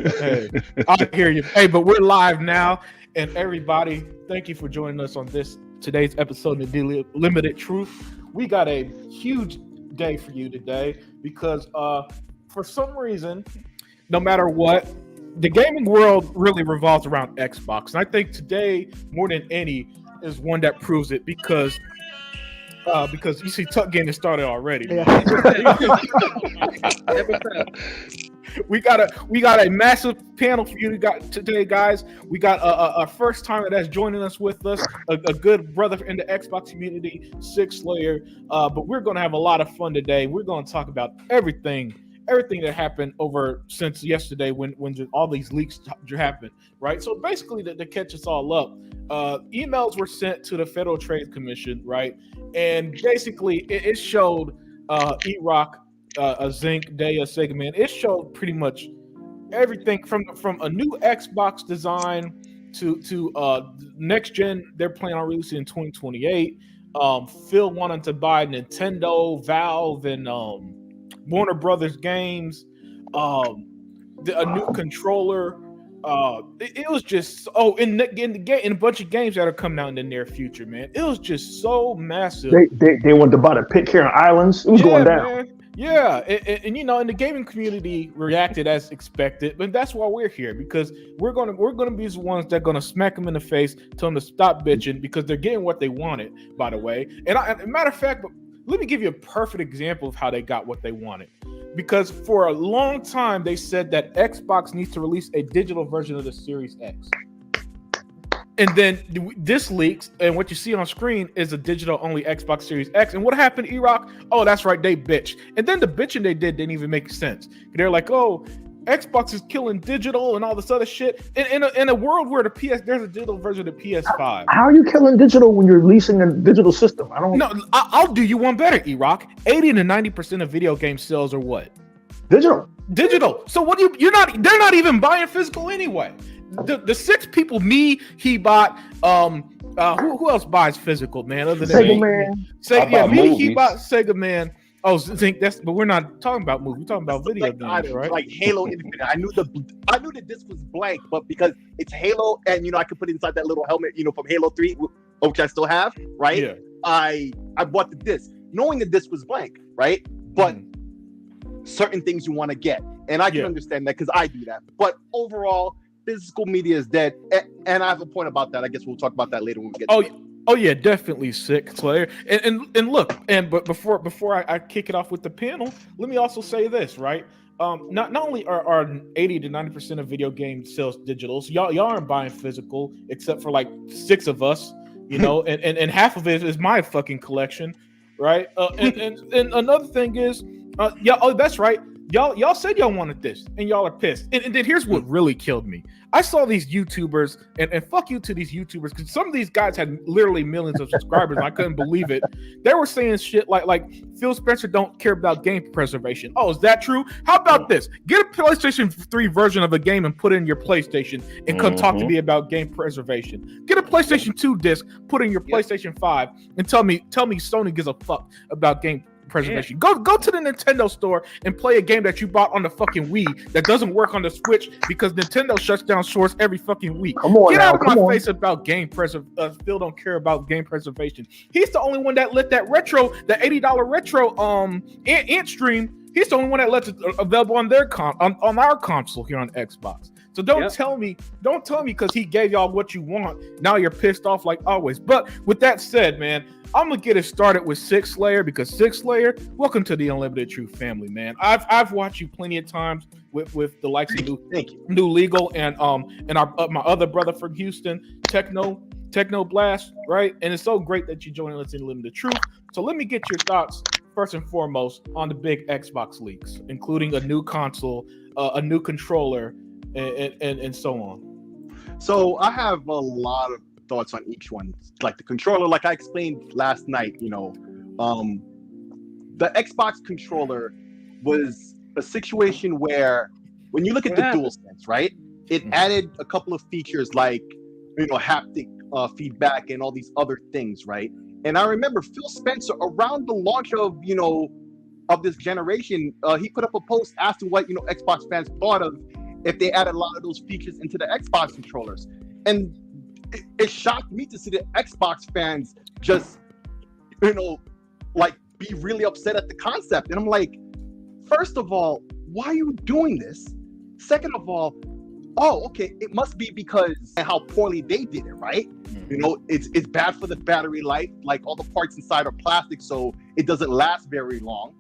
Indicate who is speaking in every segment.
Speaker 1: Hey, I hear you. Hey, but we're live now, and everybody, thank you for joining us on today's episode of the Limited Truth. We got a huge day for you today because, for some reason, no matter what, the gaming world really revolves around Xbox, and I think today more than any is one that proves it because you see Tuck getting it started already, man. We got a massive panel for you today, guys. We got a first timer that's joining us with us, a good brother in the Xbox community, Six Slayer. But we're gonna have a lot of fun today. We're gonna talk about everything that happened over since yesterday when all these leaks happened, right? So basically, to catch us all up, emails were sent to the Federal Trade Commission, right? And basically, it showed E-Rock, a Zinc, Day, a Sega Man. It showed pretty much everything from a new Xbox design to next gen. They're planning on releasing in 2028. Phil wanted to buy Nintendo, Valve, and Warner Brothers games, a new controller. It was just in a bunch of games that are coming out in the near future, man. It was just so massive.
Speaker 2: They wanted to buy the Pitcairn Islands. It was going down.
Speaker 1: Man. Yeah, and you know, and the gaming community reacted as expected, but that's why we're here, because we're gonna be the ones that gonna smack them in the face, tell them to stop bitching, because they're getting what they wanted. By the way, and matter of fact, let me give you a perfect example of how they got what they wanted. Because for a long time they said that Xbox needs to release a digital version of the Series X. And then this leaks, and what you see on screen is a digital-only Xbox Series X. And what happened, E-Rock? Oh, that's right, they bitched. And then the bitching they did didn't even make sense. They're like, oh, Xbox is killing digital and all this other shit. In a world where there's a digital version of the PS5.
Speaker 2: How are you killing digital when you're releasing a digital system?
Speaker 1: I'll do you one better, E-Rock. 80 to 90% of video game sales are what?
Speaker 2: Digital.
Speaker 1: So what do they're not even buying physical anyway. The six people, me, he bought, who else buys physical, man, other than
Speaker 2: Sega Man.
Speaker 1: me, he bought Sega Man. Oh, but we're not talking about movies. We're talking about video games, right?
Speaker 3: Like Halo Infinite. I knew that this was blank, but because it's Halo, and I could put it inside that little helmet, from Halo 3, which I still have, right?
Speaker 1: Yeah.
Speaker 3: I bought the disc, knowing that this was blank, right? But certain things you want to get, and I can understand that because I do that. But overall, physical media is dead, and I have a point about that. I guess we'll talk about that later when we get to it.
Speaker 1: Oh yeah, definitely sick, Slayer. And look, but before I kick it off with the panel, let me also say this, right? Not only are 80 to 90% of video game sales digital, so y'all aren't buying physical, except for like 6 of us, and half of it is my fucking collection, right? And another thing is, that's right. Y'all said y'all wanted this, and y'all are pissed. And then here's what really killed me. I saw these YouTubers, and fuck you to these YouTubers, because some of these guys had literally millions of subscribers, and I couldn't believe it. They were saying shit like Phil Spencer don't care about game preservation. Oh, is that true? How about this? Get a PlayStation 3 version of a game and put it in your PlayStation, and come talk to me about game preservation. Get a PlayStation 2 disc, put it in your PlayStation 5, and tell me Sony gives a fuck about game preservation. Go to the Nintendo store and play a game that you bought on the fucking Wii that doesn't work on the Switch because Nintendo shuts down stores every fucking week. Get out of my face about game preservation. Still don't care about game preservation. He's the only one that let that $80 retro ant stream. He's the only one that lets it available on their on our console here on Xbox. So don't tell me because he gave y'all what you want. Now you're pissed off like always. But with that said, man, I'm gonna get it started with Six Slayer, because Six Slayer, welcome to the Unlimited Truth family, man. I've watched you plenty of times with the likes of New Legal and my other brother from Houston, Techno Blast, right? And it's so great that you're joining us in Unlimited Truth. So let me get your thoughts first and foremost on the big Xbox leaks, including a new console, a new controller, and so on.
Speaker 3: So I have a lot of thoughts on each one. Like the controller, like I explained last night, the Xbox controller was a situation where when you look at the DualSense, right, it added a couple of features like haptic feedback and all these other things, right? And I remember Phil Spencer around the launch of this generation, he put up a post asking what Xbox fans thought of if they add a lot of those features into the Xbox controllers. And it shocked me to see the Xbox fans just, like be really upset at the concept. And I'm like, first of all, why are you doing this? Second of all, oh, okay, it must be because how poorly they did it, right? It's bad for the battery life. Like all the parts inside are plastic, so it doesn't last very long.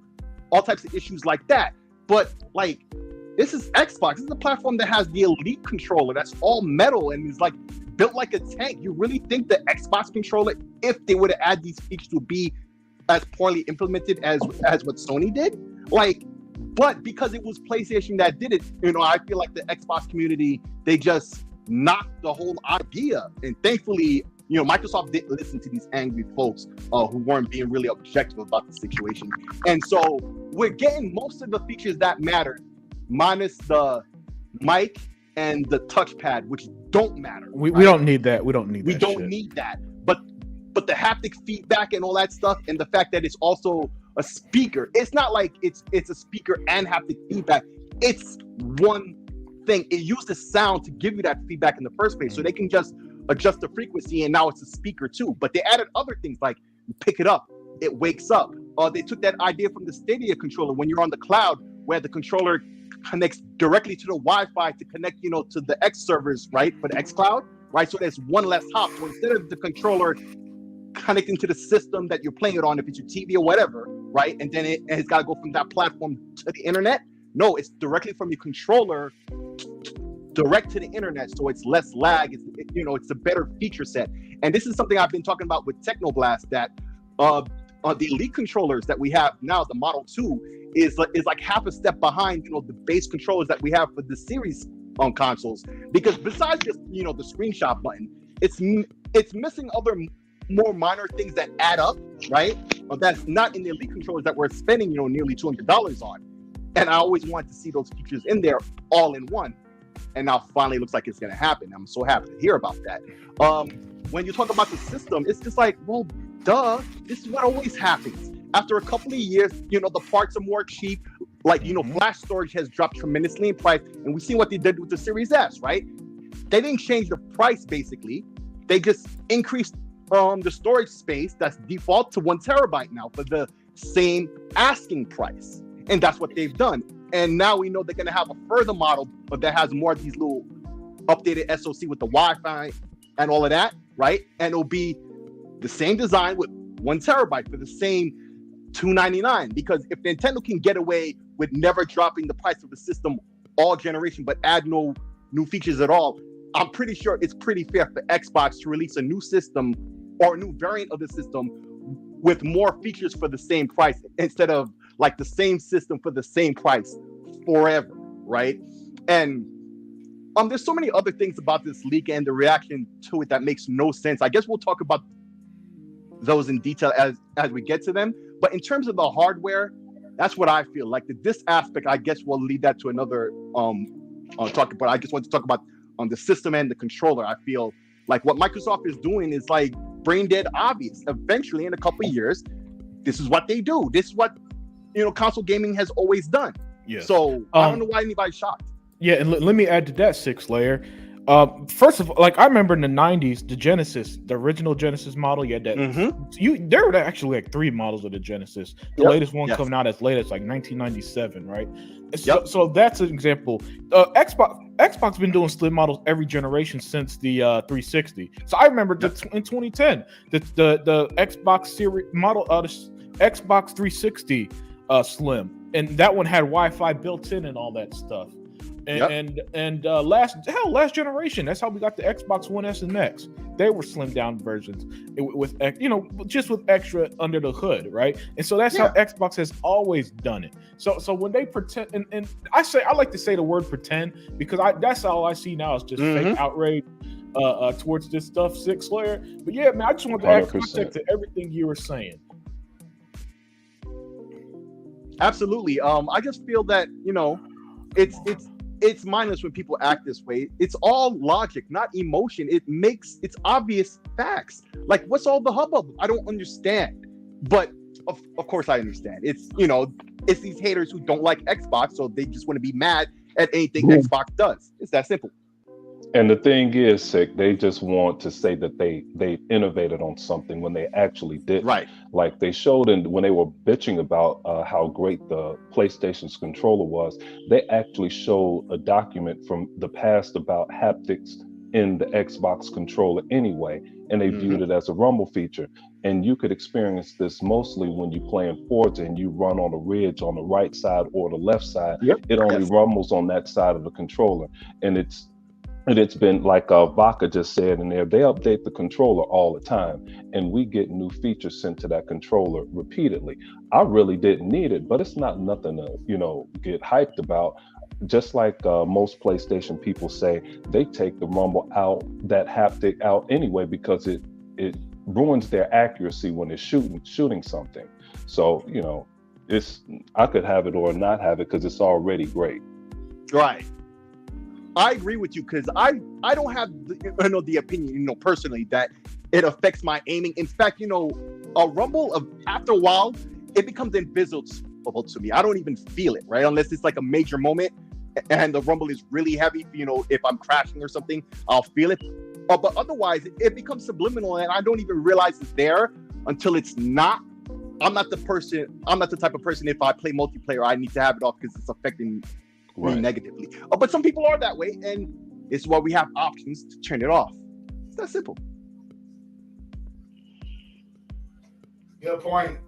Speaker 3: All types of issues like that. But like, this is Xbox. This is a platform that has the Elite controller that's all metal and is like built like a tank. You really think the Xbox controller, if they were to add these features, would be as poorly implemented as what Sony did? Like, but because it was PlayStation that did it, I feel like the Xbox community, they just knocked the whole idea. And thankfully, Microsoft didn't listen to these angry folks who weren't being really objective about the situation. And so we're getting most of the features that matter, minus the mic and the touchpad, which don't matter.
Speaker 1: We don't need that. We don't need
Speaker 3: that. But the haptic feedback and all that stuff, and the fact that it's also a speaker. It's not like it's a speaker and haptic feedback. It's one thing. It used the sound to give you that feedback in the first place, so they can just adjust the frequency, and now it's a speaker too. But they added other things like you pick it up, it wakes up. They took that idea from the Stadia controller when you're on the cloud, where the controller connects directly to the Wi-Fi to connect, to the X servers, right, for the X Cloud, right? So there's one less hop. So instead of the controller connecting to the system that you're playing it on, if it's your TV or whatever, right, and then it's got to go from that platform to the internet. No, it's directly from your controller direct to the internet, so it's less lag. It's a better feature set. And this is something I've been talking about with Technoblast, that the Elite controllers that we have now, the Model 2, is like half a step behind, the base controllers that we have for the Series consoles. Because besides just, the screenshot button, it's missing other more minor things that add up, right? That's not in the Elite controllers that we're spending, nearly $200 on. And I always wanted to see those features in there all in one. And now finally it looks like it's going to happen. I'm so happy to hear about that. When you talk about the system, it's just like, well, duh, this is what always happens. After a couple of years, the parts are more cheap. Like, flash storage has dropped tremendously in price. And we see what they did with the Series S, right? They didn't change the price, basically. They just increased the storage space that's default to 1 terabyte now for the same asking price. And that's what they've done. And now we know they're going to have a further model, but that has more of these little updated SoC with the Wi-Fi and all of that, right? And it'll be the same design with 1 terabyte for the same $299. Because if Nintendo can get away with never dropping the price of the system all generation, but add no new features at all, I'm pretty sure it's pretty fair for Xbox to release a new system or a new variant of the system with more features for the same price, instead of like the same system for the same price forever, right? And there's so many other things about this leak and the reaction to it that makes no sense. I guess we'll talk about those in detail as we get to them. But in terms of the hardware, that's what I feel like. This aspect, I guess, will lead that to another talk. But I just want to talk about the system and the controller. I feel like what Microsoft is doing is like brain dead obvious. Eventually, in a couple of years, this is what they do. This is what console gaming has always done. Yeah. So I don't know why anybody's shocked.
Speaker 1: Yeah, and let me add to that, Six Layer. First of all, like I remember in the 90s, the Genesis, the original Genesis model, you had that. There were actually like 3 models of the Genesis. The latest one coming out as late as like 1997, right? So that's an example. Xbox been doing slim models every generation since the 360. So I remember in 2010, the Xbox series model, the Xbox 360 slim, and that one had Wi-Fi built in and all that stuff. And last generation, that's how we got the Xbox One S and X. They were slimmed down versions with just with extra under the hood, right? And so that's how Xbox has always done it. So when they pretend, and I like to say the word pretend, because that's all I see now is just fake outrage towards this stuff, Six Layer. But yeah, man, I just want to add context to everything you were saying.
Speaker 3: Absolutely. I just feel that it's mindless when people act this way. It's all logic, not emotion. It's obvious facts. Like, what's all the hubbub? I don't understand. But of course I understand. It's these haters who don't like Xbox, so they just want to be mad at anything
Speaker 2: Boom.
Speaker 3: Xbox does. It's that simple.
Speaker 4: And the thing is, sick, they just want to say that they innovated on something when they actually didn't.
Speaker 3: Right.
Speaker 4: Like they showed when they were bitching about how great the PlayStation's controller was, they actually showed a document from the past about haptics in the Xbox controller anyway, and they viewed it as a rumble feature. And you could experience this mostly when you play in Forza and you run on a ridge on the right side or the left side.
Speaker 2: Yep.
Speaker 4: It only rumbles on that side of the controller, and it's been like Vaca just said in there, they update the controller all the time, and we get new features sent to that controller repeatedly. I really didn't need it, but it's not nothing to, get hyped about. Just like most PlayStation people say, they take the rumble out, that haptic out anyway, because it ruins their accuracy when they're shooting something. So, I could have it or not have it because it's already great.
Speaker 3: Right. I agree with you because I don't have the opinion, personally, that it affects my aiming. In fact, a rumble after a while, it becomes invisible to me. I don't even feel it, right? Unless it's like a major moment and the rumble is really heavy. If I'm crashing or something, I'll feel it. But otherwise, it becomes subliminal and I don't even realize it's there until it's not. I'm not the type of person, if I play multiplayer, I need to have it off because it's affecting me negatively. But some people are that way, and it's why we have options to turn it off. It's that simple.
Speaker 1: Good point.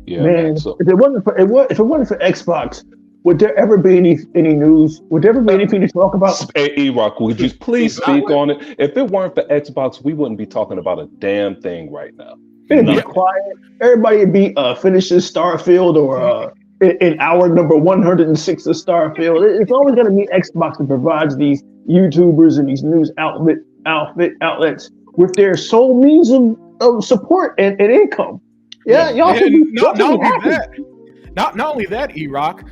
Speaker 4: Yeah,
Speaker 2: man. If it wasn't for Xbox, would there ever be any news? Would there ever be anything to talk about?
Speaker 4: Hey, E-Rock, would you please speak on it? If it weren't for Xbox, we wouldn't be talking about a damn thing right now.
Speaker 2: It'd be quiet. Everybody would be finishing Starfield or in hour number 106 of Starfield. It's always going to be Xbox that provides these YouTubers and these news outlets with their sole means of support and income. Yeah, y'all should be happy.
Speaker 1: Not only that, E-Rock,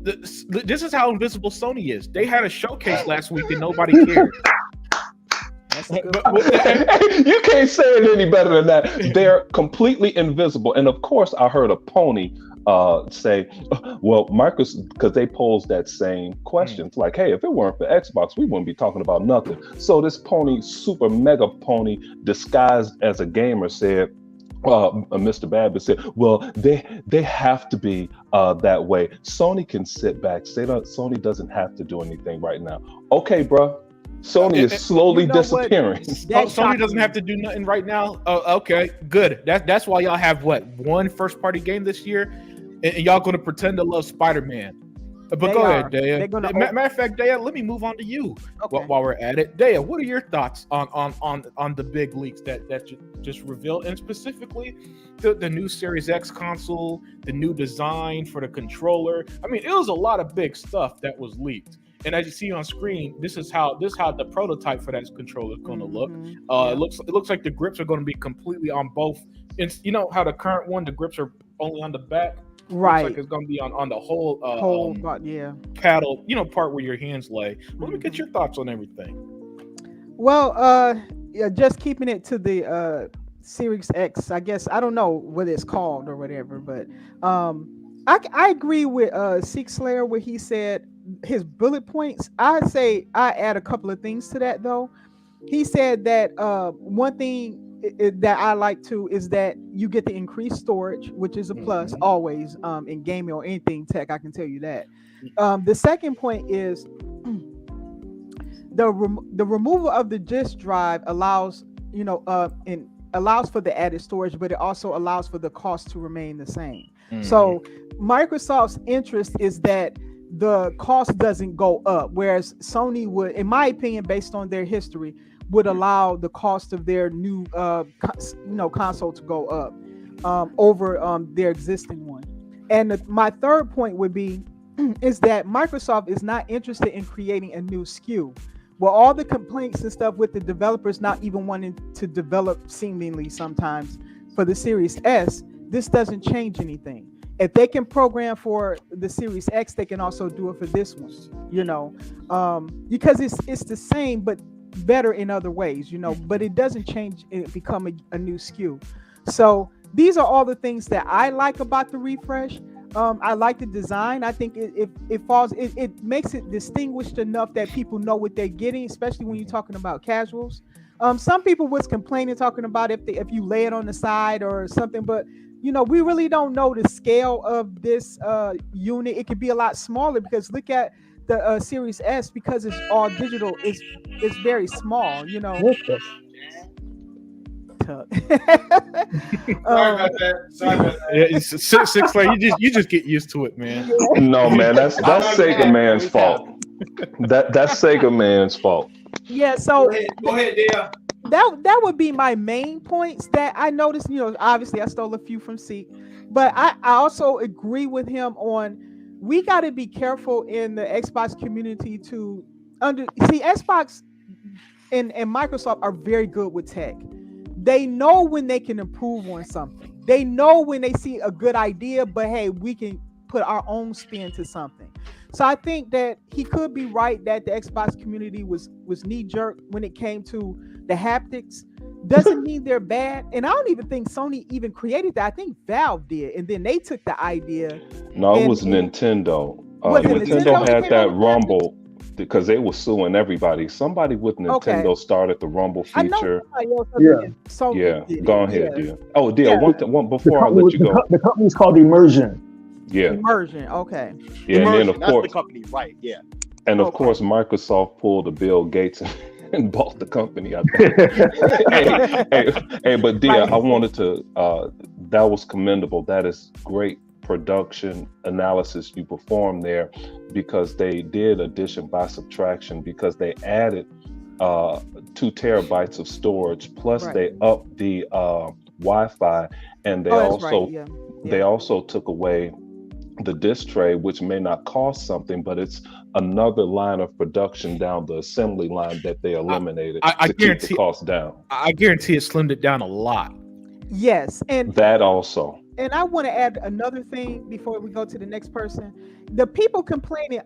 Speaker 1: this is how invisible Sony is. They had a showcase last week and nobody cared.
Speaker 4: You can't say it any better than that. They're completely invisible. And of course, I heard a pony say, well, Marcus, because they posed that same question. It's like, hey, if it weren't for Xbox, we wouldn't be talking about nothing. So this pony, super mega pony, disguised as a gamer, said, Mr. Babbitt said, well, they have to be that way. Sony can sit back. Sony doesn't have to do anything right now. Okay, bro. Sony is slowly disappearing.
Speaker 1: Sony doesn't have to do nothing right now. Okay, good. That's why y'all have one first party game this year, and y'all going to pretend to love Spider-Man. But go ahead, Daya. Matter of fact, Daya, let me move on to you while we're at it. Daya, what are your thoughts on the big leaks that just revealed, and specifically the new Series X console, the new design for the controller? I mean, it was a lot of big stuff that was leaked. And as you see on screen, this is how the prototype for that controller is going to look. It looks like the grips are going to be completely on both. And you know how the current one, the grips are only on the back.
Speaker 5: Right.
Speaker 1: Looks like it's going to be on the whole paddle, part where your hands lay. Well, let me get your thoughts on everything.
Speaker 5: Well, just keeping it to the Series X, I guess. I don't know what it's called or whatever, but I agree with Six Slayer where he said his bullet points. I say I add a couple of things to that though. He said that one thing that I like too is that you get the increased storage, which is a plus always in gaming or anything tech. I can tell you that. The second point is the removal of the disk drive allows allows for the added storage, but it also allows for the cost to remain the same. So Microsoft's interest is that the cost doesn't go up, whereas Sony would, in my opinion, based on their history, would allow the cost of their new console to go up over their existing one. And my third point would be is that Microsoft is not interested in creating a new SKU. Well, all the complaints and stuff with the developers not even wanting to develop seemingly sometimes for the Series S, this doesn't change anything. If they can program for the Series X, they can also do it for this one, because it's the same, but better in other ways, but it doesn't change it become a new SKU. So these are all the things that I like about the refresh. I like the design. I think it makes it distinguished enough that people know what they're getting, especially when you're talking about casuals. Some people was complaining talking about if you lay it on the side or something, but we really don't know the scale of this unit. It could be a lot smaller because look at the Series S, because it's all digital. It's very small.
Speaker 2: What the
Speaker 5: Sorry
Speaker 1: about that. Sorry about that. Yeah, six like you just get used to it, man.
Speaker 4: No, man, that's Sega man's fault. That's Sega man's fault.
Speaker 5: Yeah, so
Speaker 1: Go ahead, Dia.
Speaker 5: that would be my main points that I noticed. Obviously I stole a few from Seek, but I also agree with him on we got to be careful in the Xbox community to see Xbox and Microsoft are very good with tech. They know when they can improve on something. They know when they see a good idea, but hey, we can put our own spin to something. So I think that he could be right that the Xbox community was knee jerk when it came to the haptics. Doesn't mean they're bad. And I don't even think Sony even created that. I think Valve did. And then they took the idea.
Speaker 4: No, it was Nintendo.
Speaker 5: Was it
Speaker 4: Nintendo
Speaker 5: Nintendo
Speaker 4: had
Speaker 5: that
Speaker 4: that
Speaker 5: came up with
Speaker 4: Rumble because they were suing everybody. Somebody with Nintendo started the Rumble
Speaker 5: I know
Speaker 4: feature.
Speaker 5: somebody else
Speaker 2: Yeah.
Speaker 5: other than Sony
Speaker 4: Yeah,
Speaker 5: did
Speaker 4: go
Speaker 5: it.
Speaker 4: ahead,
Speaker 5: Yeah.
Speaker 4: dear. Oh, dear,
Speaker 5: Yeah.
Speaker 4: one before I let you go.
Speaker 2: The company's called Immersion.
Speaker 4: Yeah,
Speaker 5: Immersion. Okay.
Speaker 4: yeah, and then of
Speaker 3: That's
Speaker 4: course,
Speaker 3: the company, right? Yeah.
Speaker 4: and of
Speaker 5: Okay.
Speaker 4: course, Microsoft pulled a Bill Gates and bought the company. I think. hey, but dear,
Speaker 5: Right.
Speaker 4: I wanted to. That was commendable. That is great production analysis you performed there, because they did addition by subtraction, because they added 2 terabytes of storage, plus
Speaker 5: Right.
Speaker 4: they upped the Wi-Fi, and they
Speaker 5: That's
Speaker 4: also
Speaker 5: right. Yeah.
Speaker 4: they also took away the disc tray, which may not cost something, but it's another line of production down the assembly line that they eliminated
Speaker 1: I
Speaker 4: to keep
Speaker 1: guarantee-
Speaker 4: the cost down.
Speaker 1: I guarantee it slimmed it down a lot.
Speaker 5: Yes. And
Speaker 4: That also.
Speaker 5: I want to add another thing before we go to the next person. The people complaining,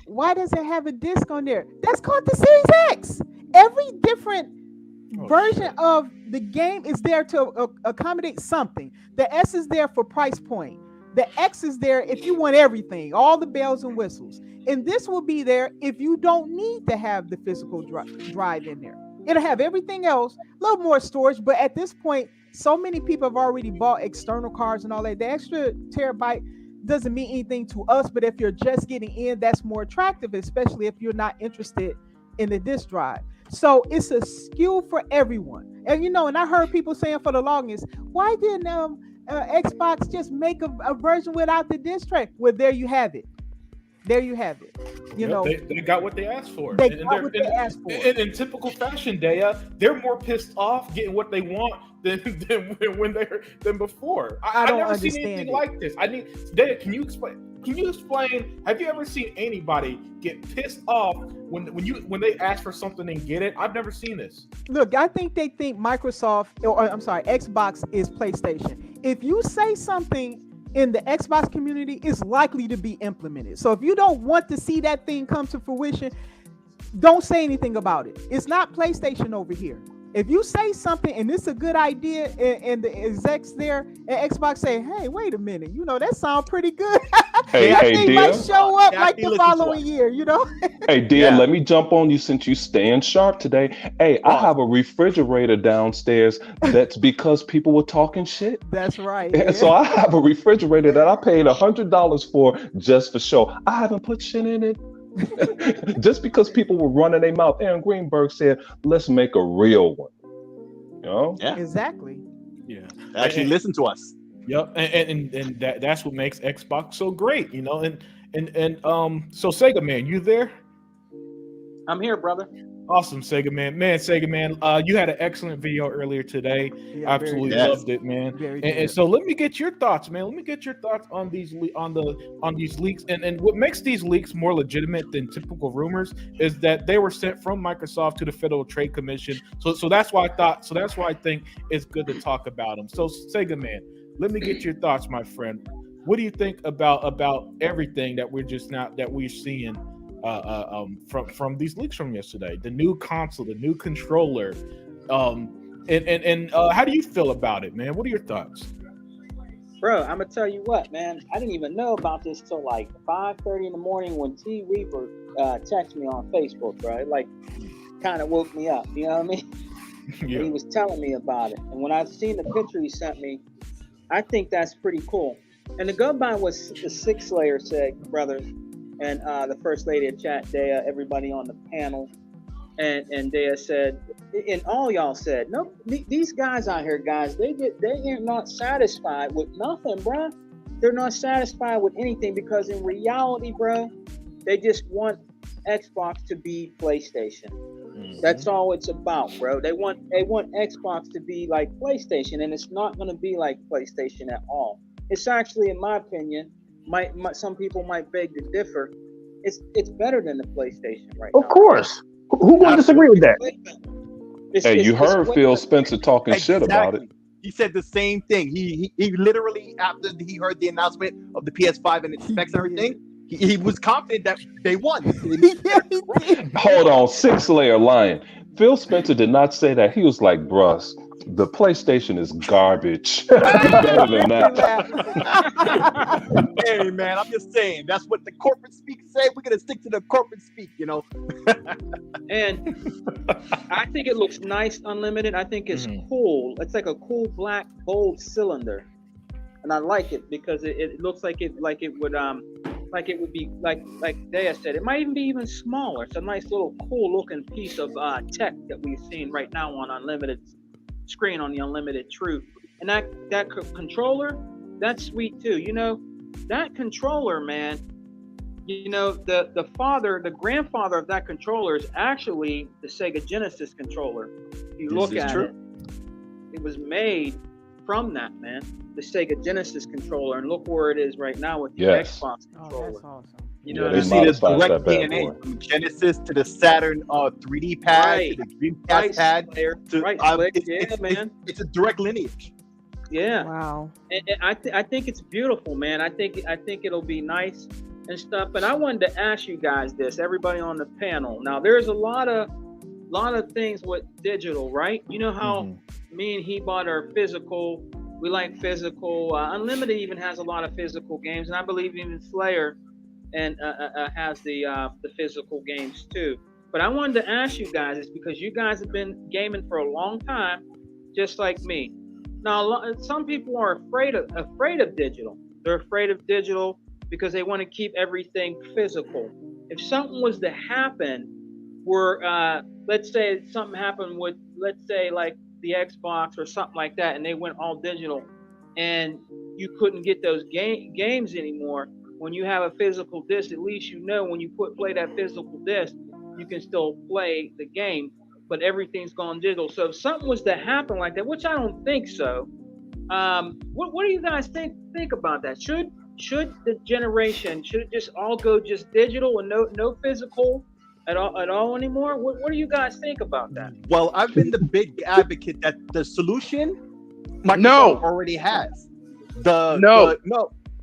Speaker 5: why does it have a disc on there? That's called the Series X. Every different version of the game is there to accommodate something. The S is there for price point. The X is there if you want everything, all the bells and whistles. And this will be there if you don't need to have the physical drive in there. It'll have everything else, a little more storage, but at this point, so many people have already bought external cards and all that. The extra terabyte doesn't mean anything to us, but if you're just getting in, that's more attractive, especially if you're not interested in the disk drive. So it's a SKU for everyone. And and I heard people saying for the longest, why didn't Xbox just make a version without the disc tray? Well, there you have it. There you have it.
Speaker 1: They got what they asked for.
Speaker 5: They got what they asked for.
Speaker 1: In typical fashion, they're more pissed off getting what they want than before.
Speaker 5: I don't
Speaker 1: never
Speaker 5: understand
Speaker 1: seen anything
Speaker 5: it.
Speaker 1: like this. Daya, can you explain? Can you explain? Have you ever seen anybody get pissed off when they ask for something and get it? I've never seen this.
Speaker 5: Look, I think they think Xbox is PlayStation. If you say something in the Xbox community, it's likely to be implemented. So if you don't want to see that thing come to fruition, don't say anything about it. It's not PlayStation over here. If you say something and it's a good idea, and the execs there at Xbox say, "Hey, wait a minute, that sounds pretty good,"
Speaker 4: Hey,
Speaker 5: they might
Speaker 4: dear.
Speaker 5: show up
Speaker 3: Yeah,
Speaker 5: like
Speaker 3: he
Speaker 5: the
Speaker 3: listens to
Speaker 5: following
Speaker 3: us.
Speaker 5: year.
Speaker 4: Hey, dear,
Speaker 3: Yeah.
Speaker 4: let me jump on you since you staying sharp today. Hey, I have a refrigerator downstairs that's because people were talking shit.
Speaker 5: That's right.
Speaker 4: And so I have a refrigerator that I paid $100 for just for show. I haven't put shit in it. Just because people were running their mouth. Aaron Greenberg said, let's make a real one.
Speaker 3: Yeah.
Speaker 5: Exactly.
Speaker 1: Yeah,
Speaker 3: Actually, listen to us.
Speaker 1: Yep, and that's what makes Xbox so great, so Sega Man, you there?
Speaker 6: I'm here, brother.
Speaker 1: Awesome, Sega Man. Sega Man, you had an excellent video earlier today.
Speaker 5: Yeah,
Speaker 1: Absolutely
Speaker 3: very good.
Speaker 1: loved it, man.
Speaker 5: Very
Speaker 1: And
Speaker 5: good.
Speaker 1: so let me get your thoughts, man. Let me get your thoughts on these leaks. And what makes these leaks more legitimate than typical rumors is that they were sent from Microsoft to the Federal Trade Commission. So that's why I think it's good to talk about them. So Sega Man, let me get your thoughts, my friend. What do you think about everything that we're seeing from these leaks from yesterday? The new console, the new controller, and how do you feel about it, man? What are your thoughts?
Speaker 6: Bro, I'm gonna tell you what, man. I didn't even know about this till like 5:30 in the morning when T Reaper texted me on Facebook, bro. It like kind of woke me up. You know what I mean?
Speaker 1: Yeah.
Speaker 6: And he was telling me about it, and when I seen the picture he sent me, I think that's pretty cool. And to go by what the Six Slayer said, brothers, and the First Lady of Chat, Dea, everybody on the panel, and Dea said, and all y'all said, no, these guys out here, guys, they are not satisfied with nothing, bro. They're not satisfied with anything because in reality, bro, they just want Xbox to be PlayStation. That's all it's about, bro. They want Xbox to be like PlayStation, and it's not going to be like PlayStation at all. It's actually, in my opinion, some people might beg to differ. It's better than the PlayStation right now.
Speaker 2: Of course. Who would disagree with that?
Speaker 4: Hey, you heard Phil Spencer talking shit about it.
Speaker 3: He said the same thing. He literally, after he heard the announcement of the PS5 and its specs and everything, he was confident that they won.
Speaker 4: Hold on, Six Layer lying. Phil Spencer did not say that. He was like, bruh, the PlayStation is garbage. Better than that.
Speaker 3: Hey, man, I'm just saying. That's what the corporate speak say. We're going to stick to the corporate speak, you know.
Speaker 6: And I think it looks nice, Unlimited. I think it's cool. It's like a cool black bold cylinder, and I like it because it looks like it would be like Dea said. It might even be even smaller. It's a nice little cool looking piece of tech that we've seen right now on Unlimited screen on the Unlimited Truth. And that controller, that's sweet too. You know, that controller, man. You know, the grandfather of that controller is actually the Sega Genesis controller. If you look at it, it was made from that, man. The Sega Genesis controller, and look where it is right now with the Xbox controller.
Speaker 5: That's awesome.
Speaker 6: You know,
Speaker 3: you see this direct DNA from Genesis to the Saturn 3D pad to the Dreamcast pad.
Speaker 6: Man.
Speaker 3: It's a direct lineage.
Speaker 6: Yeah.
Speaker 5: Wow.
Speaker 6: And I think it's beautiful, man. I think it'll be nice and stuff. But I wanted to ask you guys this, everybody on the panel. Now, there's a lot of things with digital, right? You know how me and Hebot are physical. We like physical. Unlimited even has a lot of physical games, and I believe even Slayer and has the physical games too. But I wanted to ask you guys this because you guys have been gaming for a long time, just like me. Now, some people are afraid of digital. They're afraid of digital because they want to keep everything physical. If something was to happen, where let's say something happened with, let's say like the Xbox or something like that, and they went all digital, and you couldn't get those games anymore. When you have a physical disc, at least you know when you play that physical disc, you can still play the game, but everything's gone digital. So if something was to happen like that, which I don't think so, what do you guys think about that? Should the generation, should it just all go just digital and no physical at all anymore? What do you guys think about that?
Speaker 3: Well, I've been the big advocate that the solution Microsoft already has.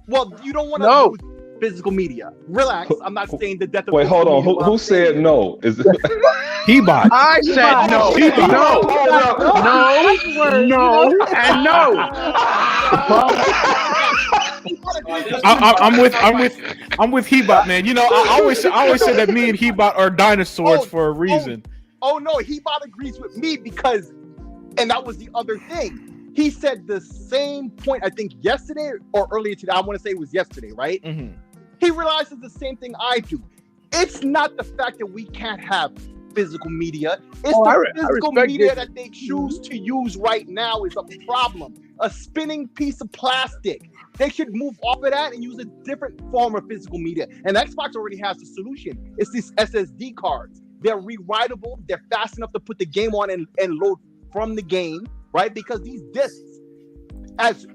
Speaker 3: Well, you don't want to use physical media. Relax. I'm not saying the death of.
Speaker 4: Wait, hold on. Who said no? Is it
Speaker 1: Hebot?
Speaker 2: I said no. No, and no.
Speaker 1: I'm with Hebot, man. You know, I always say that me and Hebot are dinosaurs for a reason.
Speaker 3: Oh no, Hebot agrees with me because, and that was the other thing. He said the same point, I think yesterday or earlier today. I want to say it was yesterday, right?
Speaker 1: Mm-hmm.
Speaker 3: He realizes the same thing I do. It's not the fact that we can't have physical media. It's the physical media that they choose to use right now is a problem. A spinning piece of plastic. They should move off of that and use a different form of physical media. And Xbox already has the solution. It's these SSD cards. They're rewritable. They're fast enough to put the game on and load from the game, right? Because these discs, as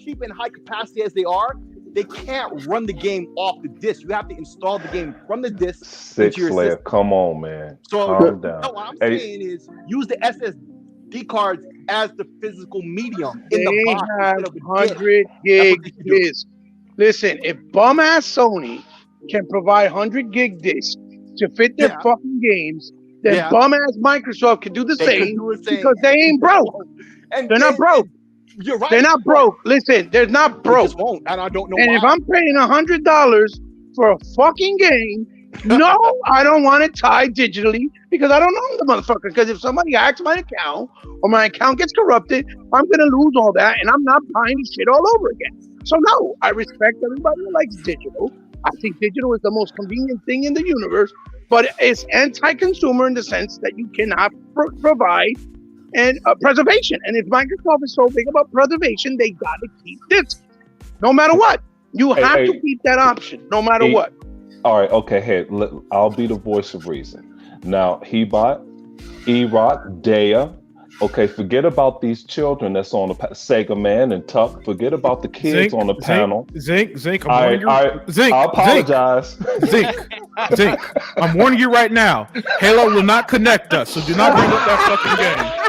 Speaker 3: cheap and high capacity as they are, they can't run the game off the disc. You have to install the game from the disc.
Speaker 4: Six Layer, come on, man.
Speaker 3: So
Speaker 4: calm down.
Speaker 3: No, what I'm saying is use the SSD cards as the physical medium in the box.
Speaker 7: They have 100 gig discs. Listen, if bum ass Sony can provide 100 gig discs to fit their fucking games, then bum ass Microsoft can do the same because they ain't broke.
Speaker 3: And
Speaker 7: they're not broke.
Speaker 3: You're right.
Speaker 7: They're not broke. Listen, they're not
Speaker 3: They
Speaker 7: broke.
Speaker 3: just won't, and I don't know
Speaker 7: And
Speaker 3: why.
Speaker 7: if I'm paying $100 for a fucking game, no, I don't want it tied digitally because I don't know the motherfucker. Because if somebody hacks my account or my account gets corrupted, I'm gonna lose all that, and I'm not buying the shit all over again. So no, I respect everybody who likes digital. I think digital is the most convenient thing in the universe, but it's anti-consumer in the sense that you cannot provide and preservation. And if Microsoft is so big about preservation, they got to keep this. No matter what, you have to keep that option. No matter what.
Speaker 4: All right, okay, hey, I'll be the voice of reason. Now, Hebot, E-Rock, Daya, okay, forget about these children that's on the Sega Man and Tuck. Forget about the kids on the panel.
Speaker 1: Zink, I'm warning you.
Speaker 4: Zink, I apologize.
Speaker 1: Zink, I'm warning you right now. Halo will not connect us, so do not bring up that fucking game.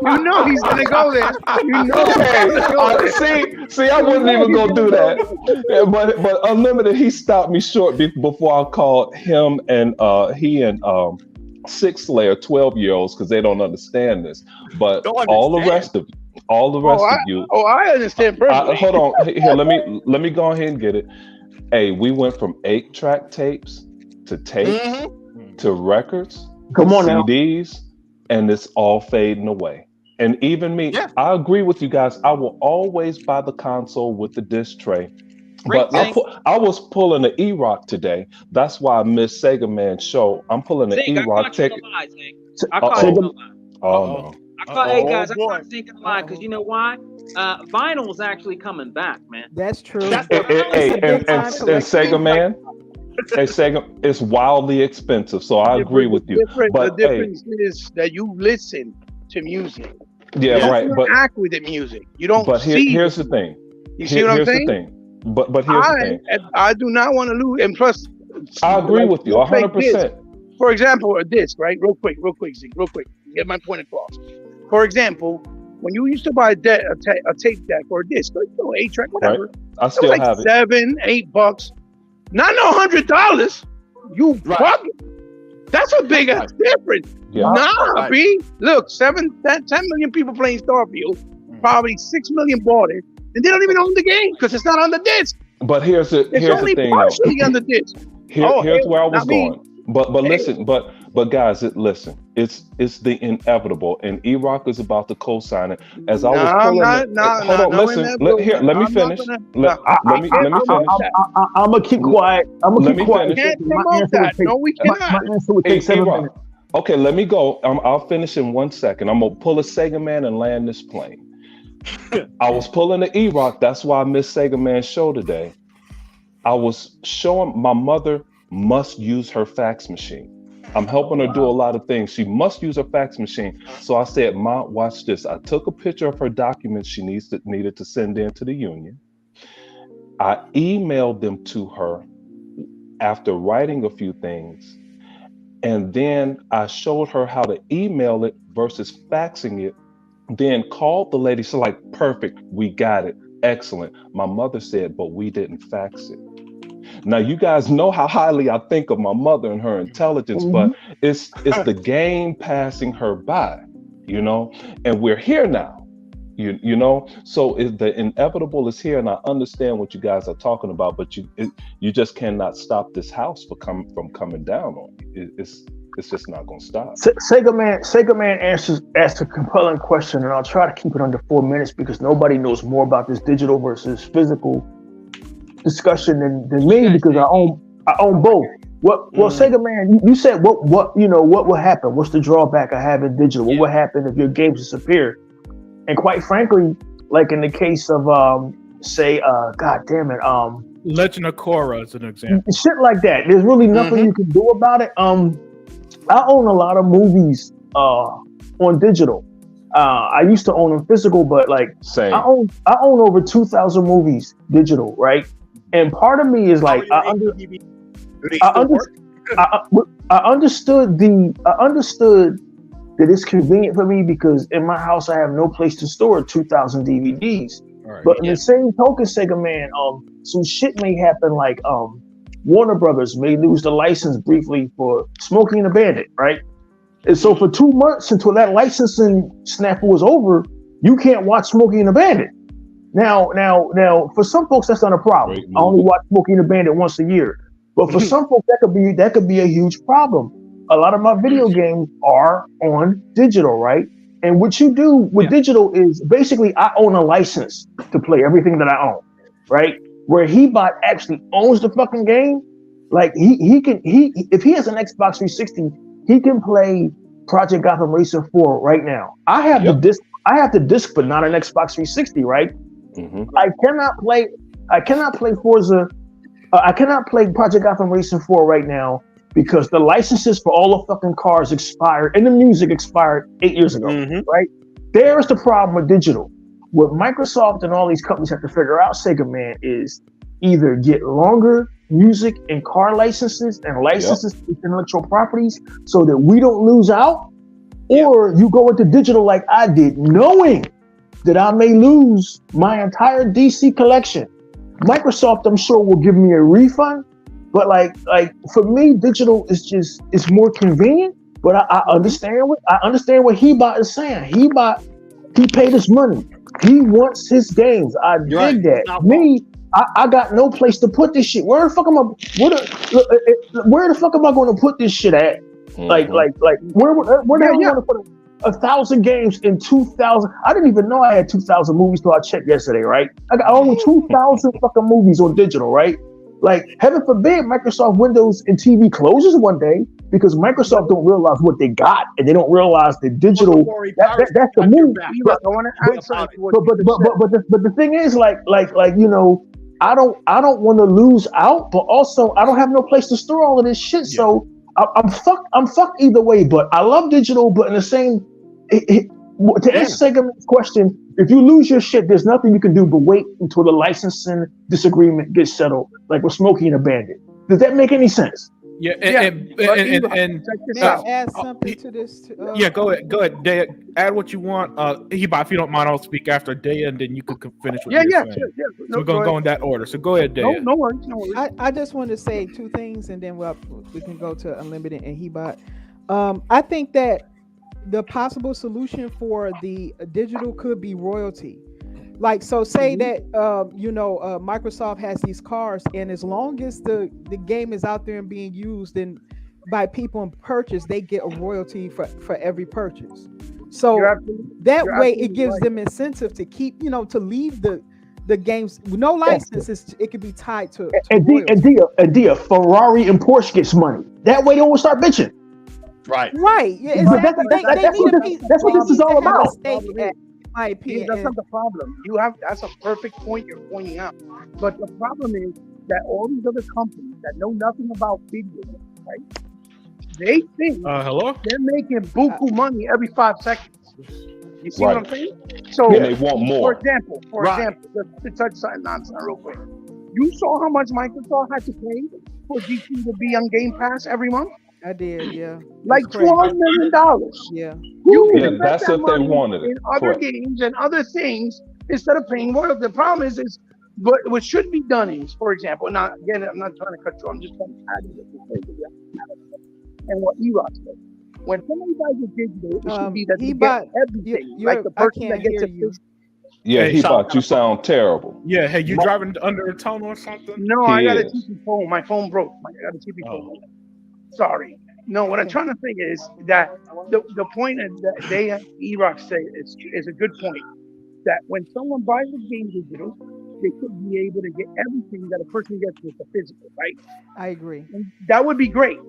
Speaker 7: You know he's gonna go there. You know.
Speaker 4: See, I wasn't even gonna do that. Yeah, but Unlimited, he stopped me short before I called him and he and Six Slayer 12-year-olds because they don't understand this. But all the rest of you.
Speaker 7: Oh, I understand perfectly.
Speaker 4: Hold on, here. Let me go ahead and get it. Hey, we went from 8-track tapes to tapes to records,
Speaker 2: Come on
Speaker 4: CDs. And it's all fading away. And even me, I agree with you guys. I will always buy the console with the disc tray. But I was pulling the E-Rock today. That's why I missed Sega Man's show. I'm pulling the E-Rock ticket.
Speaker 6: I caught you in the lie.
Speaker 4: Oh no.
Speaker 6: Hey guys, I caught Zink in the lie because you know why? Vinyl is actually coming back, man.
Speaker 5: That's true.
Speaker 4: And Sega Man. Hey, Sega, it's wildly expensive, so I agree with you.
Speaker 7: But the difference is that you listen to music.
Speaker 4: Yeah, right. But
Speaker 7: act with the music. You don't.
Speaker 4: But here's the thing.
Speaker 7: You see what I'm saying?
Speaker 4: Here's the thing. But here's the thing.
Speaker 7: I do not want to lose. And plus,
Speaker 4: I agree with you 100%.
Speaker 7: For example, a disc, right? Real quick. Get my point across. For example, when you used to buy a tape deck or a disc, 8-track, whatever,
Speaker 4: right. I still have it.
Speaker 7: $7-8. Not no $100. You fucking. That's a big ass difference. Yeah. Nah, B. Look, 10 million people playing Starfield. Probably 6 million bought it, and they don't even own the game because it's not on the disc.
Speaker 4: But here's the thing.
Speaker 7: Partially on the disc.
Speaker 4: Here's where I was going. But listen, but guys, listen. It's the inevitable, and E-Rock is about to co-sign it. As I was pulling hold on, listen. Let me finish. Let me finish.
Speaker 2: I'm gonna keep quiet.
Speaker 4: Let me finish.
Speaker 7: No, we cannot.
Speaker 2: My answer would take 7 minutes.
Speaker 4: Okay, let me go. I'll finish in 1 second. I'm gonna pull a Sega Man and land this plane. I was pulling the E-Rock. That's why I missed Sega Man's show today. I was showing my mother must use her fax machine. I'm helping her do a lot of things. She must use her fax machine. So I said, Ma, watch this. I took a picture of her documents she needed to send in to the union. I emailed them to her after writing a few things. And then I showed her how to email it versus faxing it. Then called the lady. She's like, perfect, we got it. Excellent. My mother said, but we didn't fax it. Now, you guys know how highly I think of my mother and her intelligence, but it's the game passing her by, and we're here now, you know, so the inevitable is here. And I understand what you guys are talking about, but you just cannot stop this house from coming down on you. It's just not going to stop.
Speaker 2: Sega Man asked a compelling question, and I'll try to keep it under 4 minutes because nobody knows more about this digital versus physical discussion than me because I own both. Well, Sega Man, you said what will happen? What's the drawback of having digital? What will happen if your games disappear? And quite frankly, like in the case of God damn it,
Speaker 1: Legend of Korra is an example.
Speaker 2: Shit like that. There's really nothing you can do about it. I own a lot of movies on digital. I used to own them physical, but
Speaker 4: same.
Speaker 2: I own over 2,000 movies digital, right? And part of me is like, I understood that it's convenient for me because in my house I have no place to store 2,000 DVDs. Right, but in the same token, Sega Man, some shit may happen. Like Warner Brothers may lose the license briefly for Smokey and the Bandit, right? And so for 2 months until that licensing snafu was over, You can't watch Smokey and the Bandit. Now, for some folks that's not a problem.
Speaker 4: Great
Speaker 2: I only
Speaker 4: movie.
Speaker 2: watch Smokey and the Bandit once a year. But for some folks that could be a huge problem. A lot of my video games are on digital, right? And what you do with digital is basically I own a license to play everything that I own, right? Where Hebot actually owns the fucking game. Like if he has an Xbox 360, he can play Project Gotham Racing 4 right now. I have the disc, but not an Xbox 360, right?
Speaker 4: Mm-hmm.
Speaker 2: I cannot play Forza. I cannot play Project Gotham Racing 4 right now because the licenses for all the fucking cars expired and the music expired 8 years ago, right? There's the problem with digital. What Microsoft and all these companies have to figure out, Sega Man, is either get longer music and car licenses and licenses to intellectual properties so that we don't lose out, or you go into digital like I did, knowing that I may lose my entire DC collection. Microsoft, I'm sure, will give me a refund, but like for me, digital is just it's more convenient. But I understand what Hebot is saying. Hebot, he paid his money. He wants his games. I dig that. Me, I got no place to put this shit. Where the fuck am I going to put this shit at? Like where the hell you want to put 1,000 games in 2,000? I didn't even know I had 2,000 movies till I checked yesterday, right? I own 2,000 fucking movies on digital, right? Like, heaven forbid Microsoft Windows and TV closes one day because Microsoft don't realize what they got and they don't realize the digital. That's the move. But the thing is, like you know, I don't want to lose out, but also I don't have no place to store all of this shit. Yeah. So I'm fucked either way. But I love digital, but in the same. To answer Segaman's question, if you lose your shit, there's nothing you can do but wait until the licensing disagreement gets settled, like with Smokey and the Bandit. Does that make any sense?
Speaker 1: Yeah, and
Speaker 5: may I add something to this?
Speaker 1: Go ahead, Daya. Add what you want. Hebot, if you don't mind, I'll speak after Daya, and then you could finish what you're saying.
Speaker 7: Sure.
Speaker 1: So we're gonna go in that order. So go ahead, Daya.
Speaker 7: No worries.
Speaker 5: I just want to say two things, and then we can go to Unlimited and Hebot. I think that the possible solution for the digital could be royalty. Like, so say that Microsoft has these cars, and as long as the game is out there and being used and by people and purchase, they get a royalty for every purchase. So that way it gives them incentive to keep, to leave the games no licenses. It could be tied to
Speaker 2: Dia, Ferrari and Porsche gets money. That way they won't start bitching.
Speaker 3: Right.
Speaker 5: Yeah, exactly.
Speaker 2: That's what this is all about.
Speaker 5: My opinion.
Speaker 7: That's not the problem. That's a perfect point you're pointing out. But the problem is that all these other companies that know nothing about video, right? They think they're making buku money every 5 seconds. You see what I'm saying? So
Speaker 4: they want more.
Speaker 7: For example, just to touch something nonsense real quick. You saw how much Microsoft had to pay for GT to be on Game Pass every month?
Speaker 5: I did, yeah.
Speaker 7: Like $200 million.
Speaker 5: Yeah.
Speaker 4: That's what they wanted.
Speaker 7: In other games and other things instead of paying royalties. The problem is but what should be done is, for example, now again, I'm not trying to cut you. I'm just trying to add and what E-Rock said. When somebody buys a digital, it should be that he get everything. Like the person that gets it.
Speaker 4: Yeah, Hebot, you sound terrible.
Speaker 1: Yeah, hey, you driving under a tunnel or something?
Speaker 7: No, I got a TP phone. My phone broke. I got a TP phone. Sorry. No, what I'm trying to say is that the point that they E-Rock say is a good point. That when someone buys a game digital, they should be able to get everything that a person gets with the physical, right?
Speaker 5: I agree.
Speaker 7: And that would be great.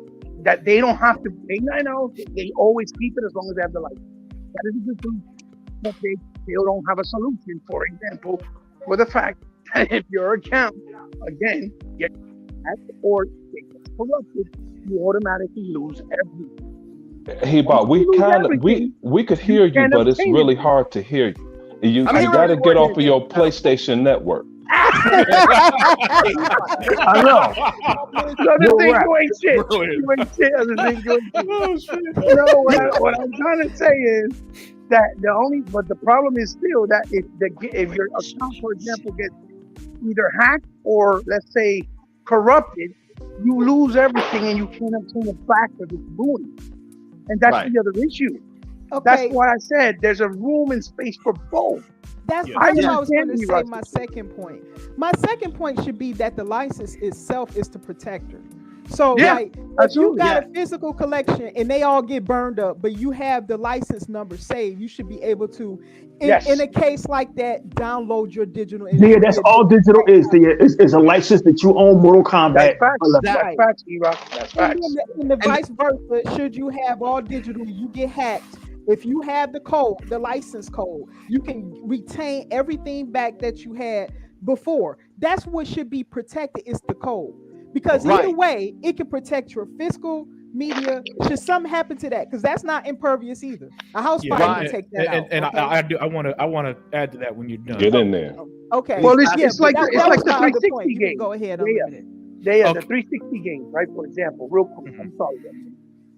Speaker 7: That they don't have to pay 9 hours. They always keep it as long as they have the license. That is a good thing. But they still don't have a solution, for example, for the fact that if your account, again, gets hacked or gets corrupted, you automatically lose everything.
Speaker 4: Hebot, we could hear you, but it's really hard to hear you. You got to get off of your PlayStation Network.
Speaker 2: I know.
Speaker 7: You ain't shit. You ain't shit. What I'm trying to say is that the problem is still that if your account, for example, gets either hacked or let's say corrupted, you lose everything and you can't obtain it back because it's ruined. And that's the other issue. That's
Speaker 5: Okay,
Speaker 7: why I said there's a room and space for both.
Speaker 5: that's
Speaker 1: Yeah.
Speaker 5: what I was
Speaker 7: understand
Speaker 5: going to
Speaker 7: you,
Speaker 5: say.
Speaker 7: Rusty.
Speaker 5: My second point. My second point should be that the license itself is to protect her. So,
Speaker 7: Yeah,
Speaker 5: like, if you
Speaker 7: absolutely.
Speaker 5: got a physical collection and they all get burned up, but you have the license number saved, you should be able to, in a case like that, download your digital. And it
Speaker 2: Yeah,
Speaker 5: should
Speaker 2: that's
Speaker 5: be a
Speaker 2: all digital is. Is a license that you own Mortal
Speaker 7: That's
Speaker 2: Kombat.
Speaker 7: facts.
Speaker 2: 11.
Speaker 7: That's
Speaker 5: Right.
Speaker 7: facts, E-Rock. That's
Speaker 5: And then
Speaker 7: facts.
Speaker 5: and the
Speaker 3: And-
Speaker 5: vice versa, should you have all digital, you get hacked. If you have the code, the license code, you can retain everything back that you had before. That's what should be protected, is the code. Because either
Speaker 3: Right.
Speaker 5: way, it can protect your physical media. Should something happen to that, because that's not impervious either. A house
Speaker 1: Yeah,
Speaker 5: fire
Speaker 3: Right.
Speaker 5: can take that out.
Speaker 1: and
Speaker 5: okay?
Speaker 1: I want to add to that when you're done.
Speaker 4: Get in there.
Speaker 5: Okay.
Speaker 7: Well, it's
Speaker 5: yeah, but
Speaker 7: like
Speaker 5: that,
Speaker 7: it's
Speaker 5: that
Speaker 7: like
Speaker 5: was
Speaker 7: the
Speaker 5: my other
Speaker 7: 360
Speaker 5: point. You
Speaker 7: game.
Speaker 5: can go ahead
Speaker 7: Yeah,
Speaker 5: unlimited.
Speaker 7: the
Speaker 1: Okay.
Speaker 7: 360 games, right? For example, real quick. I'm sorry,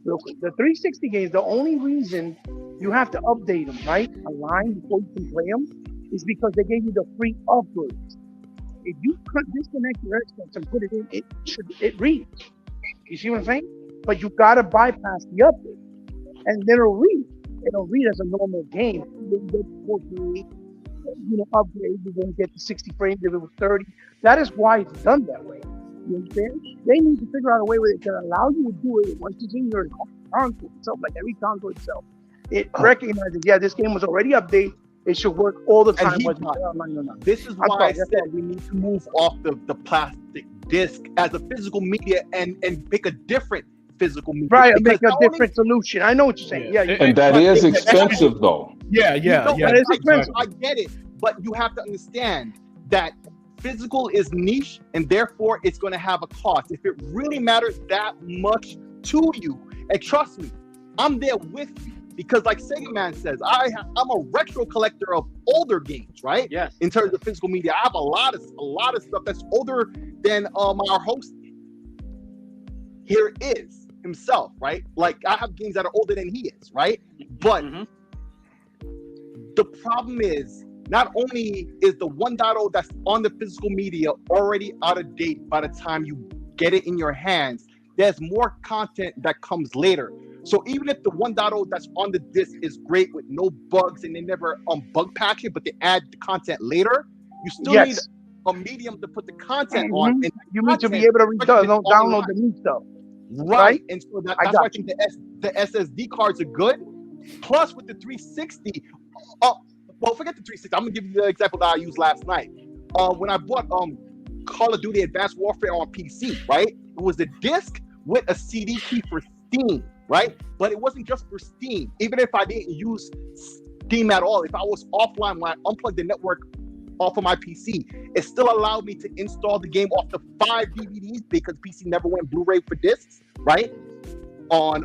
Speaker 7: real quick. The 360 games, the only reason you have to update them, right? A line before you can play them, is because they gave you the free upgrades. If you disconnect your Xbox and put it in, it reads. You see what I'm saying? But you gotta bypass the update, and then it'll read. It'll read as a normal game. You don't get 4K, upgrade. You won't get the 60 frames if it was 30. That is why it's done that way. You understand? They need to figure out a way where they can allow you to do it once it's in your console itself, like every console itself. It recognizes, this game was already updated. It should work all the time, whether you play online or not.
Speaker 3: This is
Speaker 7: I'm
Speaker 3: why
Speaker 7: sorry,
Speaker 3: I said we need to move off the plastic disc as a physical media and pick a different physical media.
Speaker 7: Right, and make
Speaker 3: Because
Speaker 7: a
Speaker 3: not only-
Speaker 7: different solution. I know what you're saying. Yeah, you
Speaker 4: And that is expensive, though.
Speaker 1: Yeah,
Speaker 3: No,
Speaker 7: That is expensive.
Speaker 3: I get it, but you have to understand that physical is niche, and therefore it's going to have a cost. If it really matters that much to you, and trust me, I'm there with you, because like Sega Man says, I'm a retro collector of older games, right?
Speaker 6: Yes.
Speaker 3: In terms of physical media, I have a lot of stuff that's older than our host here is himself, right? Like I have games that are older than he is, right? But
Speaker 6: Mhm.
Speaker 3: the problem is, not only is the 1.0 that's on the physical media already out of date by the time you get it in your hands, there's more content that comes later. So even if the 1.0 that's on the disc is great with no bugs and they never bug patch it, but they add the content later, you still need a medium to put the content on. And
Speaker 7: you need to be able to download the new stuff.
Speaker 3: Right. And so that's why I
Speaker 7: got
Speaker 3: think the SSD cards are good. Plus with the 360, well, forget the 360. I'm gonna give you the example that I used last night. When I bought Call of Duty Advanced Warfare on PC, right? It was a disc with a CD key for Steam, right? But it wasn't just for Steam. Even if I didn't use Steam at all, if I was offline when I unplugged the network off of my PC, it still allowed me to install the game off the 5 DVDs because PC never went Blu-ray for discs, right? On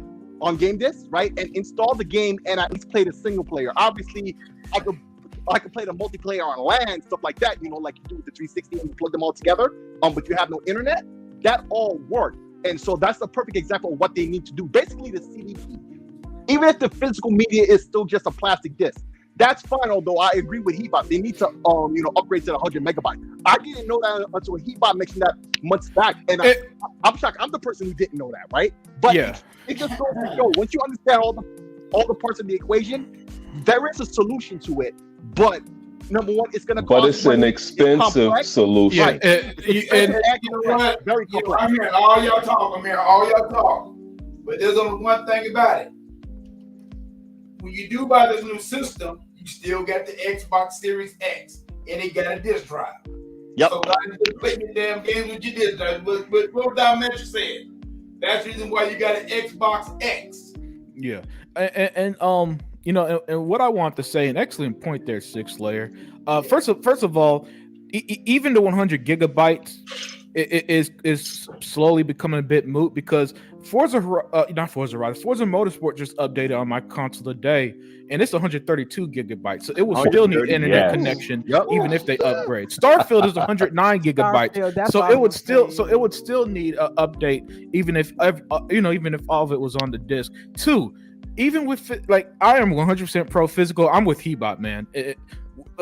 Speaker 3: game discs, right? And install the game and at least play the single player. Obviously, I could play the multiplayer on LAN, stuff like that, like you do with the 360 and you plug them all together, but you have no internet. That all worked. And so that's a perfect example of what they need to do. Basically, the CD key, even if the physical media is still just a plastic disc, that's fine. Although I agree with Hebot, they need to upgrade to 100 megabytes. I didn't know that until Hebot mentioned that months back, and I'm shocked. I'm the person who didn't know that, right? But it just goes to show, once you understand all the parts of the equation, there is a solution to it. But number one, it's going to cost.
Speaker 4: But it's an expensive solution.
Speaker 1: And
Speaker 3: you know what? Very complex.
Speaker 8: I'm hearing all y'all talk. But there's only one thing about it. When you do buy this new system, you still got the Xbox Series X, and it got a disc drive.
Speaker 3: Yep.
Speaker 8: So I just play the damn games with your disc drive. But what Dimension said, that's the reason why you got an Xbox X.
Speaker 1: Yeah, and what I want to say, an excellent point there, Six Layer. First of all, even the 100 gigabytes is slowly becoming a bit moot because Forza Motorsport just updated on my console today, and it's 132 gigabytes, so it will still need internet connection even if they upgrade. Starfield is 109 gigabytes, so it would still need an update even if all of it was on the disc. Two, even with I am 100% pro physical. I'm with Hebot, man.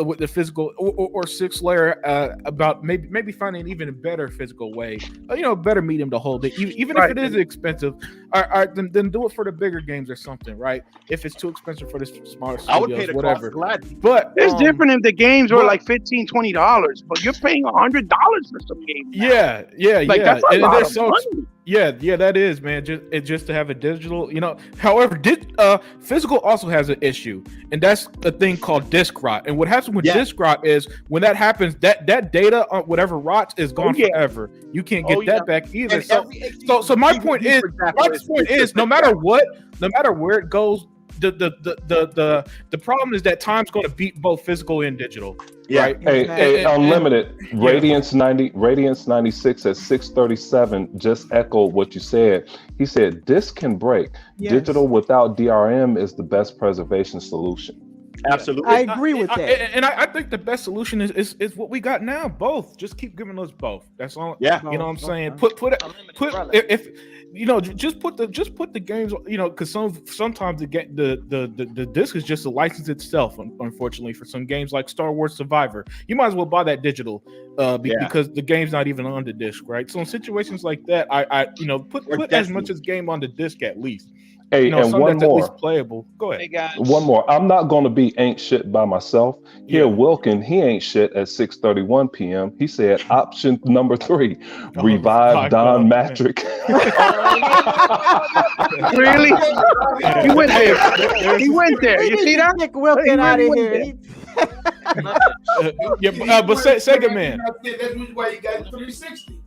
Speaker 1: with the physical or six layer about maybe finding an even better physical way, better medium to hold it, even if it is expensive. Then do it for the bigger games or something, right? If it's too expensive for the smaller studios,
Speaker 3: I would pay the
Speaker 1: whatever.
Speaker 3: cost gladly.
Speaker 1: But
Speaker 7: it's different if the games were like $15-$20, but you're paying $100 for some games.
Speaker 1: Yeah.
Speaker 7: Like that's a lot of money.
Speaker 1: Yeah, that is, man. Just to have a digital, However, physical also has an issue, and that's a thing called disk rot. And what happens with disk rot is when that happens, that data on whatever rots is gone forever. You can't get that back either. So my point is, no matter where it goes, the problem is that time's going to beat both physical and digital.
Speaker 3: Yeah.
Speaker 1: Right?
Speaker 4: Hey, Unlimited, Radiance 96 at 637 just echoed what you said. He said, "This can break.
Speaker 5: Yes.
Speaker 4: Digital without DRM is the best preservation solution."
Speaker 3: Absolutely.
Speaker 5: I agree with that.
Speaker 1: And I think the best solution is what we got now. Both. Just keep giving us both. That's all.
Speaker 3: Yeah.
Speaker 1: You know what I'm saying?
Speaker 5: Okay.
Speaker 1: Put if just put the games. Because sometimes the disc is just a license itself. Unfortunately, for some games like Star Wars Survivor, you might as well buy that digital. Because the game's not even on the disc, right? So in situations like that, I put as much as game on the disc at least.
Speaker 4: Hey, and one
Speaker 1: that's at
Speaker 4: more.
Speaker 1: least playable. Go ahead.
Speaker 6: Hey guys.
Speaker 4: One more. I'm not going to be ain't shit by myself. Here, Wilkin, he ain't shit at 6:31 p.m. He said option number 3, revive Don Matrick.
Speaker 7: Really? He went there. He went there. You see that?
Speaker 5: Nick Wilkin out of here.
Speaker 1: But Sega Man.
Speaker 8: That's why you got 360.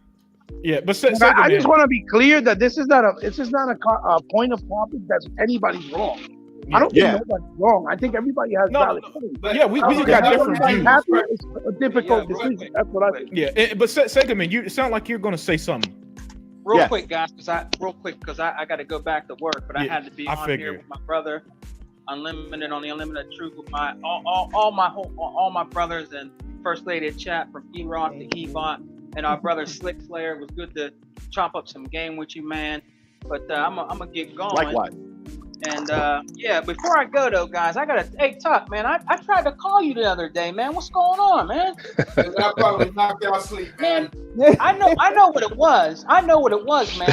Speaker 1: Yeah, but
Speaker 7: I just want to be clear that this is not a point of topic that's anybody's wrong. I don't think nobody's wrong. I think everybody has valid points.
Speaker 1: We just got different views.
Speaker 7: It's a difficult decision. That's what I think.
Speaker 1: Yeah, but Sega Man, you sound like you're going to say something.
Speaker 6: Real quick, guys, because I got to go back to work, but I had to be on here with my brother, Unlimited on the Unlimited Truth, with my all my brothers and First Lady of Chat from E-Rock to E-Bot. And our brother Slick Slayer. It was good to chop up some game with you, man. But I'm gonna get going.
Speaker 3: Likewise.
Speaker 6: And before I go though, guys, hey Tuck, man, I tried to call you the other day, man. What's going on, man?
Speaker 8: I probably knocked out sleep, man.
Speaker 6: I know what it was. I know what it was, man.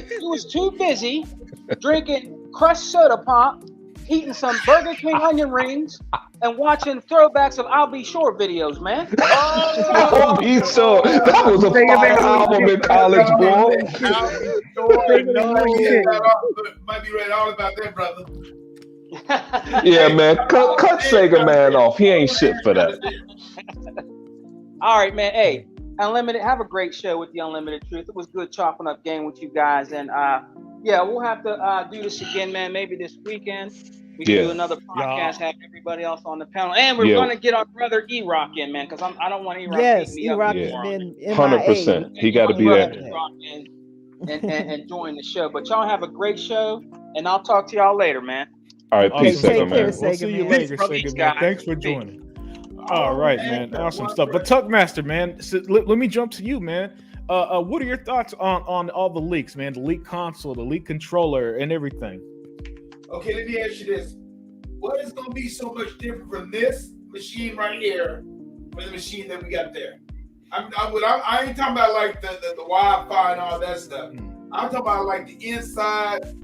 Speaker 6: He was too busy drinking crushed soda pop, eating some Burger King onion rings, and watching throwbacks of I'll Be Sure videos, man.
Speaker 4: I'll Be Sure. That was a fire album in college, boy.
Speaker 8: Might be read all about that, brother.
Speaker 4: Yeah, man. Cut Sega Man off. He ain't shit for that.
Speaker 6: All right, man. Hey, Unlimited, have a great show with the Unlimited Truth. It was good chopping up game with you guys. And we'll have to do this again, man. Maybe this weekend. We can do another podcast, have everybody else on the panel. And we're going to get our brother E-Rock in, man, because I don't want E-Rock to beat me up.
Speaker 5: Yes, E-Rock has been
Speaker 4: 100%. He got to be there.
Speaker 6: And join the show. But y'all have a great show, and I'll talk to y'all later, man.
Speaker 4: All right, peace, Sega Man.
Speaker 1: We'll see you later, Sega Man. Thanks for joining. All right, man. Awesome stuff. But Tuckmaster, man, let me jump to you, man. What are your thoughts on all the leaks, man? The leak console, the leak controller, and everything.
Speaker 8: Okay, let me ask you this. What is going to be so much different from this machine right here from the machine that we got there? I ain't talking about like the Wi-Fi and all that stuff. I'm talking about like the inside,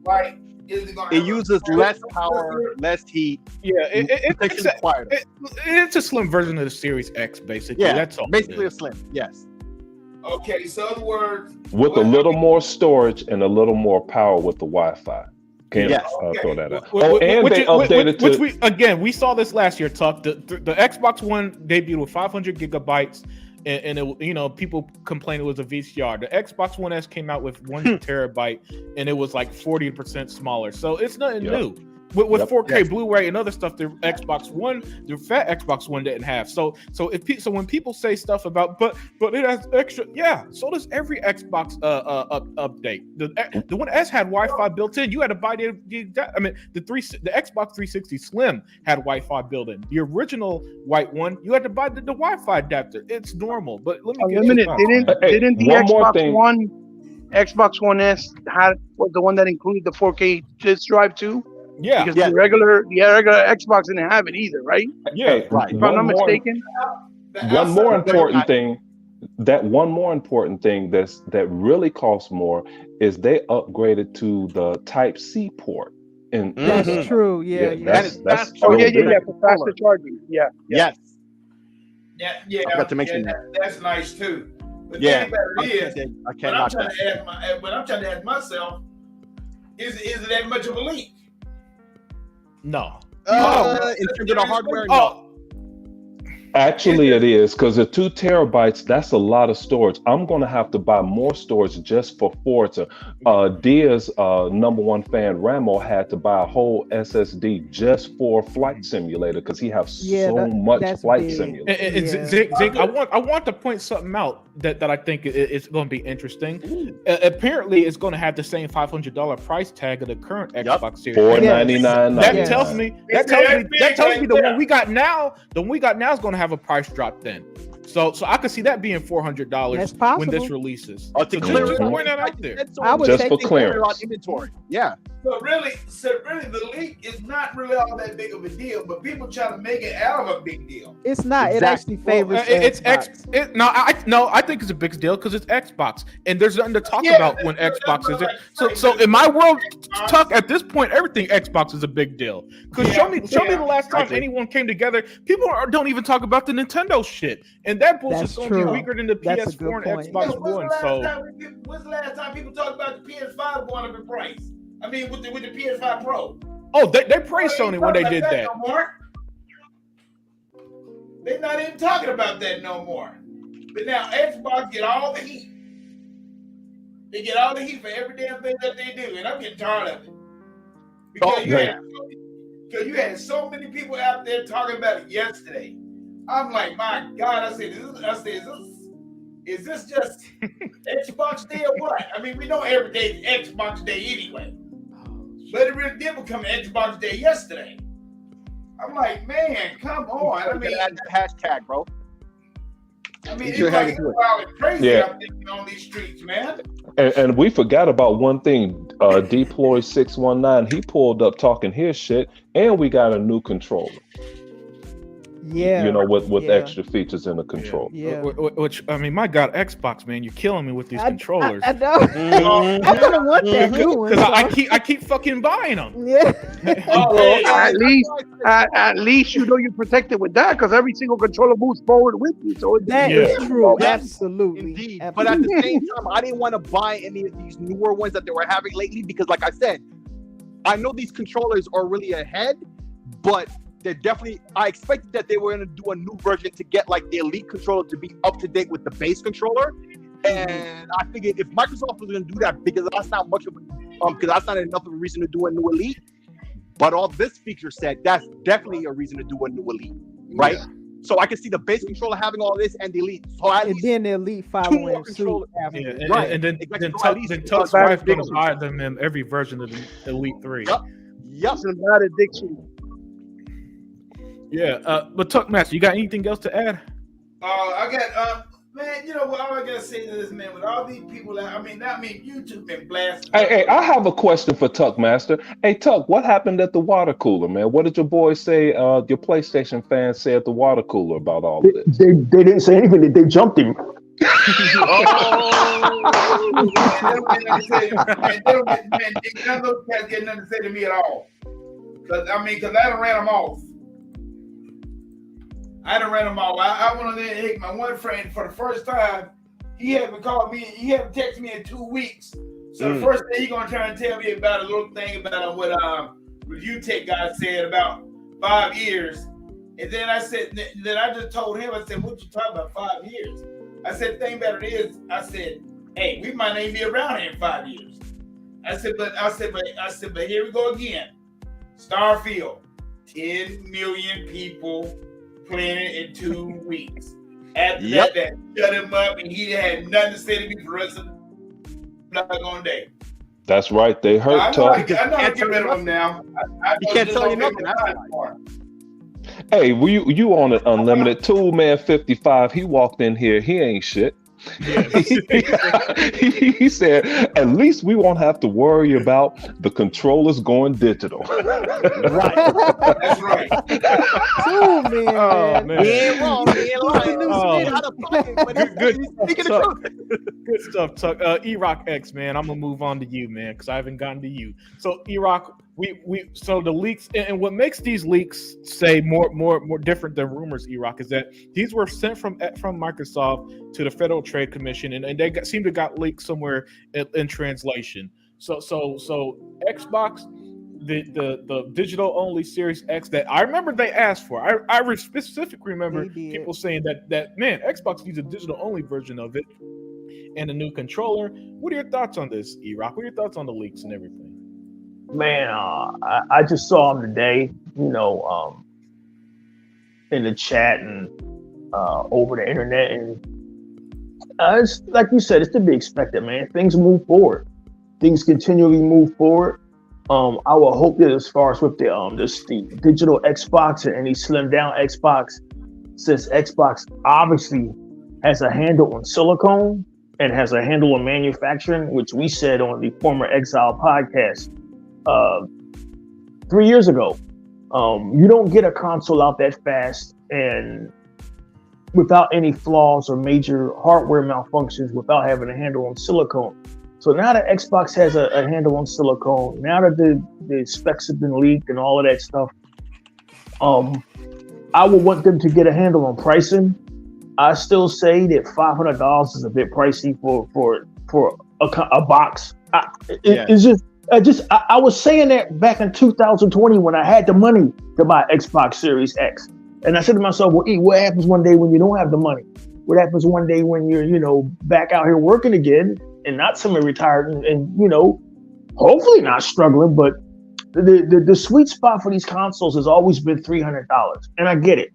Speaker 8: like,
Speaker 3: it uses less power, less heat.
Speaker 1: Yeah, it's a slim version of the Series X, basically.
Speaker 3: Yeah,
Speaker 1: that's all.
Speaker 3: Basically a slim, yes.
Speaker 8: Okay, so in other words,
Speaker 4: with a little more storage and a little more power with the Wi-Fi. Throw that out. They updated
Speaker 1: we saw this last year, Tuck. The Xbox One debuted with 500 gigabytes, and it, people complained it was a VCR. The Xbox One S came out with 1 terabyte, and it was like 40% smaller. So it's nothing new. With 4K Blu-ray and other stuff, the Xbox One, the fat Xbox One didn't have. So when people say stuff about, but it has extra, so does every Xbox update. The One S had Wi-Fi built in. You had to buy the Xbox 360 Slim had Wi-Fi built in. The original white one, you had to buy the Wi-Fi adapter. It's normal. But let me
Speaker 7: didn't the Xbox One S was the one that included the 4K disk drive too?
Speaker 1: Yeah,
Speaker 7: because the regular Xbox didn't have it either, right?
Speaker 1: yeah.
Speaker 4: Hey,
Speaker 3: Right.
Speaker 7: If I'm not mistaken.
Speaker 4: One more important thing. One more important thing that really costs more is they upgraded to the Type C port. And
Speaker 5: That's
Speaker 3: Mhm.
Speaker 5: true. Yeah,
Speaker 4: yeah,
Speaker 5: yeah.
Speaker 4: that's
Speaker 7: Oh
Speaker 4: real
Speaker 7: yeah, yeah,
Speaker 4: big.
Speaker 7: yeah, for faster charging. Yeah, yeah.
Speaker 3: Yes.
Speaker 8: Yeah,
Speaker 3: I forgot to mention that.
Speaker 8: That's nice too. But
Speaker 3: Yeah.
Speaker 8: the thing about it is,
Speaker 3: I
Speaker 8: when
Speaker 3: can't
Speaker 8: I'm
Speaker 3: knock
Speaker 8: trying
Speaker 3: that.
Speaker 8: to ask myself, is it that much of a leak?
Speaker 1: No.
Speaker 3: In terms of the hardware, no.
Speaker 1: Oh,
Speaker 4: Actually, it is because the 2 terabytes, that's a lot of storage. I'm going to have to buy more storage just for Forza. Dia's #1 fan, Ramo, had to buy a whole SSD just for Flight Simulator because he has
Speaker 5: Yeah,
Speaker 4: so much
Speaker 5: that's
Speaker 4: Flight
Speaker 5: big.
Speaker 4: Simulator.
Speaker 1: and
Speaker 5: Yeah.
Speaker 1: Zig, I want to point something out that I think is going to be interesting. Apparently, it's going to have the same $500 price tag of the current Xbox Series.
Speaker 4: $499.
Speaker 1: That
Speaker 5: Yes.
Speaker 1: tells me the one we got now is going to have a price drop then. So I could see that being $400
Speaker 5: That's
Speaker 1: when
Speaker 5: possible.
Speaker 1: this releases.
Speaker 3: To
Speaker 1: So
Speaker 3: clear
Speaker 1: just
Speaker 3: it out.
Speaker 1: point that out there.
Speaker 5: I would
Speaker 4: Just
Speaker 5: take
Speaker 4: for
Speaker 5: it.
Speaker 4: clearance.
Speaker 3: Inventory. Yeah.
Speaker 8: So really, the leak is not really all that big of a deal, but people try to make it out of a big deal.
Speaker 5: It's not. It
Speaker 3: Exactly.
Speaker 5: actually favors.
Speaker 1: It's
Speaker 5: Xbox.
Speaker 1: I think it's a big deal because it's Xbox, and there's nothing to talk
Speaker 8: Yeah,
Speaker 1: about when
Speaker 8: that's
Speaker 1: Xbox
Speaker 8: what
Speaker 1: is there.
Speaker 8: I'm
Speaker 1: So
Speaker 8: saying.
Speaker 1: in my world, talk at this point, everything Xbox is a big deal. Because show me the last time
Speaker 3: agree.
Speaker 1: anyone came together. People don't even talk about the Nintendo shit, and that bullshit's
Speaker 5: That's
Speaker 1: going to be
Speaker 5: true.
Speaker 1: weaker than the
Speaker 5: That's a
Speaker 1: PS4
Speaker 5: good
Speaker 1: and
Speaker 5: point.
Speaker 1: Xbox One. So
Speaker 8: When's the last time people talked about the PS5 going up in price? I mean, with the PS5 Pro.
Speaker 1: they praised Sony when they did that.
Speaker 8: No more. They're not even talking about that no more. But now Xbox get all the heat. They get all the heat for every damn thing that they do, and I'm getting tired of it. Because you had so many people out there talking about it yesterday. I'm like, my God! I said, is this just Xbox Day or what? I mean, we know every day is Xbox Day anyway, but it really did become Xbox Day yesterday. I'm like, man, come on! I mean,
Speaker 3: Add that hashtag, bro.
Speaker 8: it's
Speaker 3: sure
Speaker 8: like
Speaker 3: had to do it.
Speaker 8: wild and crazy
Speaker 4: Yeah.
Speaker 8: out there on these streets, man.
Speaker 4: And we forgot about one thing. Deploy 619, he pulled up talking his shit, and we got a new controller.
Speaker 5: Yeah.
Speaker 4: You know, with
Speaker 5: Yeah.
Speaker 4: extra features in the controller.
Speaker 5: Yeah.
Speaker 1: Which I mean, my God, Xbox, man, you're killing me with these controllers.
Speaker 5: I know. I'm gonna want that new one.
Speaker 1: Because
Speaker 5: so-
Speaker 1: I keep fucking buying them.
Speaker 5: Yeah.
Speaker 8: Oh,
Speaker 7: At least you know you're protected with that because every single controller moves forward with you. So
Speaker 5: That
Speaker 1: Yeah.
Speaker 5: is true.
Speaker 3: Yes,
Speaker 5: Absolutely.
Speaker 3: Indeed. But at
Speaker 5: Absolutely.
Speaker 3: the same time, I didn't want to buy any of these newer ones that they were having lately because, like I said, I know these controllers are really ahead, but they're definitely. I expected that they were going to do a new version to get like the Elite controller to be up to date with the base controller. And I figured if Microsoft was going to do that, because that's not much of because that's not enough of a reason to do a new Elite. But all this feature set, that's definitely a reason to do a new Elite, right?
Speaker 1: Yeah.
Speaker 3: So I can see the base controller having all this and the Elite. So at
Speaker 5: And
Speaker 3: least
Speaker 5: then the Elite
Speaker 3: two
Speaker 5: following
Speaker 3: more
Speaker 5: suit
Speaker 3: controllers.
Speaker 5: after.
Speaker 1: Yeah,
Speaker 5: that.
Speaker 1: and,
Speaker 3: Right.
Speaker 1: and then
Speaker 3: Exactly.
Speaker 1: then
Speaker 3: So at
Speaker 1: Tuck,
Speaker 3: least
Speaker 1: then
Speaker 3: it's
Speaker 1: Tuck's
Speaker 7: not
Speaker 1: wife
Speaker 7: bad
Speaker 1: gonna buy them in every version of the Elite 3.
Speaker 3: Yup. Yep.
Speaker 7: It's a bad addiction.
Speaker 1: Yeah, but Tuck Master, you got anything else to add?
Speaker 8: I got man, you know what? All I gotta say to this, man, with all these people that YouTube been blasting.
Speaker 4: Hey, I have a question for Tuck Master. Hey, Tuck, what happened at the water cooler, man? What did your boys say? Your PlayStation fans said at the water cooler about all of this.
Speaker 2: They didn't say anything. They jumped him.
Speaker 8: Man, none of those cats get nothing to say to me at all. Cause I done ran them off. I went on there and hit my one friend for the first time. He haven't called me. He haven't texted me in 2 weeks. So the first thing he gonna try and tell me about a little thing about what review tech guy said about 5 years. And then I said, then I just told him, I said, what you talking about 5 years? I said, the thing about it is, I said, hey, we might not even be around here in 5 years. I said, but here we go again. Starfield, 10 million people playing it in 2 weeks. After that shut him up, and he had nothing to say to me for the rest of the doggone day.
Speaker 4: That's right. They hurt
Speaker 8: I
Speaker 4: Tuck.
Speaker 8: know how to get rid of him now.
Speaker 3: He can't tell you nothing.
Speaker 4: Hey, you on it unlimited? Tool Man 55. He walked in here. He ain't shit. He said, at least we won't have to worry about the controllers going digital.
Speaker 8: Right. That's right.
Speaker 5: Cool, man.
Speaker 1: Oh, man.
Speaker 3: He ain't wrong. He ain't lying.
Speaker 1: Oh.
Speaker 3: Out of pocket, but he's speaking the
Speaker 1: Tuck.
Speaker 3: truth.
Speaker 1: Good stuff, Tuck. E-Rock X, man. I'm gonna move on to you, man, because I haven't gotten to you. So E-Rock, so the leaks and what makes these leaks say more different than rumors, E-Rock, is that these were sent from Microsoft to the Federal Trade Commission, and they seem to got leaked somewhere in translation. So Xbox, the digital only Series X that I remember they asked for. I specifically remember people saying that man, Xbox needs a digital only version of it and a new controller. What are your thoughts on this, E-Rock? What are your thoughts on the leaks and everything?
Speaker 2: Man, I just saw him today, in the chat and over the internet, and it's like you said, it's to be expected, man. Things move forward. Things continually move forward. I will hope that as far as with the digital Xbox and any slimmed down Xbox, since Xbox obviously has a handle on silicone and has a handle on manufacturing, which we said on the former Exile podcast 3 years ago. You don't get a console out that fast and without any flaws or major hardware malfunctions without having a handle on silicone. So now that Xbox has a handle on silicone, now that the specs have been leaked and all of that stuff, I would want them to get a handle on pricing. I still say that $500 is a bit pricey for a box. It's just I was saying that back in 2020 when I had the money to buy Xbox Series X, and I said to myself, "Well, what happens one day when you don't have the money? What happens one day when you're back out here working again and not semi-retired and hopefully not struggling?" But the sweet spot for these consoles has always been $300, and I get it.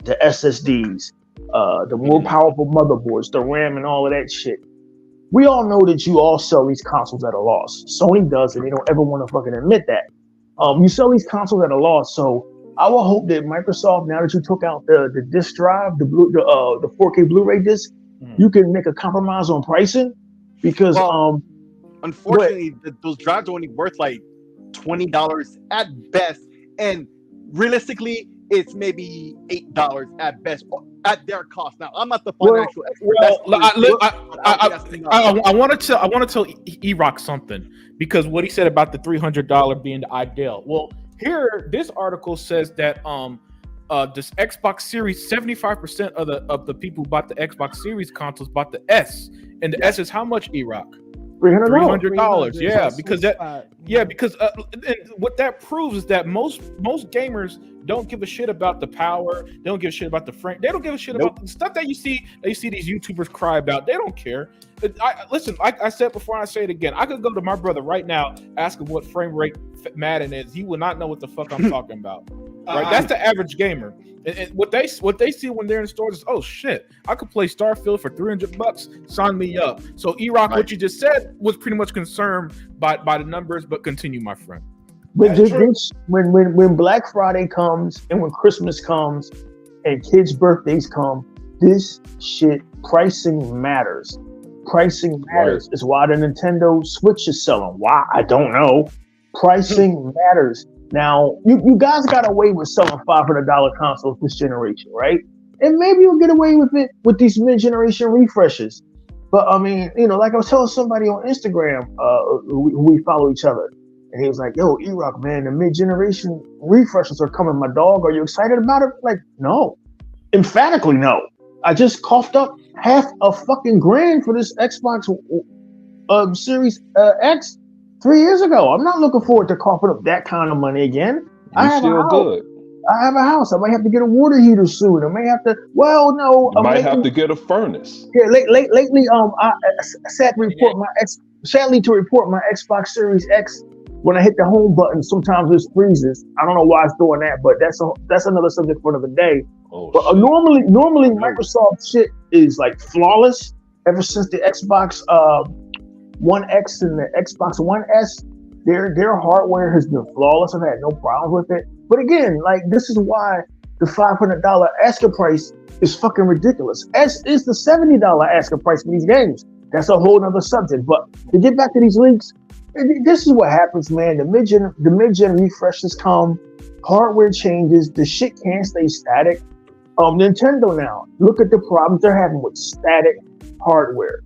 Speaker 2: The SSDs, the more powerful motherboards, the RAM, and all of that shit. We all know that you all sell these consoles at a loss. Sony does, and they don't ever want to fucking admit that. You sell these consoles at a loss, so I will hope that Microsoft, now that you took out the disc drive, the 4K Blu-ray disc, you can make a compromise on pricing because
Speaker 3: unfortunately those drives are only worth like $20 at best, and realistically, it's maybe $8 at best at their cost. Now, I'm not the financial expert.
Speaker 1: I want to tell E-Rock something, because what he said about the $300 being the ideal. Well, here this article says that this Xbox Series, 75% of the people who bought the Xbox Series consoles bought the S, and the S is how much, E-Rock? $300. Yeah, because and what that proves is that most gamers don't give a shit about the power. They don't give a shit about the frame. They don't give a shit about the stuff that you see these YouTubers cry about. They don't care. Listen, like I said before, and I say it again. I could go to my brother right now, ask him what frame rate Madden is. He will not know what the fuck I'm talking about. Right? That's the average gamer. And what they see when they're in stores is, oh shit, I could play Starfield for $300. Sign me up. So E-Rock, what you just said was pretty much concerned by the numbers, but continue, my friend.
Speaker 2: But when Black Friday comes and when Christmas comes and kids' birthdays come, this shit, pricing matters. Pricing matters. Right. Is why the Nintendo Switch is selling. Why? I don't know. Pricing matters. Now, you guys got away with selling $500 consoles this generation, right? And maybe you'll get away with it with these mid-generation refreshes. But I mean, like I was telling somebody on Instagram, who we follow each other, and he was like, "Yo, E-Rock, man, the mid-generation refreshes are coming. My dog, are you excited about it?" Like, no, emphatically no. I just coughed up $500,000 for this Xbox Series X 3 years ago. I'm not looking forward to coughing up that kind of money again. I have a house. I might have to get a water heater soon. I may have to. Well, no.
Speaker 4: You might have to get a furnace.
Speaker 2: Yeah. Lately, I sadly to report my Xbox Series X. When I hit the home button, sometimes it freezes. I don't know why it's doing that, but that's another subject for another day. But normally Microsoft shit is like flawless. Ever since the Xbox One X and the Xbox One S, their hardware has been flawless. I've had no problems with it. But again, like, this is why the $500 asking price is fucking ridiculous. As is the $70 asking price for these games. That's a whole nother subject. But to get back to these leaks, this is what happens, man. The mid-gen refreshes come, hardware changes, the shit can't stay static. Nintendo now, look at the problems they're having with static hardware.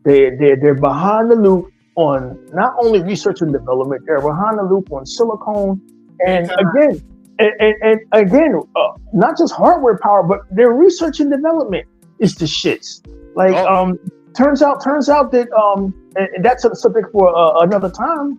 Speaker 2: They're behind the loop on not only research and development, they're behind the loop on silicone, and again, not just hardware power, but their research and development is the shits. Like, turns out that and that's a subject for another time.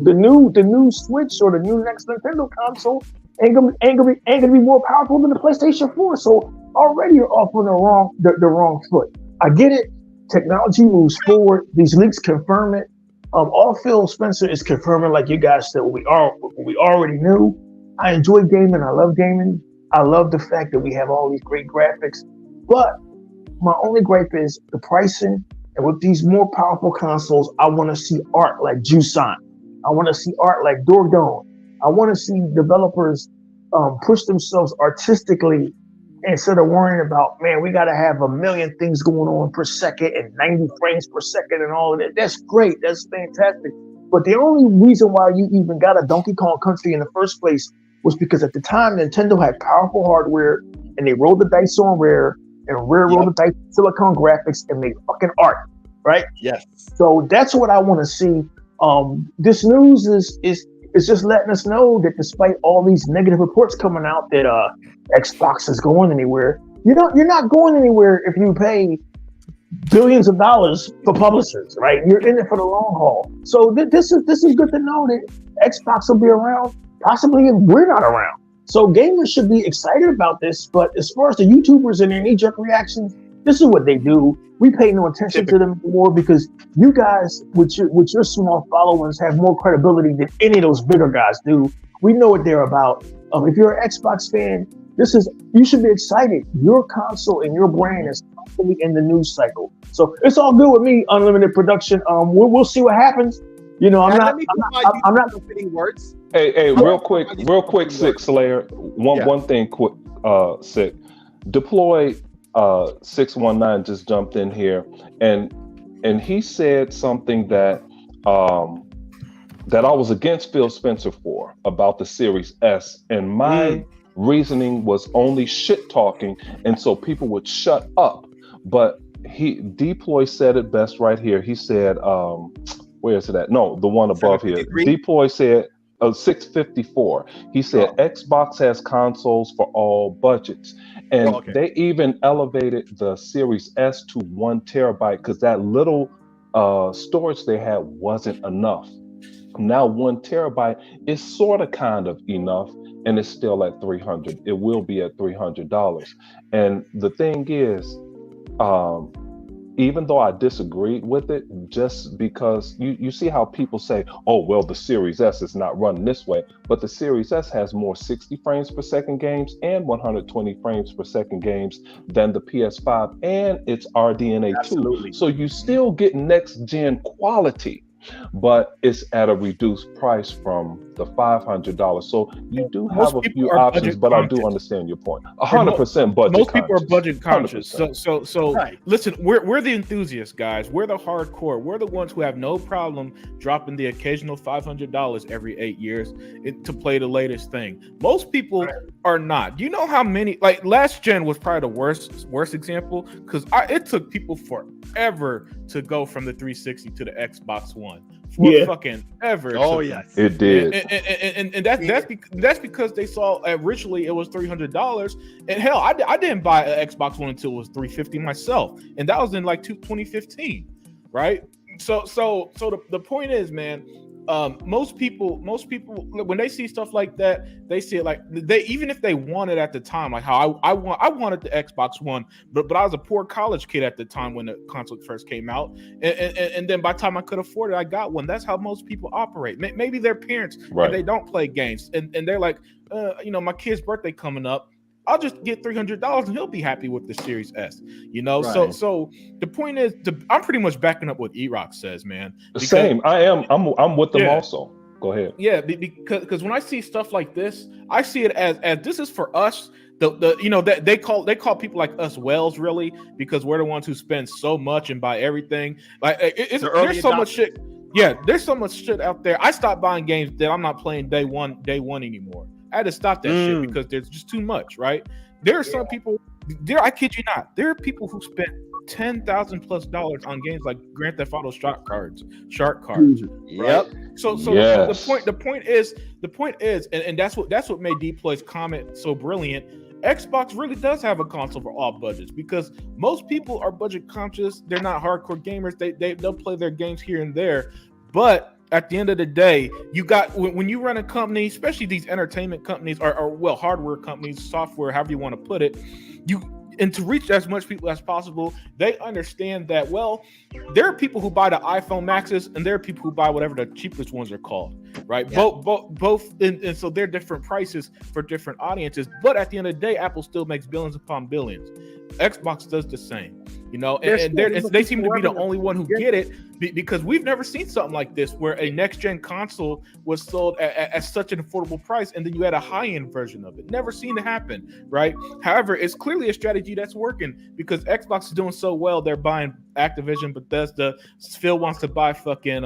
Speaker 2: The new Switch or the new next Nintendo console ain't gonna be more powerful than the PlayStation 4. So already you're off on the wrong foot. I get it. Technology moves forward. These leaks confirm it. All Phil Spencer is confirming, like you guys said, what we already knew. I enjoy gaming. I love gaming. I love the fact that we have all these great graphics. But my only gripe is the pricing. And with these more powerful consoles, I want to see art like Jusan. I want to see art like Dordogne. I want to see developers push themselves artistically instead of worrying about, man, we got to have a million things going on per second and 90 frames per second and all of that. That's great. That's fantastic. But the only reason why you even got a Donkey Kong Country in the first place was because at the time, Nintendo had powerful hardware and they rolled the dice on Rare, and Rare rolled the dice on silicone graphics and made fucking art, right?
Speaker 3: Yes.
Speaker 2: So that's what I want to see. This news is just letting us know that despite all these negative reports coming out that Xbox is going anywhere, you're not going anywhere if you pay billions of dollars for publishers, right? You're in it for the long haul. So this is good to know that Xbox will be around, possibly if we're not around. So gamers should be excited about this. But as far as the YouTubers and their knee-jerk reactions, this is what they do. We pay no attention to them anymore because you guys, with your small followers, have more credibility than any of those bigger guys do. We know what they're about. If you're an Xbox fan, you should be excited. Your console and your brand is constantly in the news cycle. So it's all good with me. Unlimited production. We'll see what happens. I'm not
Speaker 3: fitting words.
Speaker 4: Hey, real quick, Six Slayer. One thing, quick, Sick. Deploy 619 just jumped in here, and he said something that that I was against Phil Spencer for about the Series S, and my reasoning was only shit talking, and so people would shut up. But Deploy said it best right here. He said, where is it at? No, the one above here. Deploy said 654. He said Xbox has consoles for all budgets. And they even elevated the Series S to 1 terabyte because that little storage they had wasn't enough. Now 1 terabyte is sort of kind of enough, and it's still at $300. It will be at $300. And the thing is, even though I disagreed with it, just because you see how people say, oh, well, the Series S is not running this way, but the Series S has more 60 frames per second games and 120 frames per second games than the PS5, and it's RDNA 2.
Speaker 3: Absolutely.
Speaker 4: So you still get next gen quality, but it's at a reduced price from the $500. So you do have a few options, but I do understand your point. 100% budget.
Speaker 1: Most people are budget conscious.
Speaker 4: 100%.
Speaker 1: So listen, we're the enthusiasts, guys. We're the hardcore. We're the ones who have no problem dropping the occasional $500 every 8 years to play the latest thing. Most people are not. Do you know how many? Like last gen was probably the worst example because it took people forever to go from the 360 to the Xbox One. Fucking ever.
Speaker 3: Oh yes,
Speaker 4: it did.
Speaker 1: And that's because they saw originally it was $300, and hell, I didn't buy an Xbox One until it was $350 myself, and that was in like 2015, right? So the point is, man, most people when they see stuff like that, they see it like they, even if they want it at the time, like how I wanted the Xbox One, but I was a poor college kid at the time when the console first came out, and then by the time I could afford it, I got one. That's how most people operate. Maybe their parents, and they don't play games, and they're like, my kid's birthday coming up, I'll just get $300 and he'll be happy with the Series S, Right. So the point is, I'm pretty much backing up what E-Rock says, man.
Speaker 4: Same. I'm with them also. Go ahead.
Speaker 1: Yeah, because when I see stuff like this, I see it as this is for us the you know that they call people like us whales really, because we're the ones who spend so much and buy everything. Like there's so much shit. Yeah, there's so much shit out there. I stopped buying games that I'm not playing day one anymore. I had to stop that shit because there's just too much, right? There are some people. I kid you not. There are people who spent $10,000+ on games like Grand Theft Auto Shark Cards. Right?
Speaker 3: Yep.
Speaker 1: So
Speaker 4: Yes.
Speaker 1: the point is, and that's what made Deploy's comment so brilliant. Xbox really does have a console for all budgets, because most people are budget conscious. They're not hardcore gamers. They'll play their games here and there, but at the end of the day, you got when you run a company, especially these entertainment companies or hardware companies, software, however you want to put it, and to reach as much people as possible, they understand that, well, there are people who buy the iPhone Maxes and there are people who buy whatever the cheapest ones are called, right? Yeah. Both, and so they're different prices for different audiences. But at the end of the day, Apple still makes billions upon billions. Xbox does the same, you know, and they seem to be the only one who get it, because we've never seen something like this where a next-gen console was sold at such an affordable price, and then you had a high-end version of it. Never seen it happen, right? However, it's clearly a strategy that's working, because Xbox is doing so well. They're buying Activision, Bethesda. Phil wants to buy fucking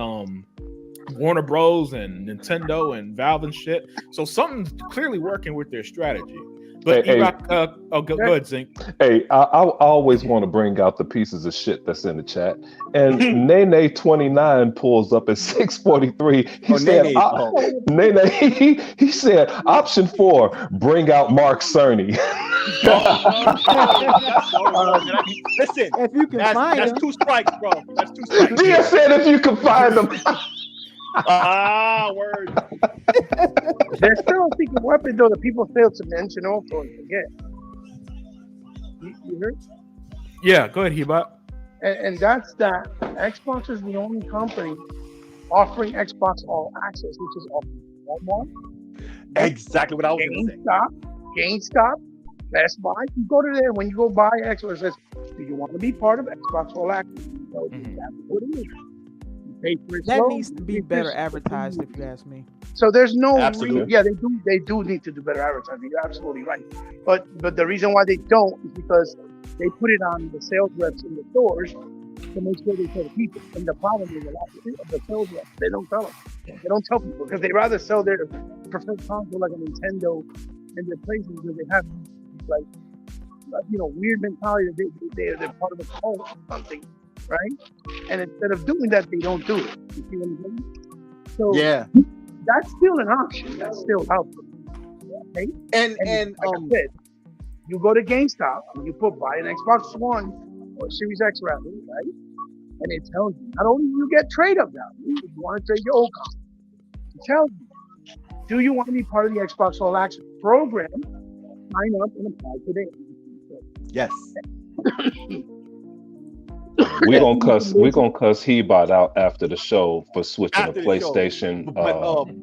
Speaker 1: Warner Bros. And Nintendo and Valve and shit. So something's clearly working with their strategy. But go ahead, Zink.
Speaker 4: Hey, I always want to bring out the pieces of shit that's in the chat. And Nene29 pulls up at 643. He said, Nene, he said, option 4, bring out Mark Cerny.
Speaker 3: Listen,
Speaker 5: if you can find
Speaker 3: that's
Speaker 5: them.
Speaker 3: 2 strikes, bro. That's 2 strikes.
Speaker 4: Dia said if you can find them.
Speaker 3: Word.
Speaker 7: There's still a secret weapon though that people fail to mention also and forget. You heard?
Speaker 1: Yeah, go ahead, Hebot.
Speaker 7: And that's that Xbox is the only company offering Xbox All Access, which is offering Walmart.
Speaker 3: Exactly what I was going to say.
Speaker 7: GameStop, Best Buy. You go to there when you go buy Xbox. It says, do you want to be part of Xbox All Access? You know, that's what it is.
Speaker 5: That needs to be better advertised, if you ask me.
Speaker 7: So there's no
Speaker 3: Absolutely.
Speaker 7: they do need to do better advertising. You're absolutely right. But the reason why they don't is because they put it on the sales reps in the stores to make sure they tell the people. And the problem is a lot of the sales reps, they don't tell them. They don't tell people because they rather sell their preferred console like a Nintendo and their places where they have like weird mentality that they're part of a cult or something. Right? And instead of doing that, they don't do it. You see what I'm saying? So
Speaker 3: yeah,
Speaker 7: that's still an option. That's still helpful. Okay? And like I said, you go to GameStop and you put buy an Xbox One or Series X rather, right? And it tells you not only do you get trade up value, if you want to trade your old console, it tells you, do you want to be part of the Xbox All Access program? Sign up and apply today.
Speaker 3: Yes.
Speaker 4: We're gonna cuss Hebot out after the show for switching the PlayStation microphone.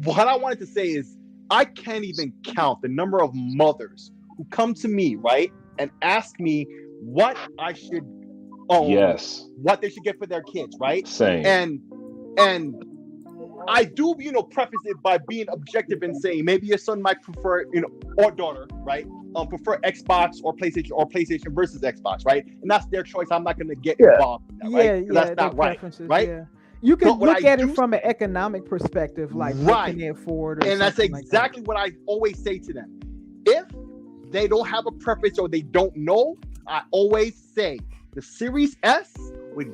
Speaker 3: What I wanted to say is I can't even count the number of mothers who come to me, right, and ask me what I should what they should get for their kids, right?
Speaker 4: Same.
Speaker 3: And I do, preface it by being objective and saying maybe your son might prefer, or daughter, right? Prefer Xbox or PlayStation versus Xbox, right? And that's their choice. I'm not going to get involved in that, right?
Speaker 5: Yeah,
Speaker 3: that's not right, right?
Speaker 5: Yeah. You can look at it from an economic perspective, like what can they afford,
Speaker 3: and that's exactly what I always say to them. If they don't have a preference or they don't know, I always say the Series S with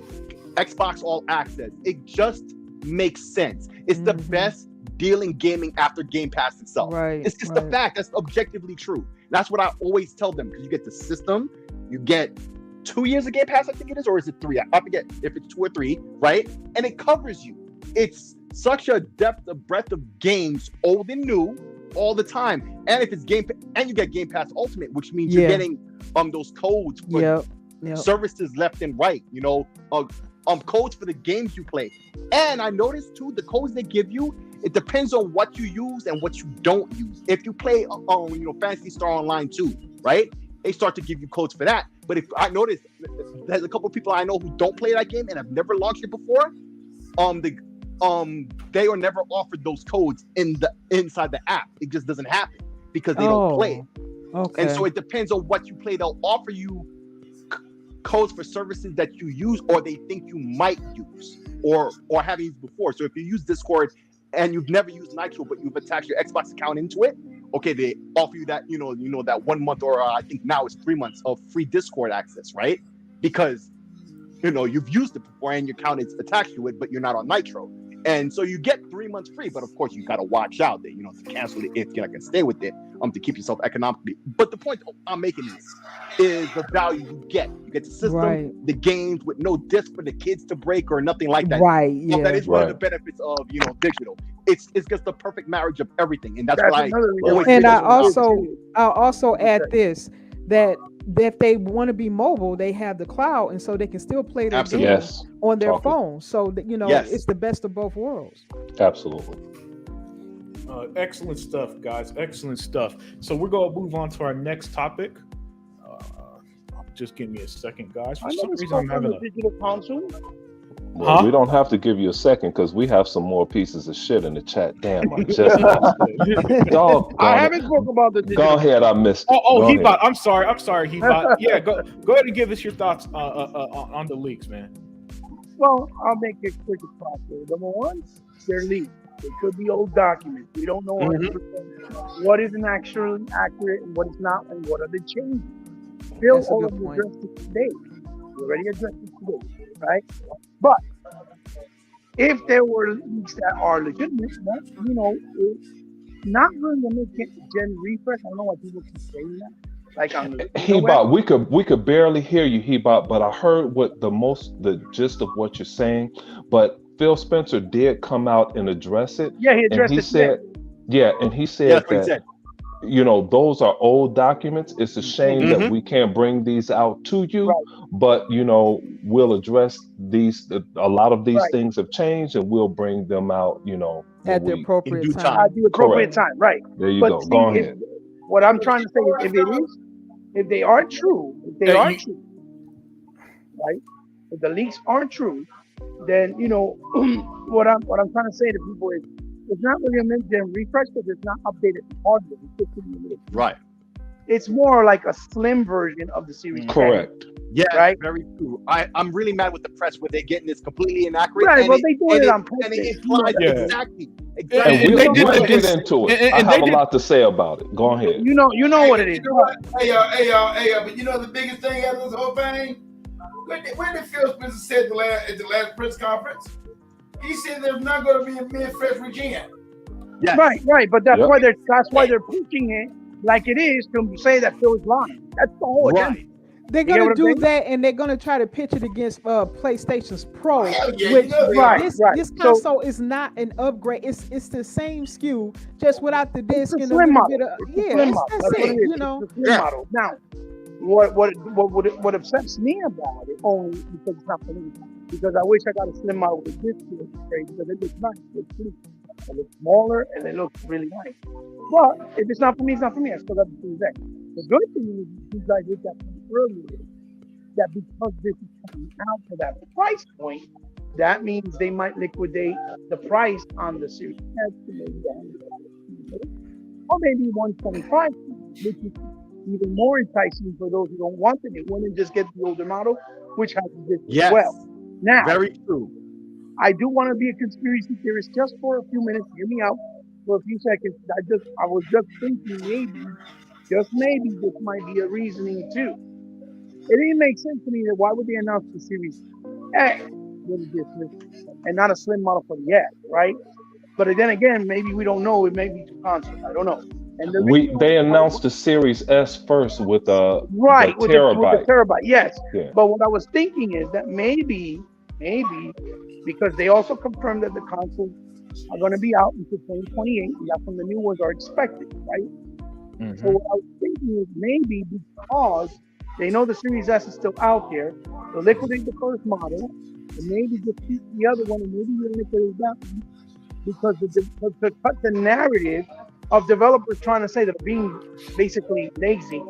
Speaker 3: Xbox All Access. It just makes sense. It's the best deal in gaming after Game Pass itself. Right, it's just the fact. That's objectively true. That's what I always tell them, because you get the system, you get 2 years of Game Pass, I think it is, or is it 3? I forget if it's 2 or 3, right? And it covers you. It's such a breadth of games, old and new, all the time. And if it's and you get Game Pass Ultimate, which means you're getting those codes for services left and right, codes for the games you play. And I noticed too, the codes they give you, it depends on what you use and what you don't use. If you play Phantasy Star Online 2, right? They start to give you codes for that. But if I notice there's a couple of people I know who don't play that game and have never launched it before, they are never offered those codes inside the app. It just doesn't happen because they don't play it.
Speaker 5: Okay.
Speaker 3: And so it depends on what you play. They'll offer you codes for services that you use or they think you might use or have used before. So if you use Discord and you've never used Nitro, but you've attached your Xbox account into it, okay, they offer you that, that 1 month or I think now it's 3 months of free Discord access, right? Because, you've used it before and your account is attached to it, but you're not on Nitro. And so you get 3 months free, but of course you got to watch out that, to cancel it if you're not going to stay with it, to keep yourself economically. But the point I'm making is the value you get. You get the system, the games with no disc for the kids to break or nothing like that.
Speaker 5: Right. Yeah.
Speaker 3: That is one of the benefits of, digital. It's just the perfect marriage of everything. And that's why
Speaker 5: I'll also add this, that if they want to be mobile, they have the cloud, and so they can still play their games on their phone. So that, it's the best of both worlds.
Speaker 4: Absolutely.
Speaker 1: Excellent stuff, guys. Excellent stuff. So we're gonna move on to our next topic. Just give me a second, guys. For some reason, I'm having a
Speaker 7: digital console.
Speaker 4: Well, we don't have to give you a second because we have some more pieces of shit in the chat. Damn, I just dog.
Speaker 7: I haven't spoken about the digital.
Speaker 4: Go ahead, I missed it.
Speaker 1: Hebot. I'm sorry, Hebot. Yeah, go ahead and give us your thoughts on the leaks, man.
Speaker 7: Well, I'll make it quick as possible. Number one, they're leaks. They could be old documents. We don't know 100% what is actually accurate and what is not, and what are the changes. Still, all of you addressed it today. We already addressed it today, right? But if there were leaks that are legitimate, it's not really gonna make it gen refresh. I don't know why people keep saying that. Like
Speaker 4: Hebot, we could barely hear you, Hebot, but I heard the gist of what you're saying. But Phil Spencer did come out and address it.
Speaker 7: Yeah, he addressed it.
Speaker 4: And he said that those are old documents. It's a shame that we can't bring these out to you, but we'll address these. A lot of these things have changed, and we'll bring them out.
Speaker 5: At the appropriate time.
Speaker 7: At the appropriate time, right?
Speaker 4: There you go. Go ahead.
Speaker 7: What I'm trying to say is, if they are true, right? If the leaks aren't true, then what I'm trying to say to people is, it's not really a mid-gen refresh because it's not updated hardware.
Speaker 3: Right.
Speaker 7: It's more like a slim version of the series.
Speaker 4: Correct.
Speaker 3: Yeah,
Speaker 7: right.
Speaker 3: Very true. I'm really mad with the press where they're getting this completely inaccurate.
Speaker 7: Right. Well, they doing it on purpose.
Speaker 3: And it implies exactly.
Speaker 4: And we'll get into it. I have a lot to say about it. Go ahead.
Speaker 7: You know what it is.
Speaker 8: Hey y'all. But the biggest thing out of this whole thing, when did Phil Spencer said at the last press conference? He said there's not going to be a mid-fresh regime.
Speaker 3: Yes.
Speaker 7: Right. But that's why they're pushing it like it is to say that Phil is lying. That's the whole agenda.
Speaker 5: They're gonna do that, and they're gonna try to pitch it against PlayStation's Pro, this console is not an upgrade. It's the same SKU, just without the disc and a little bit of that's it.
Speaker 7: It's a slim model. Now, what upsets me about it only because it's not for me, because I wish I got a slim model with a disc because it looks nice. It looks smaller and it looks really nice. But if it's not for me, it's not for me. I still got the Series X. The good thing is these guys did that earlier, that because this is coming out for that price point, that means they might liquidate the price on the Series S to maybe or maybe 125, which is even more enticing for those who don't want it. They want to just get the older model, which has this as well. Now,
Speaker 3: very true.
Speaker 7: I do want to be a conspiracy theorist just for a few minutes. Hear me out for a few seconds. I was just thinking maybe this might be a reasoning too. It didn't make sense to me that why would they announce the Series X with a disc and not a slim model for the X, right? But then again, maybe we don't know. It may be too constant. I don't know. And
Speaker 4: they announced the Series S first with the
Speaker 7: terabyte.
Speaker 4: With
Speaker 7: the terabyte, yes. Yeah. But what I was thinking is that maybe because they also confirmed that the consoles are going to be out until 2028, and that's when the new ones are expected, right? Mm-hmm. So what I was thinking is maybe because they know the Series S is still out there, they'll liquidate the first model, and maybe just keep the other one, and maybe you'll liquidate that one, because to cut the narrative of developers trying to say that they're being basically lazy,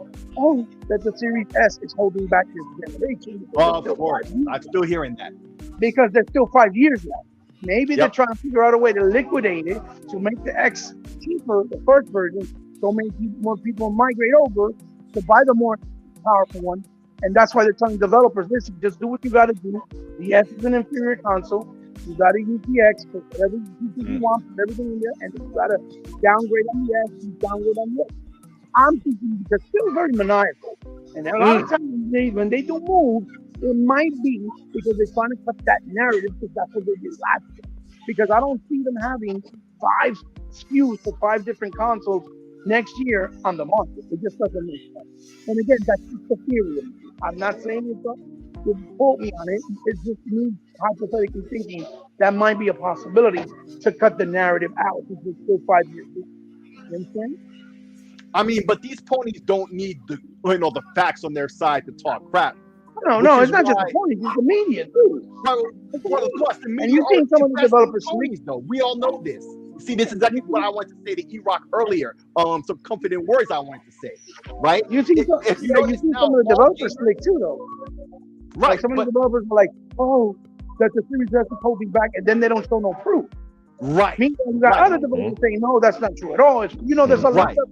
Speaker 7: that the Series S is holding back this generation.
Speaker 3: Of course, I'm still hearing that.
Speaker 7: Because there's still 5 years left. Maybe they're trying to figure out a way to liquidate it to make the X cheaper, the first version, so many more people migrate over to buy the more powerful one. And that's why they're telling developers, listen, just do what you got to do. The S is an inferior console. You got to use the X for whatever you want, put everything in there, and you got to downgrade on the S, you downgrade on the X. I'm thinking they're still very maniacal. And a lot of times when they do moves, it might be because they're trying to cut that narrative because that's what they did last year. Because I don't see them having 5 SKUs for 5 different consoles next year on the market. It just doesn't make sense. And again, that's just a theory. I'm not saying it's up. You quote me on it. It's just me hypothetically thinking that might be a possibility to cut the narrative out because it's still 5 years. You understand?
Speaker 3: I mean, but these ponies don't need the facts on their side to talk crap.
Speaker 7: No, it's not just the ponies, it's the media too.
Speaker 3: Well, of course, the media.
Speaker 7: And you think some of the developers
Speaker 3: ponies, though. We all know this. See, this is exactly what I wanted to say to E-Rock earlier. Some confident words I wanted to say, right?
Speaker 7: You see, some of the developers slick too, though.
Speaker 3: Right.
Speaker 7: Like some of the developers are like, oh, that the Series S is holding back, and then they don't show no proof.
Speaker 3: Right.
Speaker 7: Meanwhile, you got other developers saying, no, that's not true at all. It's, there's a lot of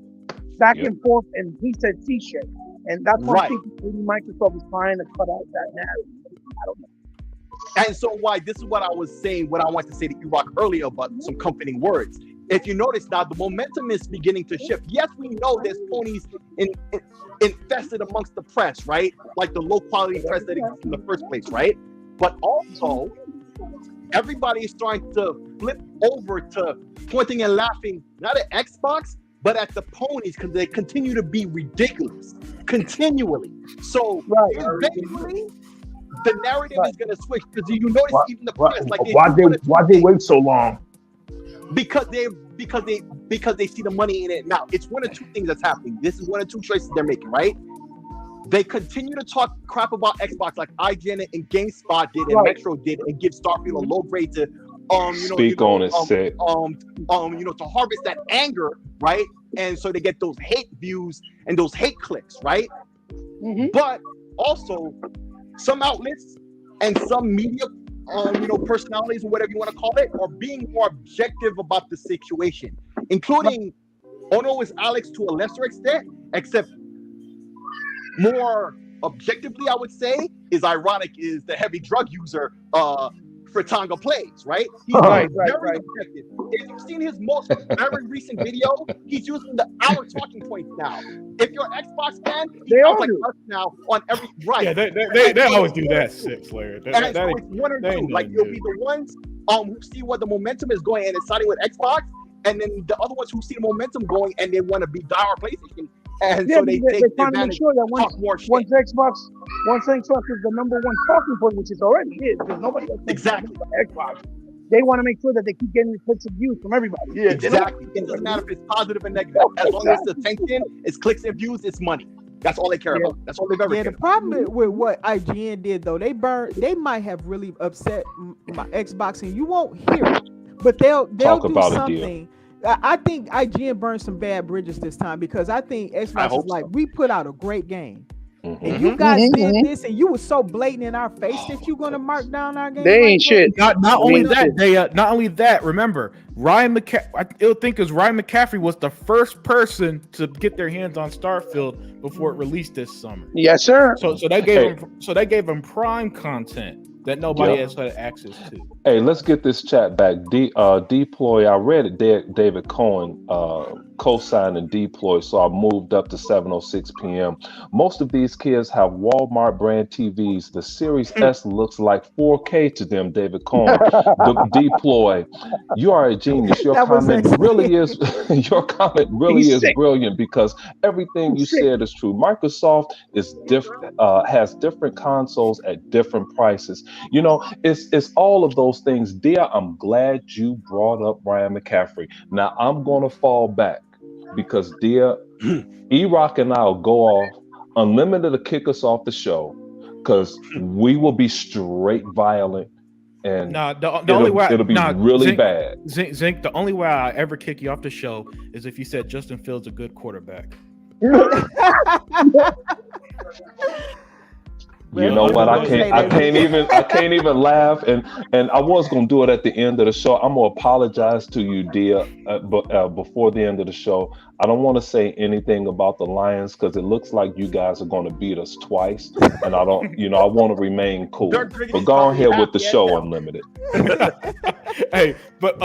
Speaker 7: back and forth, and he said C shit. And that's why I think maybe Microsoft is trying to cut out that narrative. I don't know.
Speaker 3: And so this is what I was saying, what I wanted to say to E-Rock earlier about some comforting words. If you notice now, the momentum is beginning to shift. Yes, we know there's ponies infested amongst the press, right? Like the low quality press that exists in the first place, right? But also, everybody is starting to flip over to pointing and laughing, not at Xbox, but at the ponies because they continue to be ridiculous, continually. So eventually, the narrative is going to switch because you notice even the press, like
Speaker 2: why they wait so long?
Speaker 3: Because they see the money in it now. It's one of two things that's happening. This is one of two choices they're making, right? They continue to talk crap about Xbox like IGN and GameSpot did and Metro did and give Starfield a low grade to to harvest that anger, right? And so they get those hate views and those hate clicks, right? But also some outlets and some media personalities or whatever you want to call it are being more objective about the situation, including Ono is Alex to a lesser extent, except more objectively, I would say, is ironic is the heavy drug user Fratanga plays, right? He's very objective. If you've seen his very recent video, he's using our talking points now. If you're an Xbox fan, he sounds like us now on every
Speaker 1: Yeah, they always do that, Six Layer.
Speaker 3: So it's one or two. Like it'll be the ones who see where the momentum is going and it's siding with Xbox, and then the other ones who see the momentum going and they want to be diehard PlayStation. And so they take
Speaker 7: trying to make sure that once Xbox is the number one talking point, which it already is, because nobody else
Speaker 3: exactly
Speaker 7: Xbox. They want to make sure that they keep getting clicks and views from everybody.
Speaker 3: Yeah, exactly. It doesn't matter if it's positive or negative. As long as it's attention, it's clicks and views, it's money. That's all they care about. That's all they've ever cared
Speaker 5: the problem with what IGN did though, they might have really upset my Xbox, and you won't hear it, but they'll do something. I think IGN burned some bad bridges this time because I think Xbox is like, we put out a great game. And you guys did this, and you were so blatant in our face that you're gonna mark down our game.
Speaker 7: They ain't shit.
Speaker 1: Not only that. Remember, Ryan McCaffrey was the first person to get their hands on Starfield before it released this summer.
Speaker 7: Yes, sir.
Speaker 1: So they gave him prime content that nobody else had access to.
Speaker 4: Hey, let's get this chat back. Deploy. I read it. David Cohen co-signed and Deploy, so I moved up to 7:06 p.m. Most of these kids have Walmart brand TVs. The Series S looks like 4K to them. David Cohen. Deploy. You are a genius. Your comment really is. Your comment really is brilliant because everything you said is true. Microsoft is different. Has different consoles at different prices. It's all of those things. Dia, I'm glad you brought up Ryan McCaffrey. Now I'm going to fall back because Dia, E-Rock and I'll go off unlimited to kick us off the show because we will be straight violent and it'll be really bad.
Speaker 1: Zink, the only way I ever kick you off the show is if you said Justin Fields a good quarterback.
Speaker 4: You know what? I can't even laugh, and I was gonna do it at the end of the show. I'm gonna apologize to you, Dia, before the end of the show. I don't want to say anything about the Lions because it looks like you guys are gonna beat us twice, and I don't, I want to remain cool. But go on here with the show, Unlimited.
Speaker 1: Hey, but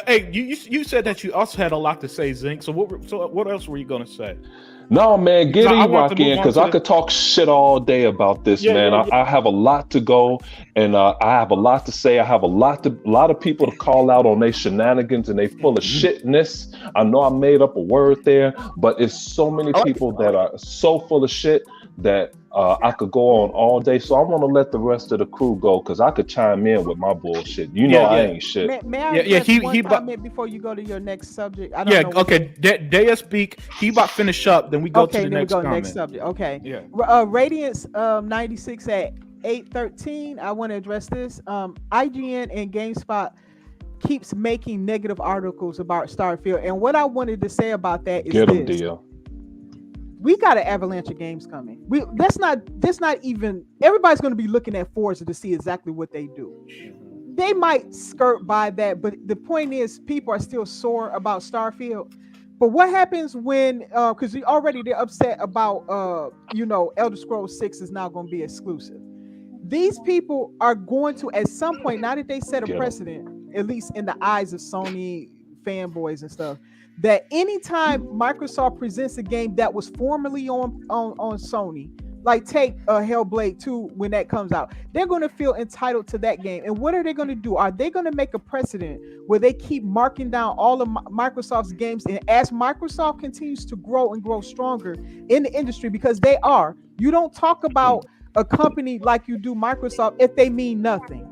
Speaker 1: hey, you said that you also had a lot to say, Zink. So what else were you gonna say?
Speaker 4: No, man, get E-Rock in because I
Speaker 1: the...
Speaker 4: could talk shit all day about this, man. I have a lot to go, and I have a lot to say. I have a lot of people to call out on their shenanigans, and they full of shitness. I know I made up a word there, but it's so many people that are so full of shit that I could go on all day. So I want to let the rest of the crew go because I could chime in with my bullshit. I ain't shit.
Speaker 5: May I address one comment before you go to your next subject? I don't know
Speaker 1: okay. Daya speak. He about to finish up. Then we go to the next comment.
Speaker 5: Next subject. Okay.
Speaker 1: Yeah.
Speaker 5: Radiance 96 at 813. I want to address this. IGN and GameSpot keeps making negative articles about Starfield, and what I wanted to say about that is this. We got an avalanche of games coming. That's not even, everybody's going to be looking at Forza to see exactly what they do. They might skirt by that, but the point is people are still sore about Starfield. But what happens when, because they're upset about, Elder Scrolls 6 is now going to be exclusive. These people are going to, at some point, now that they set a precedent, at least in the eyes of Sony fanboys and stuff, that anytime Microsoft presents a game that was formerly on Sony, like take Hellblade 2 when that comes out, they're going to feel entitled to that game. And what are they going to do? Are they going to make a precedent where they keep marking down all of Microsoft's games? And as Microsoft continues to grow and grow stronger in the industry, because they are, you don't talk about a company like you do Microsoft if they mean nothing.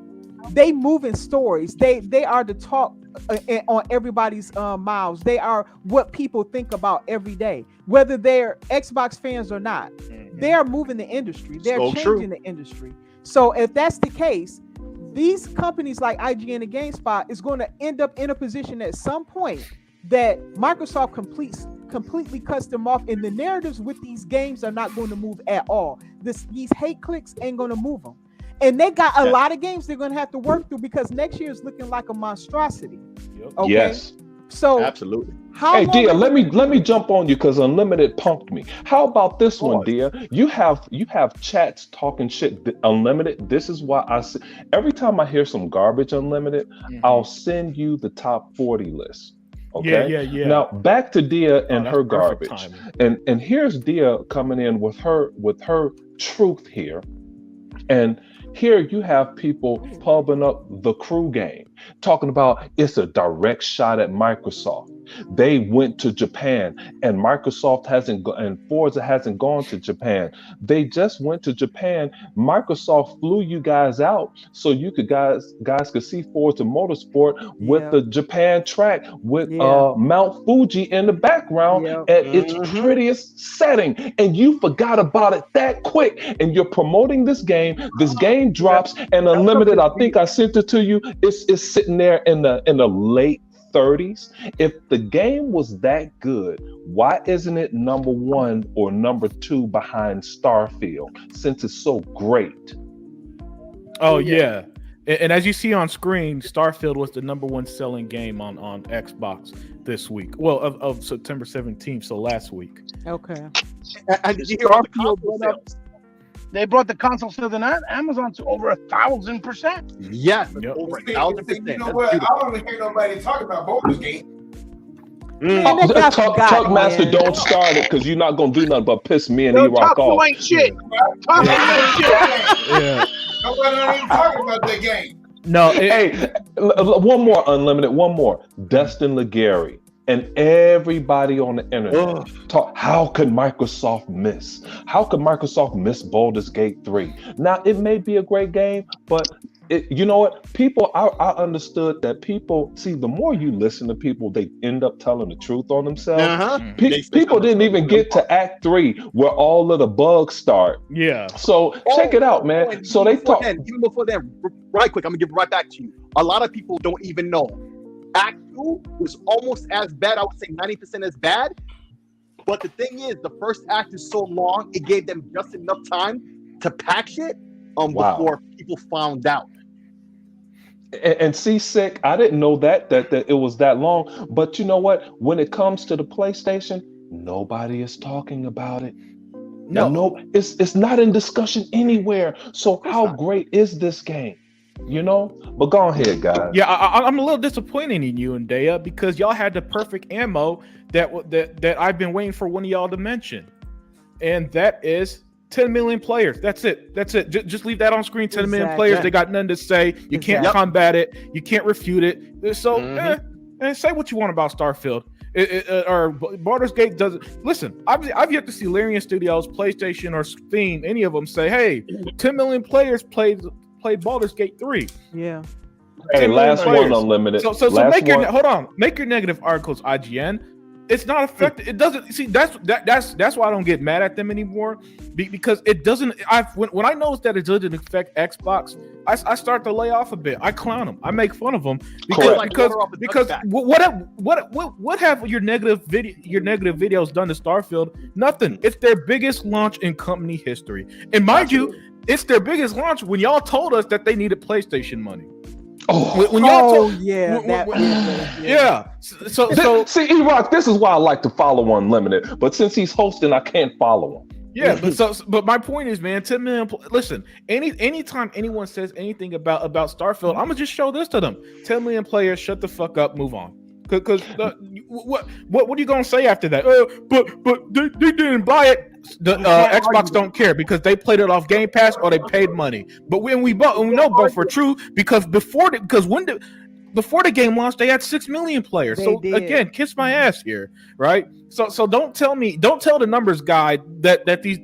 Speaker 5: They move in stories. They are the talk on everybody's mouths. They are what people think about every day, whether they're Xbox fans or not. They are moving the industry. They're changing the industry. So if that's the case, these companies like IGN and GameSpot is going to end up in a position at some point that Microsoft completely cuts them off, and the narratives with these games are not going to move at all. These hate clicks ain't going to move them. And they got a lot of games they're going to have to work through because next year is looking like a monstrosity. Okay? Yes. So
Speaker 3: absolutely.
Speaker 4: Hey, Dia, let me jump on you because Unlimited punked me. How about this one, Dia? You have chats talking shit. Unlimited. This is why I say every time I hear some garbage, Unlimited, I'll send you the top 40 list. Okay. Yeah. Now back to Dia and her garbage. And here's Dia coming in with her truth here. And here you have people pubbing up the Crew game, talking about it's a direct shot at Microsoft. They went to Japan, and Microsoft and Forza hasn't gone to Japan. They just went to Japan. Microsoft flew you guys out so you could guys could see Forza Motorsport with the Japan track with Mount Fuji in the background at its prettiest setting, and you forgot about it that quick. And you're promoting this game. This game drops, and Unlimited. I think I sent it to you. It's sitting there in the late 30s. If the game was that good, why isn't it number 1 or number 2 behind Starfield since it's so great?
Speaker 1: Oh yeah. And as you see on screen, Starfield was the number 1 selling game on Xbox this week. Well, of September 17th, so last week.
Speaker 5: Okay.
Speaker 3: And did you hear all the console sales?
Speaker 7: They brought the console sales on Amazon to over 1,000%.
Speaker 3: Yes, over 1,000%.
Speaker 8: You know what? I don't even hear nobody talk about Baldur's Gate.
Speaker 4: Tuck Master, don't start it because you're not gonna do nothing but piss me and E-Rock off.
Speaker 7: You ain't shit. Talk you ain't shit.
Speaker 8: Yeah. Nobody not even talking about that game.
Speaker 1: No.
Speaker 4: Hey, one more, Unlimited. One more. Dustin Legary. And everybody on the internet talk, how could Microsoft miss? How could Microsoft miss Baldur's Gate 3? Now, it may be a great game, but you know what? People, I understood that people, see, the more you listen to people, they end up telling the truth on themselves. People didn't even get to Act 3 where all of the bugs start.
Speaker 1: Yeah.
Speaker 4: So check it out, man. So they talk.
Speaker 3: Even before that, right quick, I'm going to give it right back to you. A lot of people don't even know. Act 2 was almost as bad. I would say 90% as bad. But the thing is, the first act is so long, it gave them just enough time to patch it
Speaker 4: Wow.
Speaker 3: before people found out.
Speaker 4: And see, Sick, I didn't know that it was that long. But you know what? When it comes to the PlayStation, nobody is talking about it. No, it's not in discussion anywhere. So how great is this game? You know? But go ahead, guys.
Speaker 1: Yeah, I'm a little disappointed in you and Dea because y'all had the perfect ammo that I've been waiting for one of y'all to mention, and that is 10 million players. That's it. Just leave that on screen. 10 million players. They got nothing to say. You can't combat it. You can't refute it. So, say what you want about Starfield. Or Baldur's Gate doesn't. Listen, I've yet to see Larian Studios, PlayStation, or Steam, any of them say, "Hey, 10 million players played Baldur's Gate 3."
Speaker 5: Yeah.
Speaker 4: Hey, last one, Unlimited.
Speaker 1: So make your negative articles, IGN. It's not affected. It doesn't. See, that's why I don't get mad at them anymore, because it doesn't. When I notice that it doesn't affect Xbox, I start to lay off a bit. I clown them. I make fun of them because what have your negative videos done to Starfield? Nothing. It's their biggest launch in company history, and mind you, it's their biggest launch when y'all told us that they needed PlayStation money. When y'all told, So
Speaker 4: see, E-Rock, this is why I like to follow Unlimited, but since he's hosting, I can't follow him.
Speaker 1: Yeah, but my point is, man, 10 million. Listen, anytime anyone says anything about Starfield, I'm gonna just show this to them. 10 million players, shut the fuck up, move on. Because what are you gonna say after that? But they didn't buy it. The Xbox don't care because they played it off Game Pass or they paid money. But when we know both are true because before the game launched, they had 6 million players. Again, kiss my ass here, right? So don't tell the numbers guy that these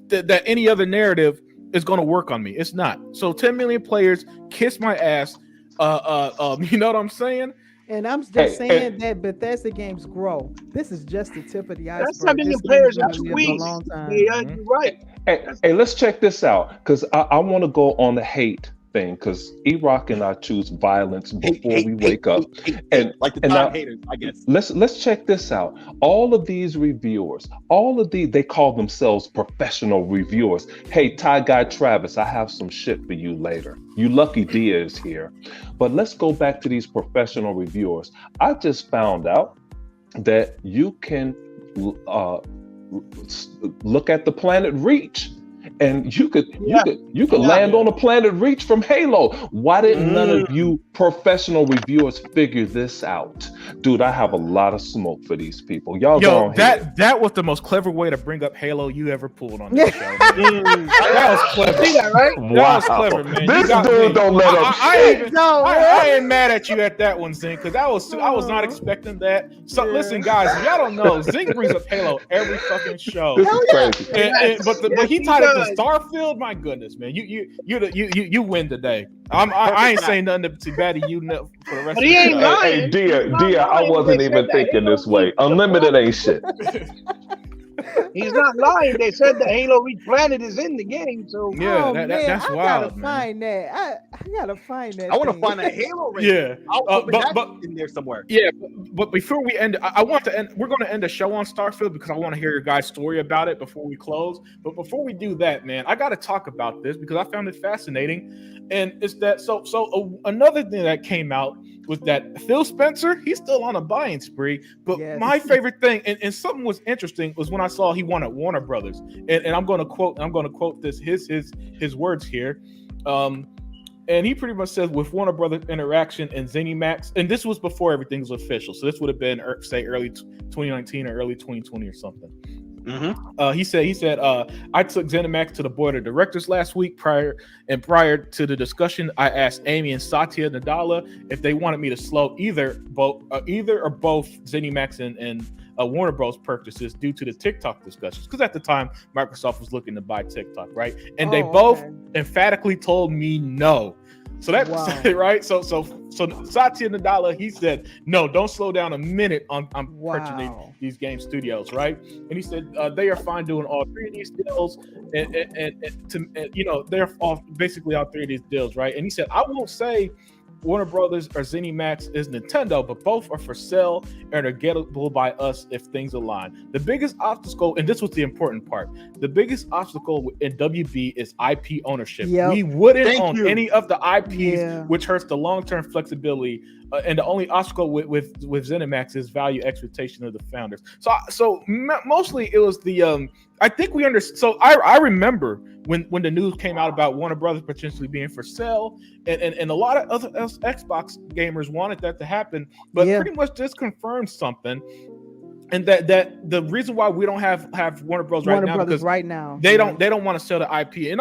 Speaker 1: that any other narrative is going to work on me. It's not. So 10 million players, kiss my ass. You know what I'm saying?
Speaker 5: And I'm just saying that Bethesda games grow. This is just the tip of the iceberg.
Speaker 7: That's 7 million players in 2 weeks. Yeah, you're right.
Speaker 4: Hey, let's check this out because I want to go on the hate thing because E-Rock and I choose violence before we wake up. And
Speaker 3: like the time haters, I guess.
Speaker 4: Let's check this out. All of these reviewers, they call themselves professional reviewers. Hey, Ty Guy Travis, I have some shit for you later. You lucky Dia is here. But let's go back to these professional reviewers. I just found out that you can look at the planet Reach. And you could land on a planet Reach from Halo. Why didn't none of you professional reviewers figure this out? Dude, I have a lot of smoke for these people. Y'all go on here.
Speaker 1: That was the most clever way to bring up Halo you ever pulled on this show. That was clever.
Speaker 7: See that, right?
Speaker 1: Wow. That was clever, man.
Speaker 4: This dude don't let up.
Speaker 1: I ain't mad at you at that one, Zing, because I was not expecting that. So listen, guys, if y'all don't know, Zing brings up Halo every fucking show.
Speaker 4: This is crazy.
Speaker 1: But he tied it to Starfield. My goodness, man, you win today. I ain't saying nothing too bad to you for the rest of the show.
Speaker 4: Hey, Dia, I wasn't even thinking this way. Unlimited ain't shit.
Speaker 7: He's not lying. They said the Halo Reach planet is in the game. So
Speaker 1: yeah, that's wild.
Speaker 5: I gotta find that. I gotta find that.
Speaker 3: I want to find a Halo Reach.
Speaker 1: Yeah,
Speaker 3: but in there somewhere.
Speaker 1: Yeah, but before we end, I want to end. We're going to end the show on Starfield because I want to hear your guys' story about it before we close. But before we do that, man, I got to talk about this because I found it fascinating. And it's that another thing that came out was that Phil Spencer, he's still on a buying spree. But my favorite thing, and something was interesting, was when I saw he won at Warner Brothers. And I'm going to quote this his words here. And he pretty much says with Warner Brothers Interaction and ZeniMax, and this was before everything was official. So this would have been say early 2019 or early 2020 or something. Mm-hmm. He said, I took ZeniMax to the board of directors last week. Prior to the discussion, I asked Amy and Satya Nadella if they wanted me to slow either or both ZeniMax and Warner Bros. Purchases due to the TikTok discussions. Because at the time, Microsoft was looking to buy TikTok, right? And they both emphatically told me no. So that's right. So Satya Nadella, he said, no, don't slow down a minute on purchasing these game studios, right? And he said they are fine doing all three of these deals, and they're all basically all three of these deals, right? And he said, I won't say Warner Brothers or ZeniMax is Nintendo, but both are for sale and are gettable by us if things align. The biggest obstacle, and this was the important part, the biggest obstacle in WB is IP ownership.
Speaker 5: Yep.
Speaker 1: We wouldn't
Speaker 3: Thank
Speaker 1: own
Speaker 3: you.
Speaker 1: any of the IPs,
Speaker 5: Yeah.
Speaker 1: which hurts the long-term flexibility. And the only obstacle with ZeniMax is value expectation of the founders. So mostly it was the I think we understand. So I remember when the news came out about Warner Brothers potentially being for sale, and a lot of other Xbox gamers wanted that to happen, but pretty much this confirms something. And that the reason why we don't have Warner Bros. Right now because they don't want to sell the IP, and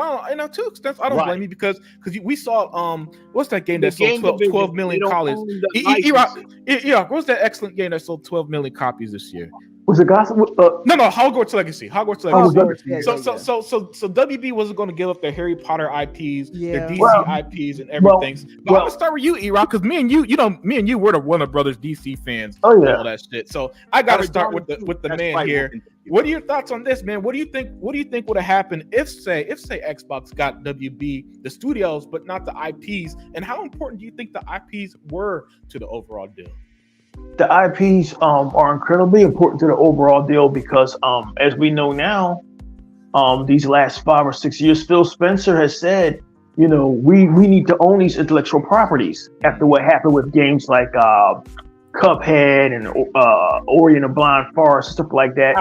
Speaker 1: to extent I don't blame you because we saw what's that game that sold 12 million copies? Yeah, what's that excellent game that sold 12 million copies this year?
Speaker 2: Was it Gospel?
Speaker 1: No, Hogwarts Legacy. So WB wasn't going to give up their Harry Potter IPs, their DC IPs, and everything. But I'm gonna start with you, E-Rock, because me and you, we're the Warner Brothers DC fans.
Speaker 2: Oh yeah,
Speaker 1: all that shit. So I got to start with the man here. What are your thoughts on this, man? What do you think would have happened if say Xbox got WB, the studios, but not the IPs? And how important do you think the IPs were to the overall deal?
Speaker 2: The IPs are incredibly important to the overall deal because as we know now, these last 5 or 6 years, Phil Spencer has said, we need to own these intellectual properties after what happened with games like Cuphead and Ori and the Blind Forest, stuff like that.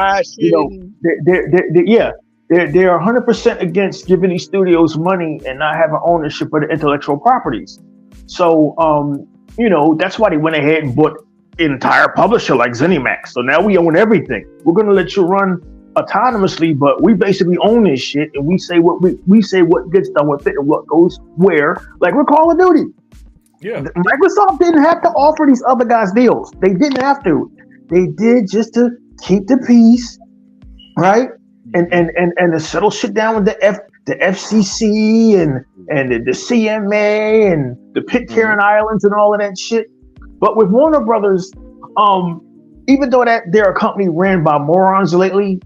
Speaker 2: They're 100% against giving these studios money and not having ownership of the intellectual properties. So that's why they went ahead and bought an entire publisher like ZeniMax. So now we own everything. We're going to let you run autonomously, but we basically own this shit, and we say what gets done with it and what goes where. Like with Call of Duty.
Speaker 1: Yeah.
Speaker 2: Microsoft didn't have to offer these other guys deals. They didn't have to. They did just to keep the peace, right? And to settle shit down with the FCC and the CMA and the Pitcairn Islands and all of that shit. But with Warner Brothers, even though that they're a company ran by morons of late,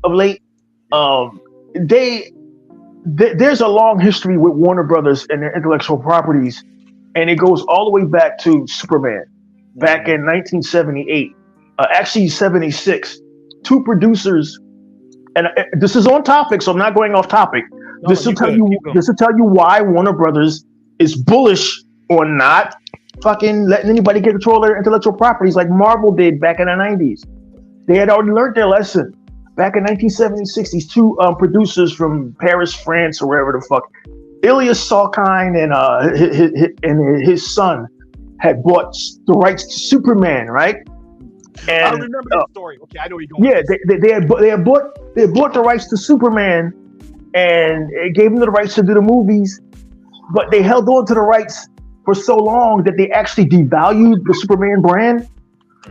Speaker 2: there's a long history with Warner Brothers and their intellectual properties, and it goes all the way back to Superman, back in 1978, actually 76. Two producers, and this is on topic, so I'm not going off topic. This will tell you why Warner Brothers is bullish on not fucking letting anybody get control of their intellectual properties like Marvel did back in the 90s. They had already learned their lesson. Back in 1976, these two producers from Paris, France, or wherever the fuck, Ilias Salkind and his son had bought the rights to Superman, right? And
Speaker 3: I remember that story. Okay, I know you're going.
Speaker 2: Yeah, they had bought the rights to Superman, and it gave them the rights to do the movies, but they held on to the rights for so long that they actually devalued the Superman brand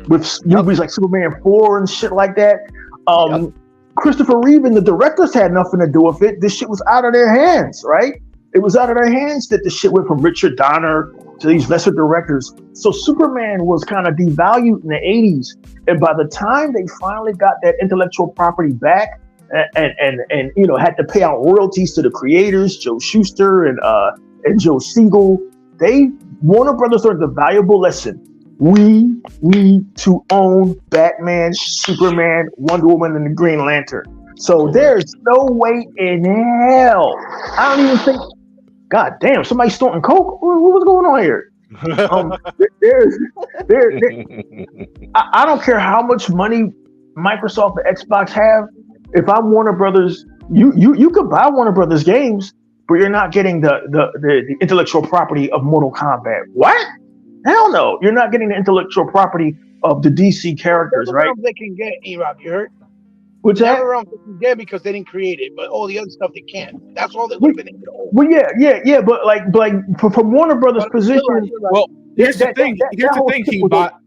Speaker 2: with movies like Superman 4 and shit like that. Christopher Reeve and the directors had nothing to do with it. This shit was out of their hands, right? It was out of their hands that the shit went from Richard Donner to these lesser directors. So Superman was kind of devalued in the 80s. And by the time they finally got that intellectual property back and had to pay out royalties to the creators, Joe Shuster and Joe Siegel, Warner Brothers learned the valuable lesson. We need to own Batman, Superman, Wonder Woman, and the Green Lantern. So there's no way in hell. I don't even think. God damn! Somebody snorting coke. What's going on here? I don't care how much money Microsoft and Xbox have. If I'm Warner Brothers, you could buy Warner Brothers games, but you're not getting the intellectual property of Mortal Kombat. What? Hell no! You're not getting the intellectual property of the DC characters, right?
Speaker 7: They can get E-Rock. You heard?
Speaker 2: Which
Speaker 7: they can get because they didn't create it, but all the other stuff they can't. That's all they would have been able to hold.
Speaker 2: Well, yeah, but like from Warner Brothers' position.
Speaker 1: Well, here's the thing. He bought.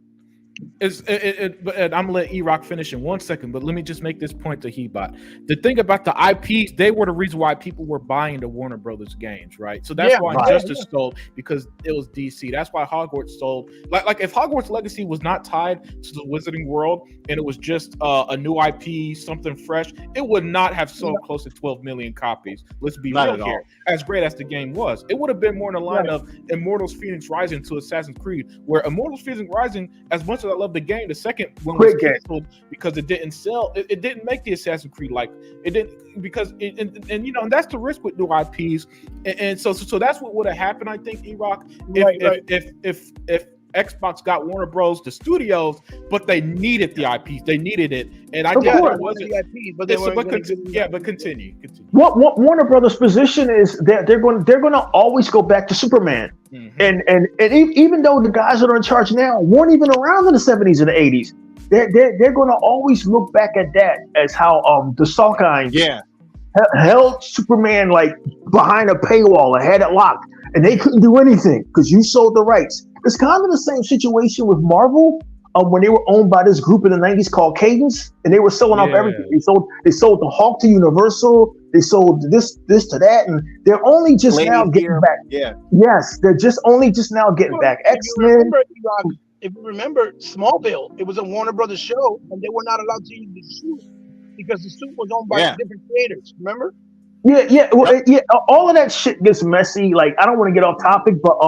Speaker 1: And I'm gonna let E-Rock finish in 1 second, but let me just make this point to Hebot. The thing about the IPs, they were the reason why people were buying the Warner Brothers games, right? So that's why Injustice sold, because it was DC. That's why Hogwarts sold. Like if Hogwarts Legacy was not tied to the Wizarding World and it was just a new IP, something fresh, it would not have sold close to 12 million copies. Let's be real here. As great as the game was, it would have been more in the line of Immortals Phoenix Rising to Assassin's Creed, where Immortals Phoenix Rising, as much as I love the game, the second one was canceled because it didn't sell. It didn't make the Assassin's Creed like it didn't, because and you know, and that's the risk with new IPs, and so that's what would have happened. I think E-Rock, if Xbox got Warner Bros. The studios, but they needed the IPs, they needed it, and I think it wasn't the IPs, but they were. But continue.
Speaker 2: What Warner Brothers' position is that they're going to always go back to Superman, and even though the guys that are in charge now weren't even around in the 70s and the 80s, they're going to always look back at that as how the Salkinds held Superman like behind a paywall and had it locked, and they couldn't do anything because you sold the rights. It's kind of the same situation with Marvel when they were owned by this group in the 90s called Cadence, and they were selling off everything. They sold the Hulk to Universal, they sold this to that, and they're only just now getting back. Yes, they're just now getting back. X-Men.
Speaker 7: If you remember Smallville, it was a Warner Brothers show, and they were not allowed to use the suit because the suit was owned by different creators. Remember?
Speaker 2: All of that shit gets messy. Like, I don't want to get off topic, but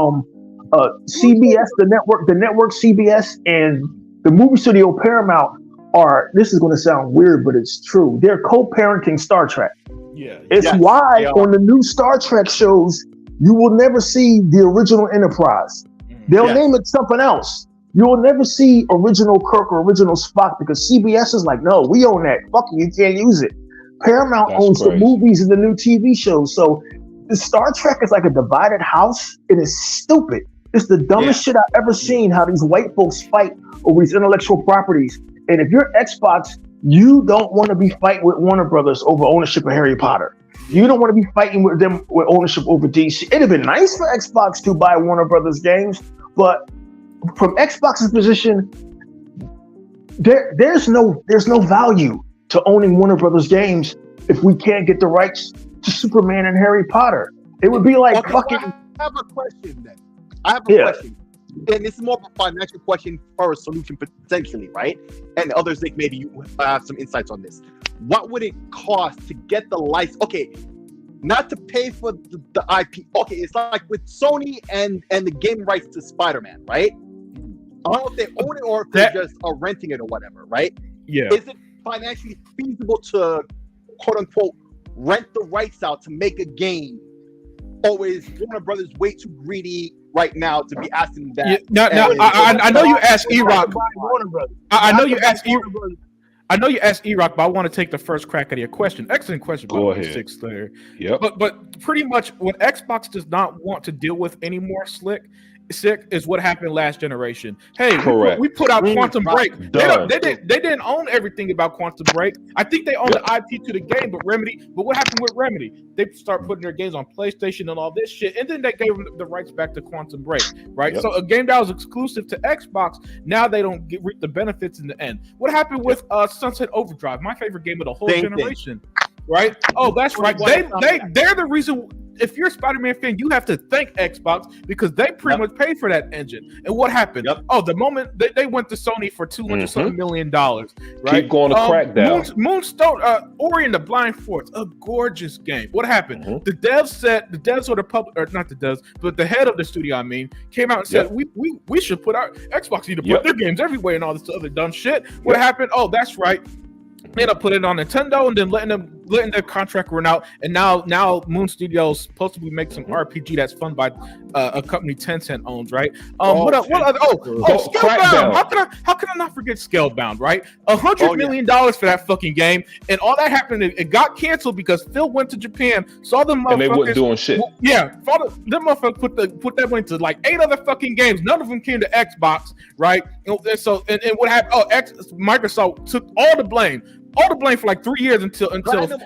Speaker 2: CBS, the network CBS, and the movie studio Paramount are. This is going to sound weird, but it's true. They're co-parenting Star Trek. It's why on the new Star Trek shows you will never see the original Enterprise. They'll name it something else. You'll never see original Kirk or original Spock because CBS is like, no, we own that. Fuck you can't use it. Paramount owns the movies and the new TV shows. So the Star Trek is like a divided house. It is stupid. It's the dumbest shit I've ever seen, how these white folks fight over these intellectual properties. And if you're Xbox, you don't want to be fighting with Warner Brothers over ownership of Harry Potter. You don't want to be fighting with them with ownership over DC. It'd have been nice for Xbox to buy Warner Brothers games, but from Xbox's position, there's no value to owning Warner Brothers games if we can't get the rights to Superman and Harry Potter. It would be like fucking.
Speaker 3: I have a question then. I have a question, and this is more of a financial question or a solution potentially, right? And others think maybe you have some insights on this. What would it cost to get the license? Okay, not to pay for the IP. Okay, it's like with Sony and the game rights to Spider-Man, right? I don't know if they own it or if they're just renting it or whatever, right?
Speaker 1: Yeah.
Speaker 3: Is it financially feasible to quote unquote rent the rights out to make a game? Or is Warner Brothers way too greedy right now to be asking that?
Speaker 1: I know you asked E-Rock. I know you asked E-Rock, but I want to take the first crack at your question. Excellent question.
Speaker 4: Go ahead.
Speaker 1: Six there.
Speaker 4: Yep.
Speaker 1: But pretty much what Xbox does not want to deal with anymore, Sick, is what happened last generation. Hey, we put out Quantum Break. They didn't own everything about Quantum Break. I think they owned the IP to the game, but what happened with Remedy? They start putting their games on PlayStation and all this shit, and then they gave them the rights back to Quantum Break, right? Yep. So a game that was exclusive to Xbox, now they don't reap the benefits in the end. What happened with Sunset Overdrive, my favorite game of the whole generation? Right? Oh, that's right. They're the reason. If you're a Spider-Man fan, you have to thank Xbox because they pretty much paid for that engine. And what happened? Oh, the moment they went to Sony for $200 million, right?
Speaker 4: Keep going to Crackdown.
Speaker 1: Moonstone, Ori and the Blind Forest, a gorgeous game. What happened? The devs or the public, or not the devs, but the head of the studio, came out and said we should put our Xbox need to put their games everywhere and all this other dumb shit. What happened? Oh, that's right. They ended up putting it on Nintendo and then letting their contract run out. And now Moon Studios supposed to be making some RPG that's funded by a company Tencent owns, right? What other? Scalebound. How can I not forget Scalebound, right? $100 million for that fucking game, and all that happened. It got canceled because Phil went to Japan, saw them motherfuckers,
Speaker 4: and they weren't doing shit.
Speaker 1: Them motherfuckers put that money to like 8 other fucking games. None of them came to Xbox, right? And what happened? Microsoft took all the blame. all the blame for like 3 years until Platinum.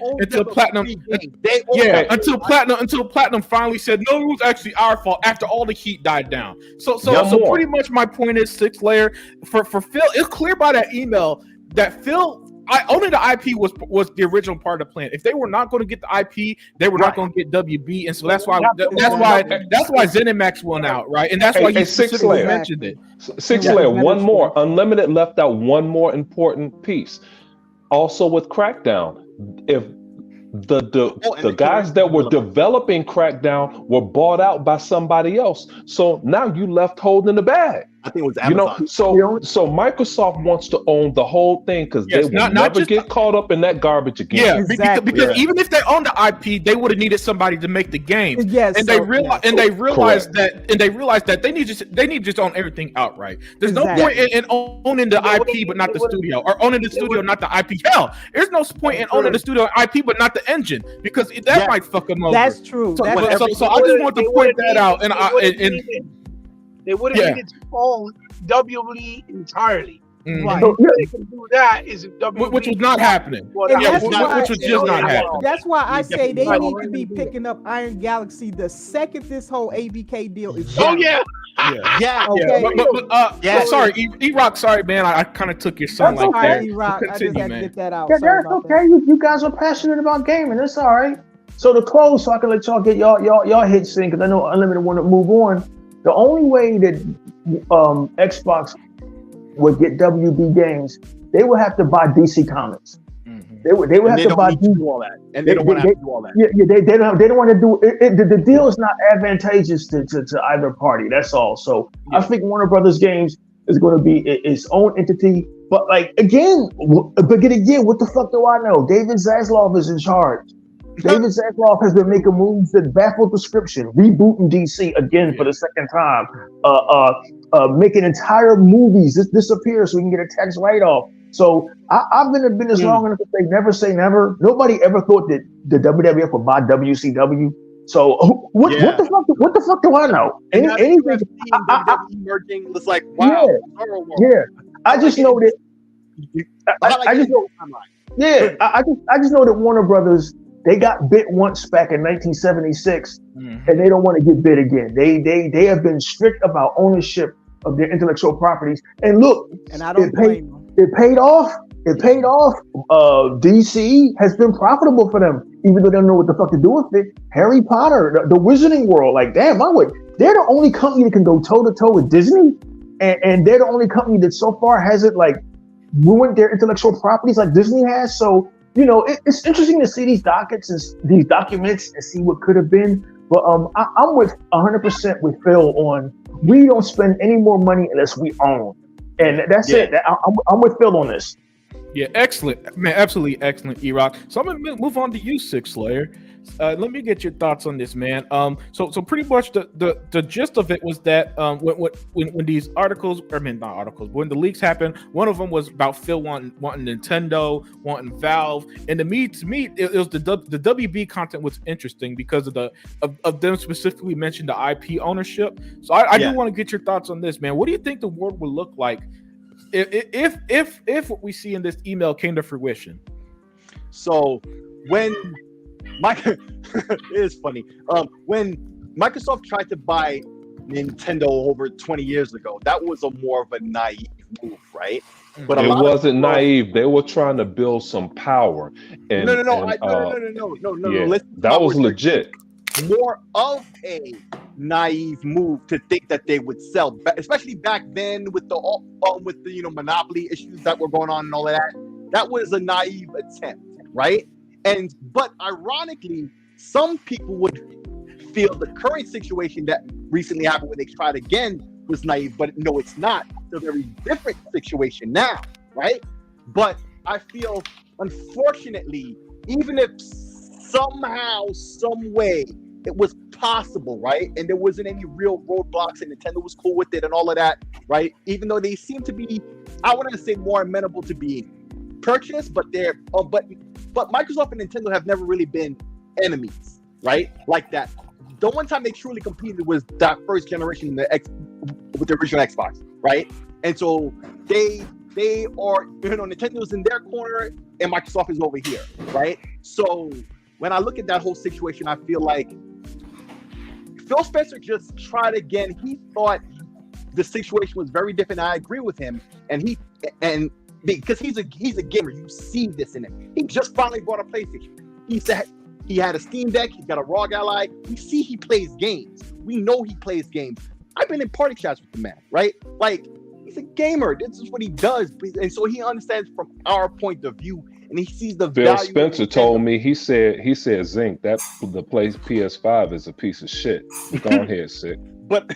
Speaker 1: Until Platinum finally said no, it was actually our fault after all the heat died down. So pretty much my point is, Six Layer for Phil. It's clear by that email that Phil. Owning the IP was the original part of the plan. If they were not going to get the IP, they were not going to get WB, and so that's why ZeniMax won out, right? And that's why you specifically mentioned it.
Speaker 4: Six Layer, one more. Unlimited left out one more important piece. Also with Crackdown, if the guys that were developing Crackdown were bought out by somebody else, so now you left holding the bag.
Speaker 3: I think it was Amazon.
Speaker 4: So Microsoft wants to own the whole thing because they will never get caught up in that garbage again.
Speaker 1: Yeah, exactly. because even if they own the IP, they would have needed somebody to make the games.
Speaker 5: Yes,
Speaker 1: and they realized that they need to just own everything outright. There's no point in owning the IP but not the studio, or owning the studio not the IP. Hell, there's no point in owning the studio IP but not the engine, because that might fuck them over.
Speaker 5: That's true.
Speaker 1: So I just want to point that out.
Speaker 7: They would have needed to own WB entirely.
Speaker 5: Right.
Speaker 7: So they can do that is WB,
Speaker 1: which was not happening.
Speaker 5: Which
Speaker 1: was just not happening.
Speaker 5: That's why I say they need to be picking up Iron Galaxy the second this whole ABK deal is done.
Speaker 1: Sorry, E-Rock. Sorry, man. I kind of took your son
Speaker 5: that's
Speaker 1: like that.
Speaker 5: E-Rock. I just had to get that out.
Speaker 2: Yeah, that's okay. You guys are passionate about gaming. That's all right. So to close, so I can let y'all get y'all hits in, because I know Unlimited want to move on. The only way that Xbox would get WB games, they would have to buy DC Comics.
Speaker 3: Mm-hmm.
Speaker 2: They would have to buy
Speaker 3: all that, and they don't want to do all that.
Speaker 2: Yeah, they don't want to do it. The deal is not advantageous to either party. That's all. So I think Warner Brothers Games is going to be its own entity. But again, what the fuck do I know? David Zaslav is in charge. David Zaslav has been making moves that baffle description, rebooting DC again for the second time, making entire movies disappear so we can get a tax write-off. So I've been in business long enough to say never say never. Nobody ever thought that the WWF would buy WCW. So what the fuck do I know? Anything
Speaker 3: merging was like, wow.
Speaker 2: Yeah. I just know that. I just know that Warner Brothers, they got bit once back in 1976, and they don't want to get bit again. They have been strict about ownership of their intellectual properties. And look,
Speaker 5: and I don't blame them.
Speaker 2: It paid off. DC has been profitable for them, even though they don't know what the fuck to do with it. Harry Potter, the Wizarding World, they're the only company that can go toe to toe with Disney, and they're the only company that so far hasn't ruined their intellectual properties like Disney has. So it's interesting to see these dockets and these documents and see what could have been. But I'm with 100% with Phil on, we don't spend any more money unless we own. And that's it. I'm with Phil on this.
Speaker 1: Yeah, excellent, man, absolutely excellent, E-Rock. So I'm gonna move on to you, Six Layer. Let me get your thoughts on this, man. So pretty much the gist of it was that when these articles, not articles, but when the leaks happened, one of them was about Phil wanting Nintendo, wanting Valve, and to me, it was the WB content was interesting because of them specifically mentioned the IP ownership. So I do want to get your thoughts on this, man. What do you think the world would look like if what we see in this email came to fruition?
Speaker 3: So when it is funny. When Microsoft tried to buy Nintendo over 20 years ago, that was more of a naive move, right? But
Speaker 4: it wasn't naive. They were trying to build some power. And,
Speaker 3: no.
Speaker 4: Yeah, that was legit.
Speaker 3: More of a naive move to think that they would sell, especially back then with the monopoly issues that were going on and all of that. That was a naive attempt, right? But ironically, some people would feel the current situation that recently happened when they tried again was naive, but no, it's not. It's a very different situation now, right? But I feel, unfortunately, even if somehow, some way, it was possible, right? And there wasn't any real roadblocks and Nintendo was cool with it and all of that, right? Even though they seem to be, I wouldn't say more amenable to being purchased, but but Microsoft and Nintendo have never really been enemies, right? Like that. The one time they truly competed was that first generation with the original Xbox, right? And so they they are, Nintendo's in their corner and Microsoft is over here, right? So when I look at that whole situation, I feel like Phil Spencer just tried again. He thought the situation was very different. I agree with him, and because he's a gamer, you see this in him. He just finally bought a PlayStation. He said he had a Steam Deck. He's got a ROG Ally. We see he plays games. We know he plays games. I've been in party chats with the man, right? Like, he's a gamer. This is what he does, and so he understands from our point of view, and he sees the
Speaker 4: Phil
Speaker 3: value.
Speaker 4: Spencer told me, he said Zink, that the PS5 is a piece of shit. Go ahead, Sick.
Speaker 3: But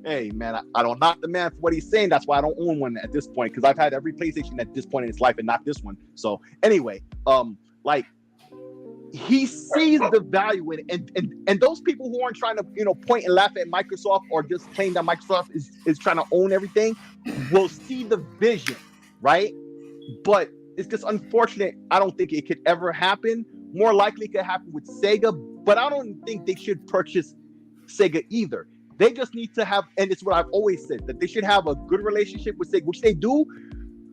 Speaker 3: hey, man, I don't knock the man for what he's saying. That's why I don't own one at this point, because I've had every PlayStation at this point in its life and not this one. So anyway, like, he sees the value in it, and those people who aren't trying to point and laugh at Microsoft or just claim that Microsoft is trying to own everything will see the vision, right? But it's just unfortunate. I don't think it could ever happen. More likely it could happen with Sega, but I don't think they should purchase Sega either. They just need to have, and it's what I've always said, that they should have a good relationship with Sega, which they do,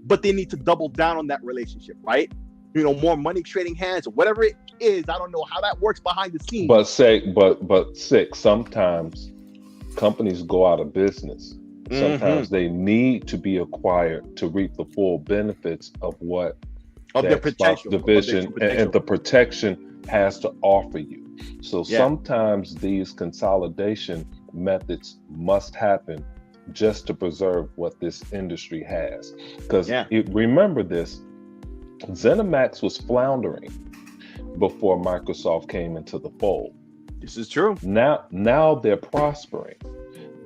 Speaker 3: but they need to double down on that relationship, right? More money trading hands or whatever it is. I don't know how that works behind the scenes.
Speaker 4: But Sick, sometimes companies go out of business. Sometimes they need to be acquired to reap the full benefits of what
Speaker 3: of
Speaker 4: the
Speaker 3: their
Speaker 4: Xbox
Speaker 3: potential
Speaker 4: division and the protection has to offer you. So sometimes these consolidation methods must happen just to preserve what this industry has. Because remember this, ZeniMax was floundering before Microsoft came into the fold.
Speaker 3: This is true.
Speaker 4: Now they're prospering.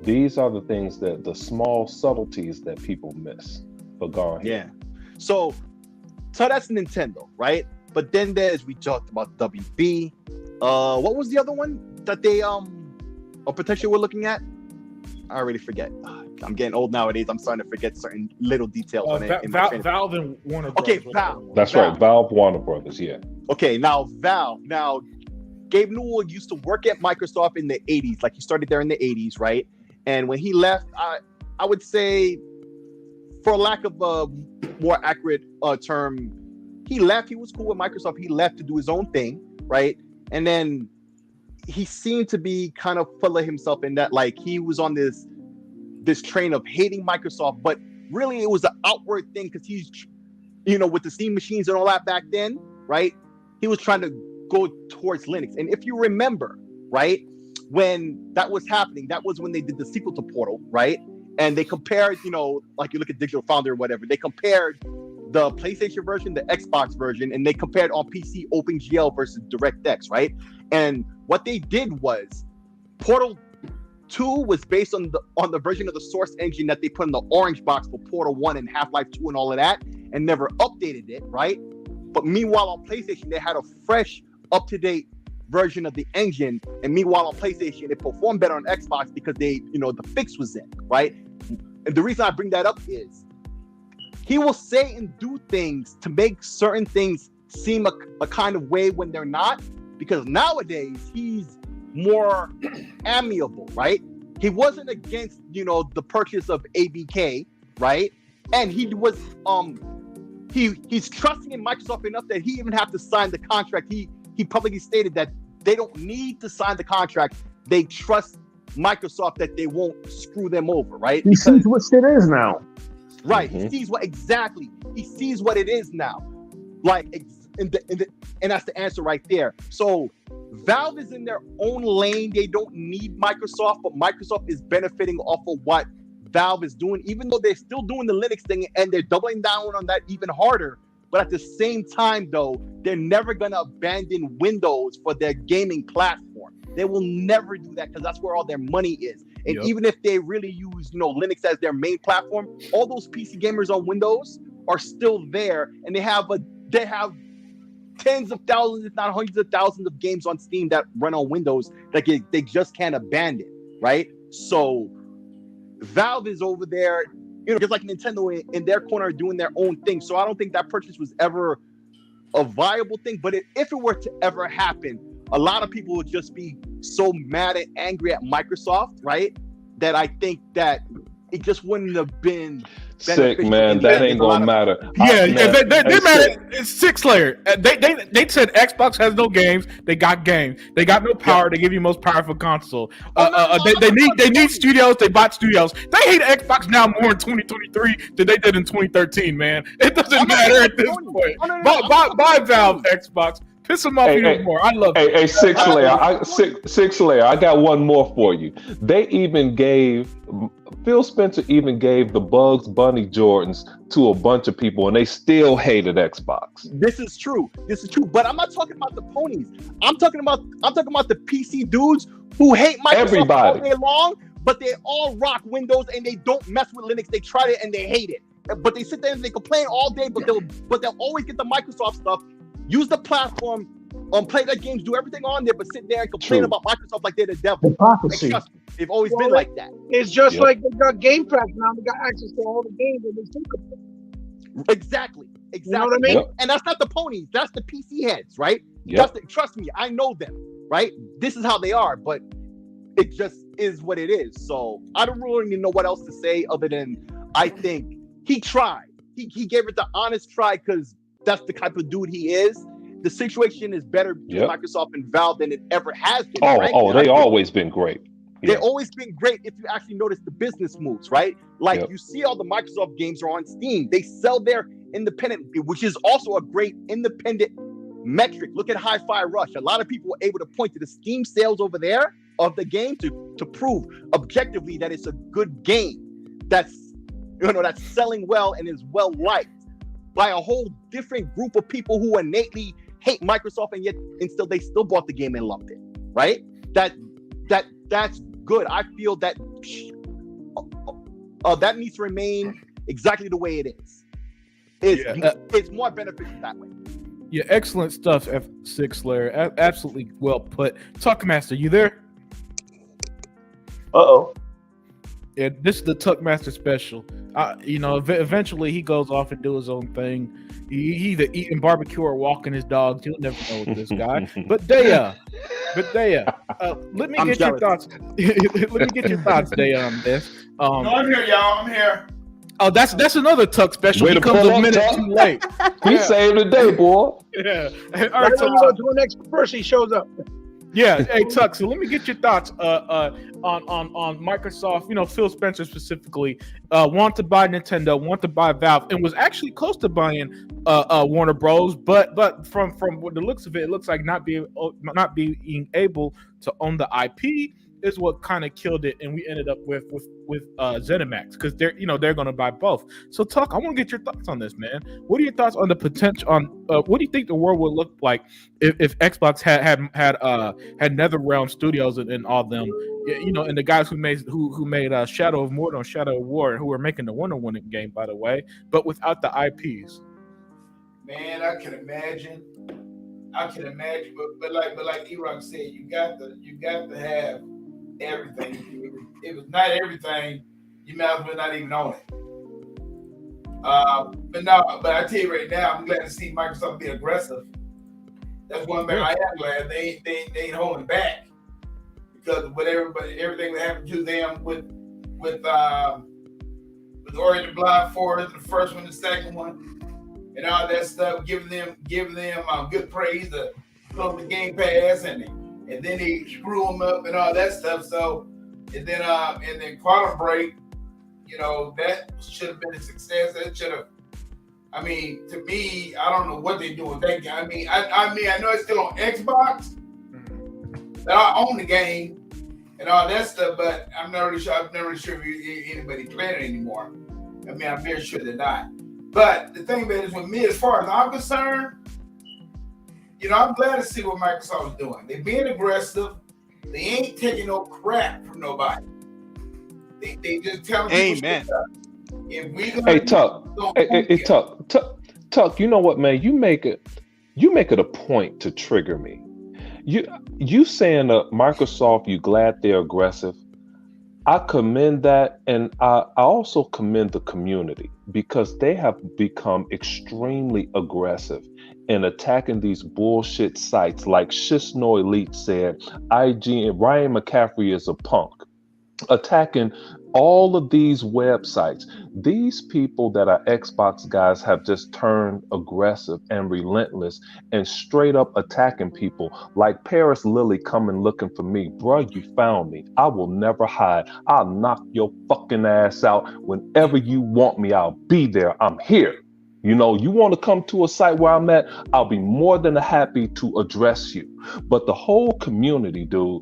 Speaker 4: These are the things that the small subtleties that people miss. But go on here.
Speaker 3: Yeah. So that's Nintendo, right? But then we talked about WB. What was the other one that they potentially were looking at? I already forget. I'm getting old nowadays. I'm starting to forget certain little details.
Speaker 1: Valve and Warner Brothers.
Speaker 3: Okay, Valve.
Speaker 4: That's right. Valve, Warner Brothers. Yeah.
Speaker 3: Okay, now Valve. Now, Gabe Newell used to work at Microsoft in the 80s. Like, he started there in the 80s, right? And when he left, I would say, for lack of a more accurate term, he left. He was cool with Microsoft. He left to do his own thing, right? And then he seemed to be kind of full of himself in that, like, he was on this train of hating Microsoft, but really it was an outward thing because he's, with the Steam machines and all that back then, right? He was trying to go towards Linux. And if you remember, right, when that was happening, that was when they did the sequel to Portal, right? And they compared, like you look at Digital Foundry or whatever, they compared the PlayStation version, the Xbox version, and they compared on PC OpenGL versus DirectX, right? And what they did was Portal 2 was based on the version of the source engine that they put in the orange box for Portal 1 and Half-Life 2 and all of that, and never updated it, right? But meanwhile on PlayStation, they had a fresh, up-to-date version of the engine, and meanwhile on PlayStation, it performed better on Xbox because they, the fix was in, right? And the reason I bring that up is he will say and do things to make certain things seem a kind of way when they're not, because nowadays he's more amiable, right? He wasn't against, the purchase of ABK, right? And he was, he's trusting in Microsoft enough that he even have to sign the contract. He publicly stated that they don't need to sign the contract. They trust Microsoft that they won't screw them over, right?
Speaker 2: He sees what shit is now.
Speaker 3: Right. Mm-hmm. He sees what it is now. Like, and that's the answer right there. So Valve is in their own lane. They don't need Microsoft, but Microsoft is benefiting off of what Valve is doing, even though they're still doing the Linux thing and they're doubling down on that even harder. But at the same time, though, they're never going to abandon Windows for their gaming platform. They will never do that because that's where all their money is. And even if they really use, Linux as their main platform, all those PC gamers on Windows are still there, and they have tens of thousands, if not hundreds of thousands of games on Steam that run on Windows that they just can't abandon, right? So Valve is over there, just like Nintendo in their corner doing their own thing. So I don't think that purchase was ever a viable thing. But if it were to ever happen, a lot of people would just be so mad and angry at Microsoft, right? That I think that it just wouldn't have been
Speaker 4: Sick,
Speaker 3: beneficial
Speaker 4: man.
Speaker 3: in the
Speaker 4: That
Speaker 3: end.
Speaker 4: ain't
Speaker 3: There's a lot
Speaker 4: gonna
Speaker 3: of-
Speaker 4: matter.
Speaker 1: Yeah,
Speaker 4: Man,
Speaker 1: they
Speaker 4: hey,
Speaker 1: mad
Speaker 4: Sick.
Speaker 1: at it's Six Layer. They said Xbox has no games. They got games. They got no power. They give you most powerful console. They need studios. They bought studios. They hate Xbox now more in 2023 than they did in 2013, man. It doesn't matter at this point. Buy Valve Xbox. Piss them off even more. I love it.
Speaker 4: Hey, Six Layer. I got one more for you. They even gave Phil Spencer even gave the Bugs Bunny Jordans to a bunch of people, and they still hated Xbox.
Speaker 3: This is true. But I'm not talking about the ponies. I'm talking about the PC dudes who hate Microsoft
Speaker 4: Everybody.
Speaker 3: all day long, but they all rock Windows and they don't mess with Linux. They tried it and they hate it. But they sit there and they complain all day, but they'll always get the Microsoft stuff. Use the platform, play their games, do everything on there, but sit there and complain about Microsoft like they're the devil.
Speaker 2: Hypocrisy.
Speaker 3: Trust me, they've always been like that.
Speaker 7: It's just like they got Game Pass now. They got access to all the games that they still complain.
Speaker 3: Exactly.
Speaker 7: You know what I mean?
Speaker 4: Yep.
Speaker 3: And that's not the ponies. That's the PC heads, right?
Speaker 4: Yep.
Speaker 3: Trust me, I know them, right? This is how they are, but it just is what it is. So I don't really know what else to say other than I think he tried. He gave it the honest try because that's the type of dude he is. The situation is better between Microsoft and Valve than it ever has been.
Speaker 4: They always been great.
Speaker 3: They've always been great if you actually notice the business moves, right? Like you see all the Microsoft games are on Steam. They sell their independent, which is also a great independent metric. Look at Hi-Fi Rush. A lot of people were able to point to the Steam sales over there of the game to prove objectively that it's a good game that's selling well and is well liked by a whole different group of people who innately hate Microsoft and still they still bought the game and loved it, right? That's good. I feel that that needs to remain exactly the way it is. It's more beneficial that way.
Speaker 1: Yeah, excellent stuff, F6 Layer. Absolutely well put. Tuckmaster, you there?
Speaker 2: Uh-oh.
Speaker 1: Yeah, this is the Tuckmaster special. Eventually he goes off and do his own thing. He either eating barbecue or walking his dogs. You'll never know with this guy. But Daya, let me get your thoughts. Let me get your thoughts, Daya, on this.
Speaker 8: No, I'm here, y'all. I'm here.
Speaker 1: Oh, that's another Tuck special.
Speaker 4: Way
Speaker 1: He
Speaker 4: to
Speaker 1: comes
Speaker 4: pull
Speaker 1: a
Speaker 4: up,
Speaker 1: minute
Speaker 4: Tuck.
Speaker 1: too late.
Speaker 4: He saved the day, boy.
Speaker 1: Yeah. All
Speaker 7: Right
Speaker 1: right,
Speaker 7: when you go to the next person, he shows up.
Speaker 1: Yeah, hey Tuck. So let me get your thoughts on Microsoft. Phil Spencer specifically want to buy Nintendo, want to buy Valve, and was actually close to buying Warner Bros. But from what the looks of it, it looks like not being able to own the IP is what kind of killed it, and we ended up with ZeniMax because they're going to buy both. So Tuck, I want to get your thoughts on this, man. What are your thoughts on the potential on what do you think the world would look like if Xbox had NetherRealm Studios and all them, and the guys who made Shadow of Mordor and Shadow of War, who were making the Wonder Woman game, by the way, but without the IPs.
Speaker 8: Man, I can imagine, but like E-Rock said, you got to have everything. If it's not everything, you might as well not even own it. But I tell you right now, I'm glad to see Microsoft be aggressive. That's one thing I am glad they ain't holding back, because everything that happened to them with Ori and the Blind Forest, the first one, the second one, and all that stuff, giving them good praise to close the Game Pass, and then they screw them up and all that stuff. So and then Quantum Break, that should have been a success. That should have. I mean, to me, I don't know what they're doing. I know it's still on Xbox. But I own the game and all that stuff, but I'm not really sure. I'm not really sure if anybody playing it anymore. I mean, I'm very sure they're not. But the thing about it is, with me, as far as I'm concerned, I'm glad to see what Microsoft is doing. They're being aggressive. They ain't taking no crap from nobody. They just telling people.
Speaker 3: Amen.
Speaker 4: Hey Tuck. You know what, man? You make it a point to trigger me. You saying that Microsoft, you glad they're aggressive. I commend that, and I also commend the community because they have become extremely aggressive in attacking these bullshit sites. Like Shisno Elite said, IG and Ryan McCaffrey is a punk. Attacking all of these websites, these people that are Xbox guys have just turned aggressive and relentless and straight up attacking people. Like Paris Lily coming looking for me. Bruh, you found me. I will never hide. I'll knock your fucking ass out. Whenever you want me, I'll be there. I'm here. You know, you want to come to a site where I'm at, I'll be more than happy to address you. But the whole community, dude,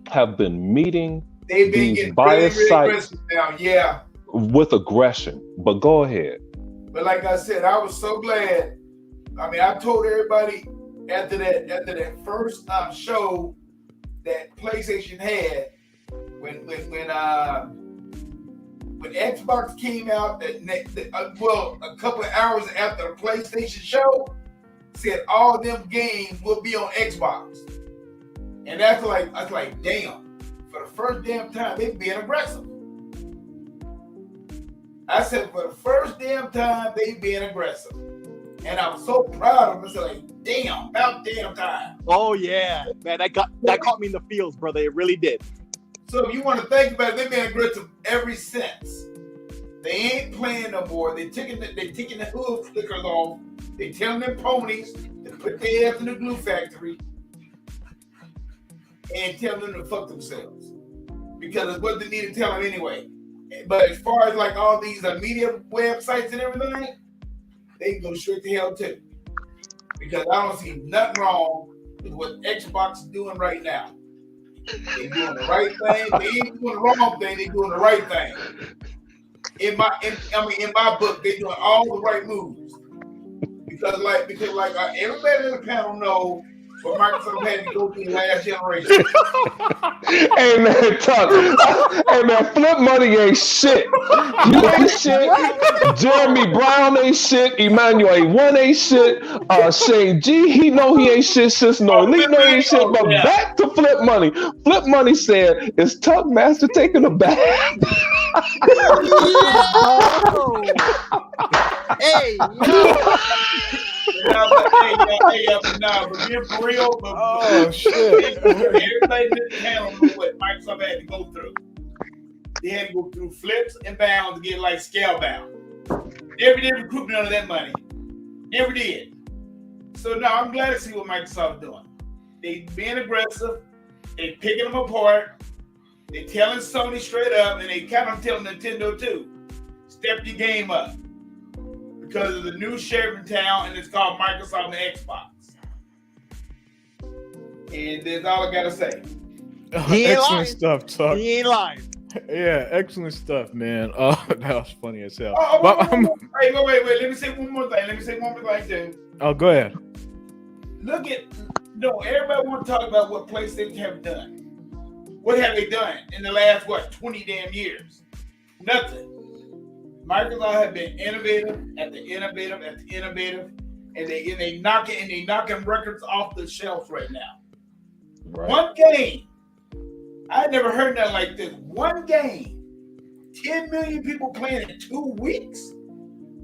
Speaker 4: have been meeting
Speaker 8: They've been
Speaker 4: these
Speaker 8: getting
Speaker 4: biased
Speaker 8: really
Speaker 4: sites
Speaker 8: aggressive now, yeah.
Speaker 4: with aggression. But go ahead.
Speaker 8: But like I said, I was so glad. I mean, I told everybody after that first show that PlayStation had when Xbox came out, well, a couple of hours after the PlayStation show, said all them games will be on Xbox, and I was like, damn. For the first damn time, they being aggressive. I said, for the first damn time, they being aggressive. And I was so proud of them. I said, like, damn, about damn time.
Speaker 3: Oh, yeah. Man, that caught me in the feels, brother. It really did.
Speaker 8: So if you want to think about it, they've been aggressive ever since. They ain't playing no more. They taking the hoof flickers off. They telling them ponies to put their ass in the glue factory and tell them to fuck themselves, because it's what they need to tell them anyway. But as far as like all these media websites and everything, they can go straight to hell too, because I don't see nothing wrong with what Xbox is doing right now. They're doing the right thing. They ain't doing the wrong thing. They're doing the right thing. In my book, they're doing all the right moves, because everybody in the panel know what Microsoft had to go through the last generation.
Speaker 4: Hey man, Tuck. Hey man, Flip Money ain't shit. You ain't shit. Jeremy Brown ain't shit. Emmanuel One ain't shit. Shane G, he know he ain't shit. Sis No Elite know he ain't shit. But back to Flip Money. Flip Money said, "Is Tuck Master taking a bath?"
Speaker 9: Hey, yo.
Speaker 8: But being for real, oh shit! Everybody in the panel knew what Microsoft had to go through. They had to go through flips and bounds to get like scale bound. Never did recruit none of that money. Never did. So now I'm glad to see what Microsoft is doing. They being aggressive. They picking them apart. They telling Sony straight up, and they kind of telling Nintendo too. Step your game up. Because of the new sheriff in town, and it's called Microsoft and Xbox. And that's all I gotta say.
Speaker 1: Excellent stuff, Tuck.
Speaker 3: He ain't lying.
Speaker 1: Yeah, excellent stuff, man. That was funny as hell.
Speaker 8: Wait. Let me say one more thing. Too.
Speaker 1: Oh, go ahead.
Speaker 8: Everybody want to talk about what PlayStation have done. What have they done in the last 20 damn years? Nothing. Microsoft have been innovative, and they knocking records off the shelves right now. Right. One game, I never heard nothing like this. One game, 10 million people playing in 2 weeks.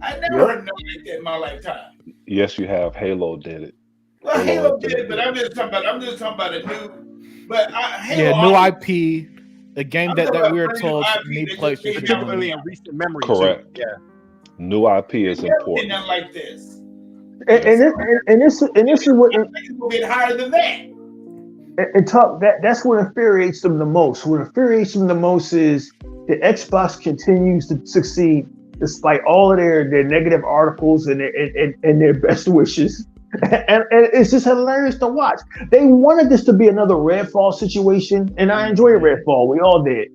Speaker 8: I never heard nothing like that in my lifetime.
Speaker 4: Yes, you have. Halo did it.
Speaker 8: Well, Halo did it, but I'm just talking about a new. But
Speaker 1: new IP. The game that we were told need PlayStation.
Speaker 3: Definitely in recent memory.
Speaker 4: Correct.
Speaker 3: Too. Yeah.
Speaker 4: New IP is important.
Speaker 8: Nothing like this.
Speaker 2: And this is what
Speaker 8: it's a bit higher than that.
Speaker 2: And Tuck, that's what infuriates them the most. What infuriates them the most is that Xbox continues to succeed despite all of their negative articles and their best wishes. And it's just hilarious to watch. They wanted this to be another Redfall situation, and I enjoyed Redfall. We all did.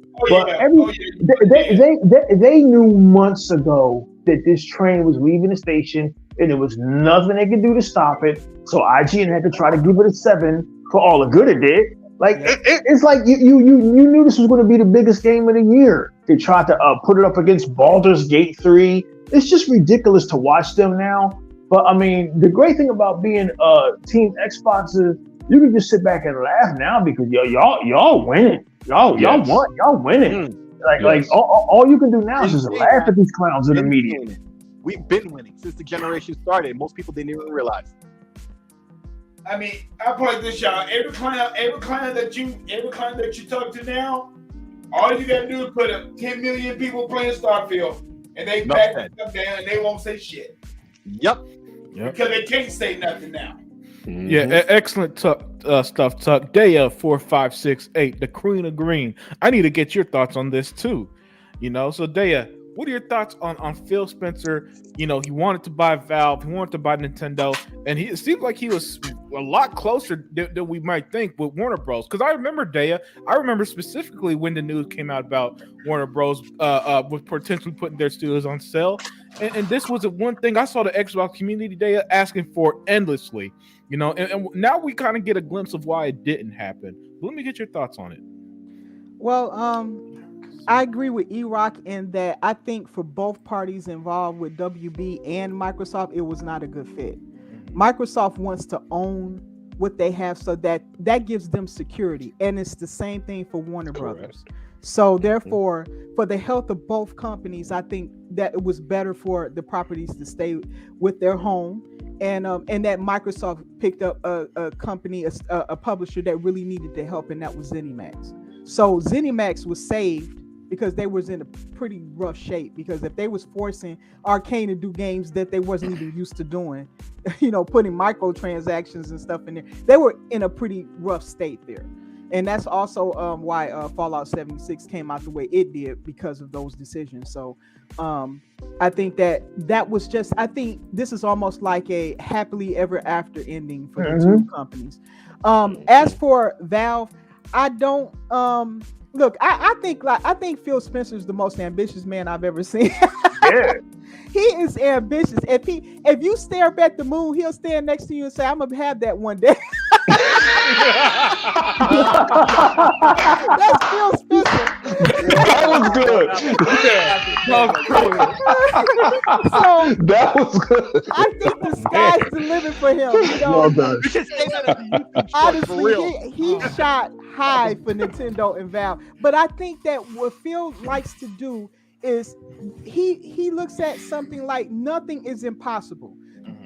Speaker 2: They knew months ago that this train was leaving the station, and there was nothing they could do to stop it. So IGN had to try to give it a 7 for all the good it did. It's like you knew this was going to be the biggest game of the year. They tried to put it up against Baldur's Gate 3. It's just ridiculous to watch them now. But I mean, the great thing about being Team Xbox is you can just sit back and laugh now because y'all winning. Y'all won. Y'all winning. Like all you can do now is just laugh at these clowns in the media.
Speaker 3: We've been winning since the generation started. Most people didn't even realize.
Speaker 8: I mean, I put it this, y'all. Every client that you talk to now, All you gotta do is put up 10 million people playing Starfield, and they back them down, and they won't say shit.
Speaker 3: Yep.
Speaker 8: Because they can't say nothing now.
Speaker 4: Mhm.
Speaker 1: Yeah, excellent stuff, Tuck. Daya 4568, the Queen of Green. I need to get your thoughts on this too. So Daya, what are your thoughts on Phil Spencer? He wanted to buy Valve, he wanted to buy Nintendo, and it seemed like he was a lot closer than we might think with Warner Bros. Because I remember Daya, specifically when the news came out about Warner Bros. Was potentially putting their studios on sale, and this was one thing I saw the Xbox community Daya asking for endlessly. And now we kind of get a glimpse of why it didn't happen. But let me get your thoughts on it.
Speaker 5: Well, I agree with E-Rock in that I think for both parties involved with WB and Microsoft, it was not a good fit. Microsoft wants to own what they have, so that gives them security, and it's the same thing for Warner Brothers. So therefore, for the health of both companies, I think that it was better for the properties to stay with their home, and that Microsoft picked up a company, a publisher that really needed the help, and that was ZeniMax. So ZeniMax was saved because they was in a pretty rough shape, because if they was forcing Arcane to do games that they wasn't even used to doing, putting microtransactions and stuff in there, they were in a pretty rough state there. And that's also why Fallout 76 came out the way it did, because of those decisions. So I think that was just, I think this is almost like a happily ever after ending for the two companies. As for Valve, I don't look, I think Phil Spencer is the most ambitious man I've ever seen.
Speaker 2: Yeah.
Speaker 5: He is ambitious. If you stare up at the moon, he'll stand next to you and say, "I'm gonna have that one day." That's Phil Spencer.
Speaker 4: That was good.
Speaker 5: So
Speaker 4: that was good.
Speaker 5: I think the sky's the limit for him.
Speaker 2: Well done.
Speaker 3: You should say that as a YouTube short, for
Speaker 5: Honestly,
Speaker 3: real.
Speaker 5: he shot high for Nintendo and Valve. But I think that what Phil likes to do is he looks at something like nothing is impossible.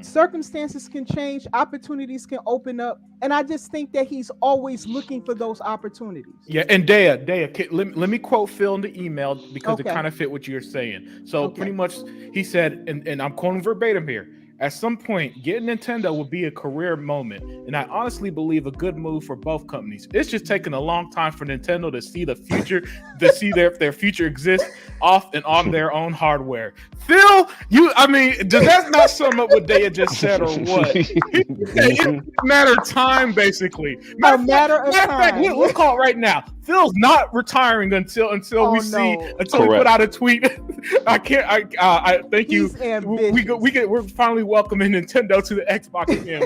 Speaker 5: Circumstances can change, opportunities can open up, and I just think that he's always looking for those opportunities.
Speaker 1: Yeah, and Daya, let me quote Phil in the email, because it
Speaker 5: Okay.
Speaker 1: kind of fit what you're saying. So
Speaker 5: Okay.
Speaker 1: pretty much he said, and I'm quoting verbatim here, at some point, getting Nintendo will be a career moment, and I honestly believe a good move for both companies. It's just taken a long time for Nintendo to see the future, to see their future exist off and on their own hardware. Phil, does that not sum up what Daya just said, or what? It's a matter of time, basically.
Speaker 5: Matter of
Speaker 1: fact,
Speaker 5: time.
Speaker 1: we'll call it right now. Phil's not retiring until
Speaker 5: Oh,
Speaker 1: we
Speaker 5: no.
Speaker 1: see, until we
Speaker 4: Correct.
Speaker 1: put out a tweet. I thank
Speaker 5: He's
Speaker 1: you.
Speaker 5: ambitious.
Speaker 1: We're finally welcoming Nintendo to the Xbox again.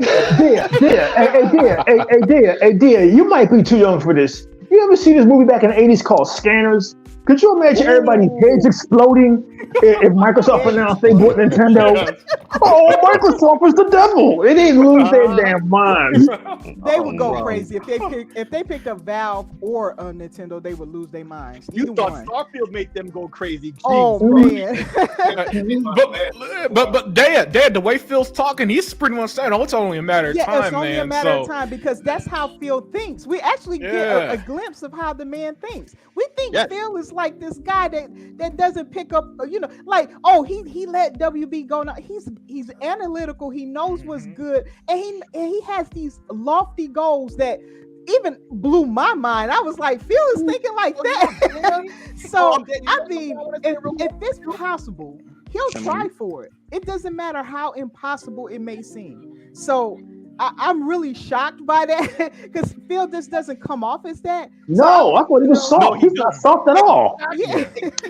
Speaker 2: Dear, you might be too young for this. You ever see this movie back in the 80s called Scanners? Could you imagine everybody's heads exploding if Microsoft announced they bought Nintendo? Oh, Microsoft was the devil. They didn't lose their damn minds.
Speaker 5: They would go crazy if they picked up Valve or Nintendo. They would lose their minds.
Speaker 3: You
Speaker 5: Either
Speaker 3: thought
Speaker 5: one.
Speaker 3: Starfield made them go crazy.
Speaker 5: Oh
Speaker 3: Jeez.
Speaker 5: man.
Speaker 1: but Dad, the way Phil's talking, he's pretty much saying, "Oh, it's only a matter of time,
Speaker 5: It's only
Speaker 1: man."
Speaker 5: a matter of time, because that's how Phil thinks. We actually get a glimpse of how the man thinks. We think
Speaker 3: Yes.
Speaker 5: Phil is like this guy that doesn't pick up, he let WB go. Now he's analytical. He knows what's good, and he has these lofty goals that even blew my mind. I was like, Phil is thinking like that. So I mean, if it's possible, he'll try for it. It doesn't matter how impossible it may seem. So I'm really shocked by that, because Phil just doesn't come off as that.
Speaker 2: No, I thought he was soft. He's not soft at all.
Speaker 5: Yeah.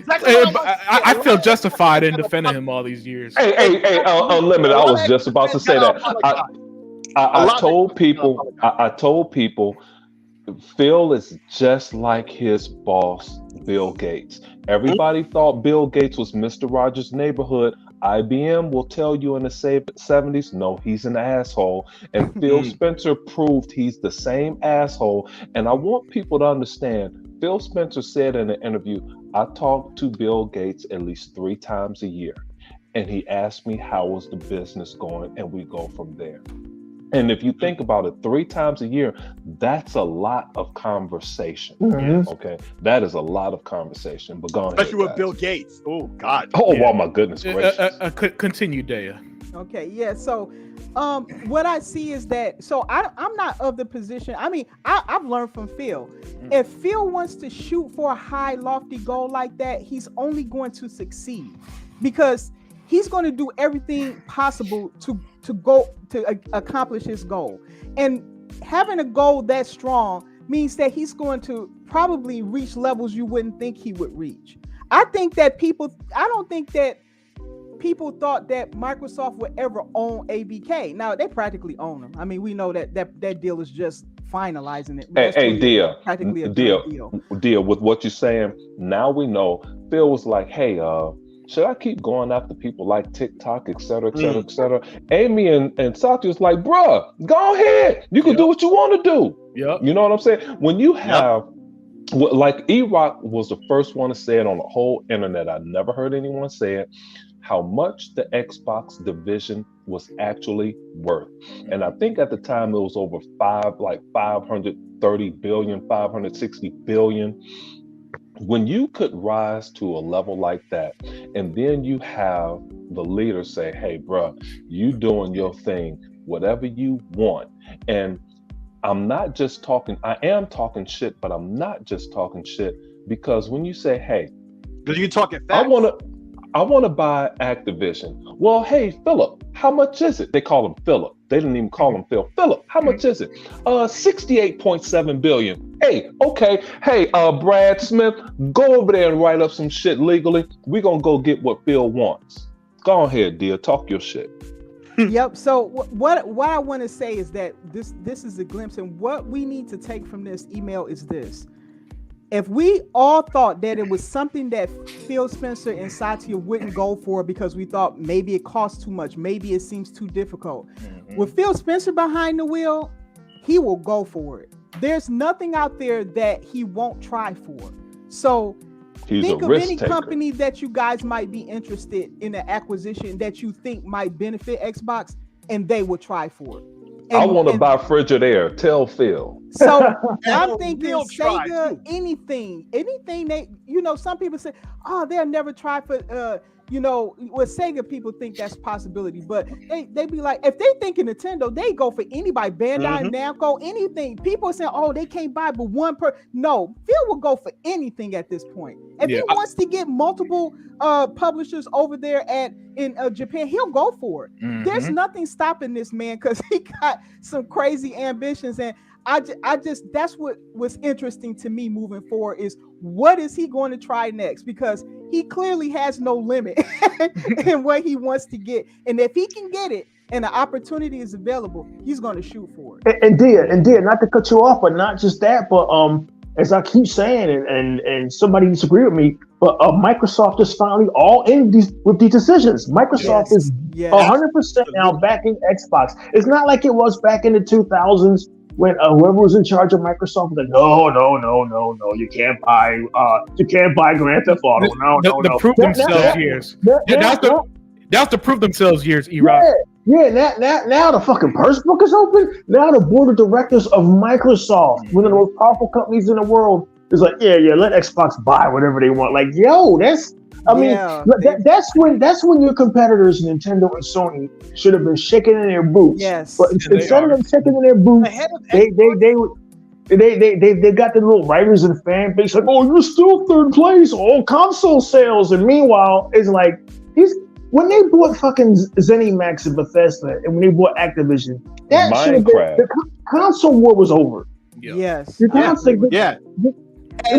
Speaker 1: I feel justified in defending him all these years.
Speaker 4: Hey, Unlimited. I was just about to say that. I told people, Phil is just like his boss, Bill Gates. Everybody thought Bill Gates was Mr. Rogers' Neighborhood. IBM will tell you in the 70s, no, he's an asshole. And Phil Spencer proved he's the same asshole. And I want people to understand, Phil Spencer said in an interview, I talk to Bill Gates at least 3 times a year. And he asked me how was the business going, and we go from there. And if you think about it, 3 times a year, that's a lot of conversation.
Speaker 2: Mhm.
Speaker 4: Okay, that is a lot of conversation. But go ahead,
Speaker 3: Especially with
Speaker 4: guys.
Speaker 3: Bill Gates. Oh God.
Speaker 4: Oh,
Speaker 1: Yeah.
Speaker 4: wow, my goodness gracious.
Speaker 1: Continue, Dea.
Speaker 5: Okay, yeah. So, what I see is that I'm not of the position. I mean, I've learned from Phil. If Phil wants to shoot for a high, lofty goal like that, he's only going to succeed because he's going to do everything possible to accomplish his goal. And having a goal that strong means that he's going to probably reach levels you wouldn't think he would reach. I don't think that people thought that Microsoft would ever own ABK. Now they practically own them. I mean, we know that deal is just finalizing it.
Speaker 4: Hey, Dia,
Speaker 5: practically a
Speaker 4: Dia,
Speaker 5: done deal.
Speaker 4: Dia, with what you're saying, now we know. Phil was like, hey, should I keep going after people like TikTok, et cetera, et cetera, et cetera? Amy and Satya was like, bruh, go ahead. You can do what you want to do.
Speaker 1: Yep.
Speaker 4: You know what I'm saying? When you have, like E-Rock was the first one to say it on the whole internet. I never heard anyone say it, how much the Xbox division was actually worth. And I think at the time it was over 530 billion, 560 billion. When you could rise to a level like that, and then you have the leader say, hey, bro, you doing your thing, whatever you want. And I'm not just talking, I am talking shit, but I'm not just talking shit, because when you say, hey,
Speaker 3: because you talking facts.
Speaker 4: I want to buy Activision. Well, hey, Philip, how much is it? They call him Philip. They didn't even call him Phil. Philip, how much is it? 68.7 billion. Hey, okay. Hey, Brad Smith, go over there and write up some shit legally. We're going to go get what Phil wants. Go ahead, dear. Talk your shit.
Speaker 5: Yep. So what I want to say is that this is a glimpse, and what we need to take from this email is this. If we all thought that it was something that Phil Spencer and Satya wouldn't go for because we thought maybe it costs too much, maybe it seems too difficult. With Phil Spencer behind the wheel, he will go for it. There's nothing out there that he won't try for. So think of any company that you guys might be interested in an acquisition that you think might benefit Xbox, and they will try for it.
Speaker 4: I want to buy Frigidaire. Tell Phil.
Speaker 5: So I'm thinking Sega, anything they, some people say, oh, they'll never try for, with Sega, people think that's a possibility, but they be like, if they think of Nintendo, they go for anybody, Bandai, Namco, anything. People say, oh, they can't buy but one per. No, Phil will go for anything at this point. If he wants to get multiple publishers over there in Japan, he'll go for it. There's nothing stopping this man because he got some crazy ambitions, and I just that's what was interesting to me moving forward is what is he going to try next, because he clearly has no limit in what he wants to get, and if he can get it and the opportunity is available, he's going to shoot for it.
Speaker 2: And Dia, not to cut you off, but not just that, but as I keep saying, and somebody disagree with me, but Microsoft is finally all in with these decisions. Microsoft is 100% now backing Xbox. It's not like it was back in the 2000s when whoever was in charge of Microsoft was like, no, you can't buy Grand Theft Auto. No.
Speaker 1: Prove themselves years. That's to prove themselves years, E-Rock.
Speaker 2: Now the fucking purse book is open. Now the board of directors of Microsoft, one of the most powerful companies in the world, is like, let Xbox buy whatever they want. Like, yo, that's when your competitors, Nintendo and Sony, should have been shaking in their boots.
Speaker 5: Yes,
Speaker 2: but instead of them shaking in their boots, they got the little writers and fan base like, oh, you're still third place, all console sales, and meanwhile, it's like when they bought fucking ZeniMax and Bethesda, and when they bought Activision, that should have been, the console war was over.
Speaker 5: Yes.
Speaker 2: The console, it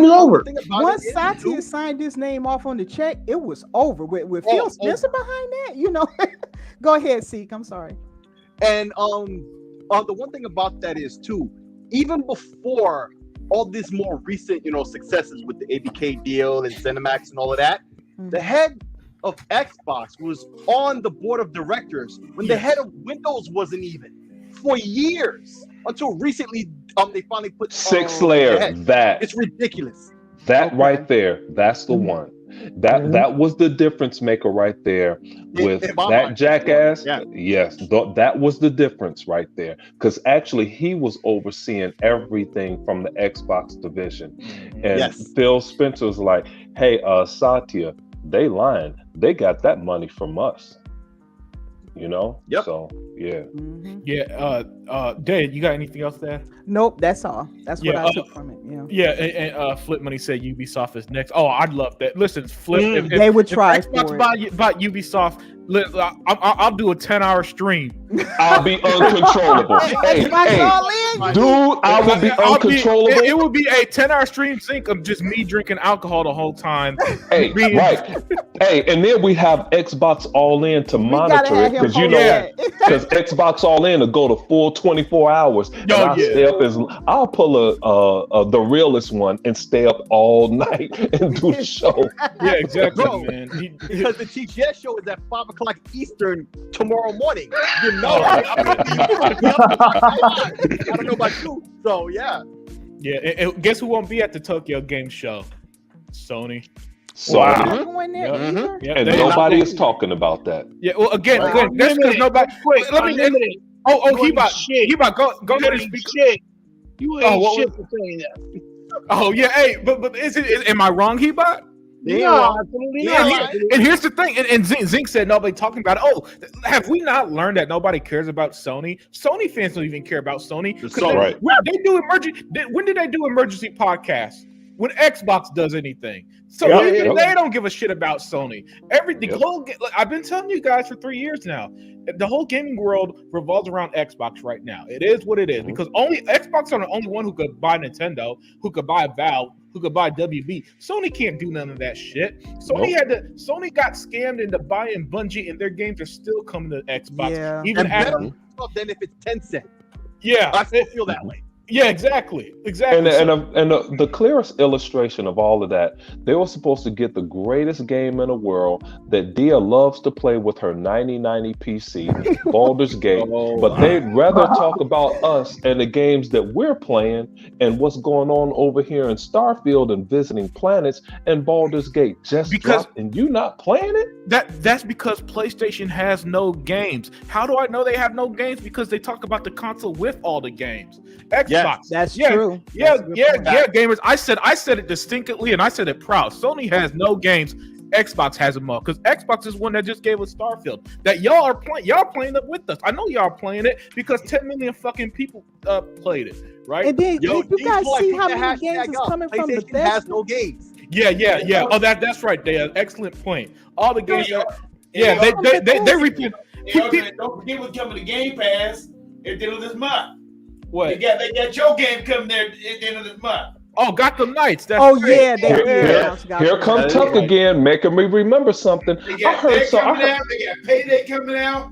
Speaker 2: was over.
Speaker 5: Once Satya signed his name off on the check, it was over. With Phil Spencer behind that, Go ahead, Seek. I'm sorry.
Speaker 3: And the one thing about that is too, even before all this more recent, successes with the ABK deal and ZeniMax and all of that, the head of Xbox was on the board of directors when the head of Windows wasn't even for years until recently. They finally put
Speaker 4: 6 layer. That
Speaker 3: it's ridiculous.
Speaker 4: That right there, that's the one. That was the difference maker right there with
Speaker 3: in my
Speaker 4: that
Speaker 3: mind,
Speaker 4: jackass.
Speaker 3: yeah.
Speaker 4: Yes, that was the difference right there. Because actually, he was overseeing everything from the Xbox division, and
Speaker 3: Yes.
Speaker 4: Phil Spencer was like, "Hey, Satya, they lying. They got that money from us." You know.
Speaker 3: Yep.
Speaker 4: So yeah.
Speaker 5: Mhm.
Speaker 1: Yeah. Dad, you got anything else there?
Speaker 5: Nope, that's all. That's what
Speaker 1: Yeah,
Speaker 5: I took from it. Yeah.
Speaker 1: Yeah, and Flip Money said Ubisoft is next. Oh, I'd love that. Listen, Flip, if
Speaker 5: They would try
Speaker 1: Xbox
Speaker 5: for it.
Speaker 1: buy Ubisoft, I'll do a 10-hour stream.
Speaker 4: I'll be uncontrollable. hey,
Speaker 5: Xbox
Speaker 4: hey,
Speaker 5: all in.
Speaker 4: dude, I will be uncontrollable.
Speaker 1: It would be a 10-hour stream sync of just me drinking alcohol the whole time.
Speaker 4: Hey,
Speaker 1: Being-
Speaker 4: right. Hey, and then we have Xbox All In to
Speaker 5: We gotta
Speaker 4: monitor
Speaker 5: have
Speaker 4: it
Speaker 5: him
Speaker 4: because you
Speaker 5: hold
Speaker 4: know,
Speaker 5: that.
Speaker 4: because Xbox All In will go to full 24 hours, and
Speaker 1: Oh,
Speaker 4: I'll
Speaker 1: yeah.
Speaker 4: stay up I'll pull a the realest one and stay up all night and do the show.
Speaker 1: Yeah, exactly,
Speaker 3: Bro,
Speaker 1: man.
Speaker 3: Because the TGS show is at 5:00 Eastern tomorrow morning. You know, I'm gonna be up. I don't know about you. So yeah.
Speaker 1: Yeah, and guess who won't be at the Tokyo Game Show? Sony.
Speaker 4: So,
Speaker 5: I'm not going there
Speaker 1: Yeah.
Speaker 5: either.
Speaker 1: Yeah,
Speaker 4: and
Speaker 1: they-
Speaker 4: nobody is talking about that.
Speaker 1: Yeah, well, again,
Speaker 7: Right.
Speaker 1: that's because nobody.
Speaker 7: Quick,
Speaker 1: Let me.
Speaker 7: unlimited.
Speaker 1: Oh,
Speaker 7: You
Speaker 1: he
Speaker 7: ain't
Speaker 1: about.
Speaker 7: shit.
Speaker 1: He about. Go ahead
Speaker 7: You
Speaker 1: and
Speaker 7: ain't
Speaker 1: speak.
Speaker 7: shit. You ain't
Speaker 1: what
Speaker 7: shit
Speaker 1: was-
Speaker 7: for saying that.
Speaker 1: Oh yeah, hey, but am I wrong, Hebot?
Speaker 7: No, absolutely
Speaker 3: Yeah,
Speaker 7: not.
Speaker 3: yeah.
Speaker 7: Absolutely
Speaker 1: And here's the thing, and Zink said nobody talking about it. Oh, have we not learned that nobody cares about Sony? Sony fans don't even care about Sony. 'Cause
Speaker 3: So-
Speaker 1: they,
Speaker 4: Right.
Speaker 1: they do emergency. When did they do emergency podcasts? When Xbox does anything, so
Speaker 4: Yep,
Speaker 1: even
Speaker 4: yep.
Speaker 1: they don't give a shit about Sony. Everything.
Speaker 4: Yep.
Speaker 1: I've been telling you guys for 3 years now. The whole gaming world revolves around Xbox right now. It is what it is
Speaker 4: Mhm.
Speaker 1: because only Xbox are the only one who could buy Nintendo, who could buy Valve, who could buy WB. Sony can't do none of that shit. Sony Sony got scammed into buying Bungie, and their games are still coming to Xbox.
Speaker 5: Yeah.
Speaker 1: Even
Speaker 3: And
Speaker 1: after,
Speaker 3: better than if it's Tencent.
Speaker 1: yeah,
Speaker 3: I still feel that way.
Speaker 1: yeah, exactly.
Speaker 4: And the clearest illustration of all of that, they were supposed to get the greatest game in the world that Dia loves to play with her 9090 PC, Baldur's Gate, but they'd rather talk about us and the games that we're playing and what's going on over here in Starfield and visiting planets, and Baldur's Gate just
Speaker 1: Because-
Speaker 4: dropped and you not playing it?
Speaker 1: That's because PlayStation has no games. How do I know they have no games? Because they talk about the console with all the games. Xbox.
Speaker 3: Yes.
Speaker 5: That's
Speaker 1: Yeah,
Speaker 5: true.
Speaker 1: Yeah,
Speaker 5: That's a good
Speaker 1: yeah,
Speaker 5: point.
Speaker 1: yeah, gamers. I said it distinctly, and I said it proud. Sony has no games. Xbox has them all because Xbox is one that just gave us Starfield that y'all are playing. Y'all playing it with us. I know y'all are playing it because 10 million fucking people played it, right?
Speaker 5: And then
Speaker 3: Yo,
Speaker 5: you guys
Speaker 3: D-Floyd,
Speaker 5: see
Speaker 3: put
Speaker 5: how
Speaker 3: the
Speaker 5: many games
Speaker 3: hashtag
Speaker 5: is
Speaker 3: up.
Speaker 5: coming from
Speaker 3: PlayStation
Speaker 5: Bethesda?
Speaker 3: has no games.
Speaker 1: Yeah. Oh, that's right, Dad. Excellent point. All the games.
Speaker 8: Yeah,
Speaker 1: Yeah, they repeat.
Speaker 8: Don't forget what's coming to Game Pass at the end of this month. They
Speaker 1: What?
Speaker 8: got your game coming there at the end of this month.
Speaker 1: Oh, Gotham Knights. That's
Speaker 5: Oh
Speaker 1: great.
Speaker 5: yeah, they
Speaker 4: Here
Speaker 5: got
Speaker 4: come
Speaker 3: That is
Speaker 4: Tuck
Speaker 3: right.
Speaker 4: again, making me remember something.
Speaker 8: They
Speaker 4: I
Speaker 8: got
Speaker 4: heard
Speaker 8: that
Speaker 4: so. I
Speaker 8: coming
Speaker 4: heard,
Speaker 8: out. They got Payday coming out.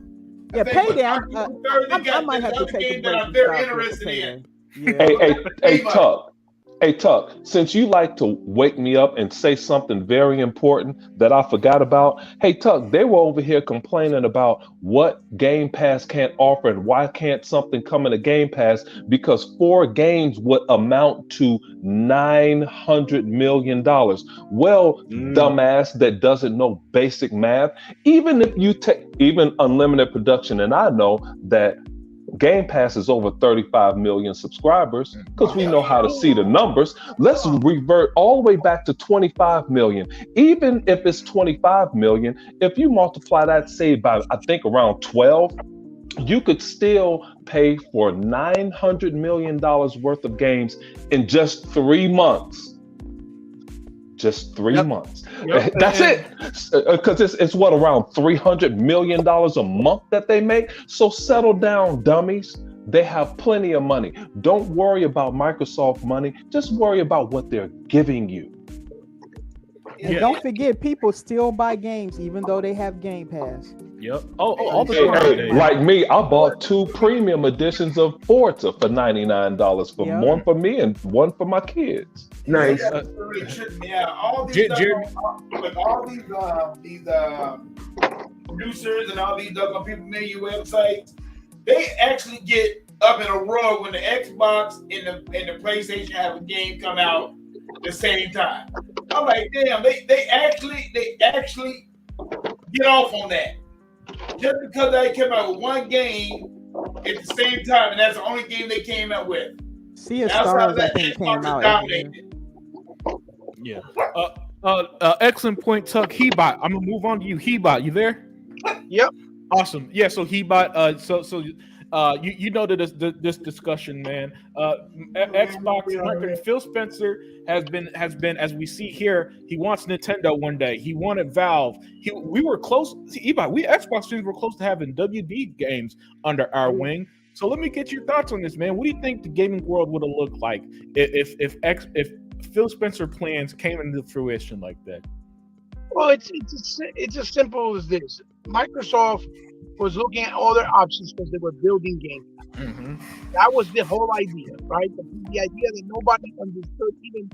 Speaker 5: Yeah,
Speaker 8: I think
Speaker 5: Payday.
Speaker 8: October 3rd, they
Speaker 5: I
Speaker 8: got
Speaker 5: might have to
Speaker 8: another
Speaker 5: take a
Speaker 8: game
Speaker 5: break.
Speaker 8: that I'm
Speaker 5: from
Speaker 8: very
Speaker 5: Starfield for
Speaker 8: interested in.
Speaker 5: Payday.
Speaker 4: hey, Tuck. Hey, Tuck, since you like to wake me up and say something very important that I forgot about, hey, Tuck, they were over here complaining about what Game Pass can't offer and why can't something come into Game Pass because 4 games would amount to $900 million. Well, dumbass that doesn't know basic math, even if you take even unlimited production, and I know that Game Pass is over 35 million subscribers because we know how to see the numbers. Let's revert all the way back to 25 million. Even if it's 25 million, if you multiply that, say, by I think around 12, you could still pay for $900 million worth of games in just 3 months. Just 3 months.
Speaker 1: Yep.
Speaker 4: That's it. Because it's what, around $300 million a month that they make. So settle down, dummies. They have plenty of money. Don't worry about Microsoft money. Just worry about what they're giving you.
Speaker 5: And don't forget, people still buy games even though they have Game Pass.
Speaker 1: Yep. Oh, all the
Speaker 4: Hey,
Speaker 1: time.
Speaker 4: hey, like me, I bought 2 premium editions of Forza for $99 for
Speaker 5: Yeah.
Speaker 4: one for me and one for my kids.
Speaker 2: Nice.
Speaker 8: That's really tripping me out. All these,
Speaker 1: Jeremy-
Speaker 8: with all these producers and all these people making your websites, they actually get up in a row when the Xbox and the PlayStation have a game come out the same time. I'm like, damn, they actually get off on that. Just because they came out with one game at the same time, and that's the only game they came out with.
Speaker 5: Sea of Stars, I think, came
Speaker 8: Xbox
Speaker 5: out.
Speaker 8: dominated.
Speaker 1: Yeah. Excellent point, Tuck. Hebot. I'm gonna move on to you. Hebot, you there?
Speaker 7: Yep.
Speaker 1: Awesome. Yeah. So Hebot. You know that this discussion, man. Xbox marketing. Phil Spencer has been, as we see here. He wants Nintendo one day. He wanted Valve. We were close. Hebot. We Xbox fans were close to having WD games under our wing. So let me get your thoughts on this, man. What do you think the gaming world would have looked like if Phil Spencer plans came into fruition like that?
Speaker 7: Well, it's as simple as this. Microsoft was looking at all their options because they were building games.
Speaker 1: Mm-hmm.
Speaker 7: That was the whole idea, right? The idea that nobody understood, even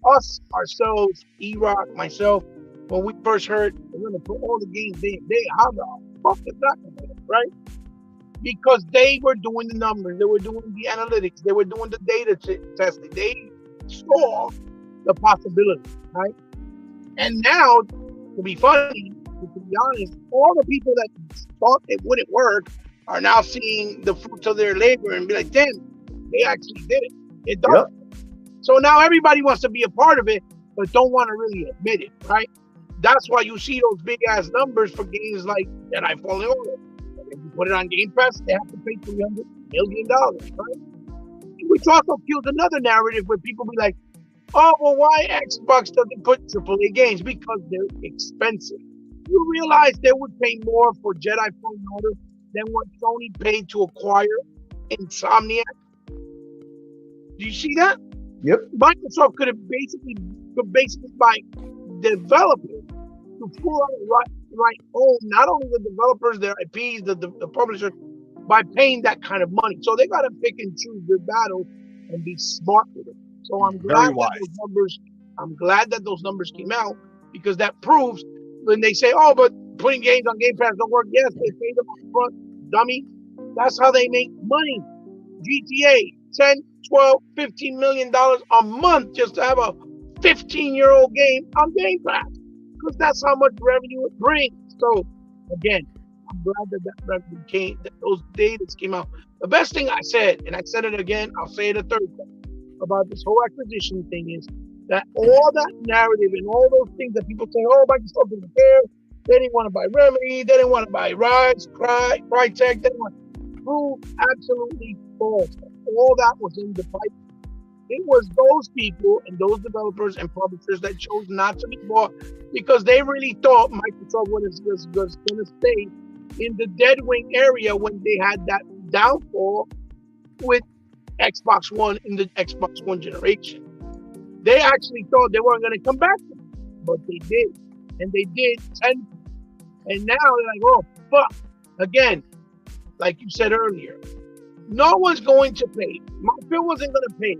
Speaker 7: us, ourselves, E-Rock, myself, when we first heard we're going to put all the games how the fuck is that going to happen, right? Because they were doing the numbers, they were doing the analytics, they were doing the data testing. They saw the possibility, right? And now, to be funny, to be honest, all the people that thought it wouldn't work are now seeing the fruits of their labor and be like, damn, they actually did it. It does. Yep. So now everybody wants to be a part of it, but don't want to really admit it, right? That's why you see those big ass numbers for games like Jedi Fallen Order. If you put it on Game Pass, they have to pay $300 million, right? Which also kills another narrative where people be like, oh, well, why Xbox doesn't put AAA games? Because they're expensive. You realize they would pay more for Jedi Fallen Order than what Sony paid to acquire Insomniac? Do you see that?
Speaker 2: Yep.
Speaker 7: Microsoft could basically buy developers to pull out own not only the developers, their IPs, the publisher, by paying that kind of money. So they got to pick and choose their battles and be smart with it. So I'm glad that those numbers came out, because that proves when they say, oh, but putting games on Game Pass don't work. Yes, they pay them up front, dummy. That's how they make money. GTA, 10, 12, $15 million a month just to have a 15-year-old game on Game Pass, because that's how much revenue it brings. So again, I'm glad that revenue came, that those data came out. The best thing I said, and I said it again, I'll say it a third time, about this whole acquisition thing is that all that narrative and all those things that people say, oh, Microsoft didn't care, they didn't want to buy Remedy, they didn't want to buy Rise, Crytek, they didn't want to prove absolutely false. All that was in the pipe. It was those people and those developers and publishers that chose not to be bought because they really thought Microsoft was going to stay in the dead wing area when they had that downfall with Xbox One in the Xbox One generation. They actually thought they weren't going to come back, but they did. And they did 10. And now they're like, oh, fuck. Again, like you said earlier, no one's going to pay. Phil wasn't going to pay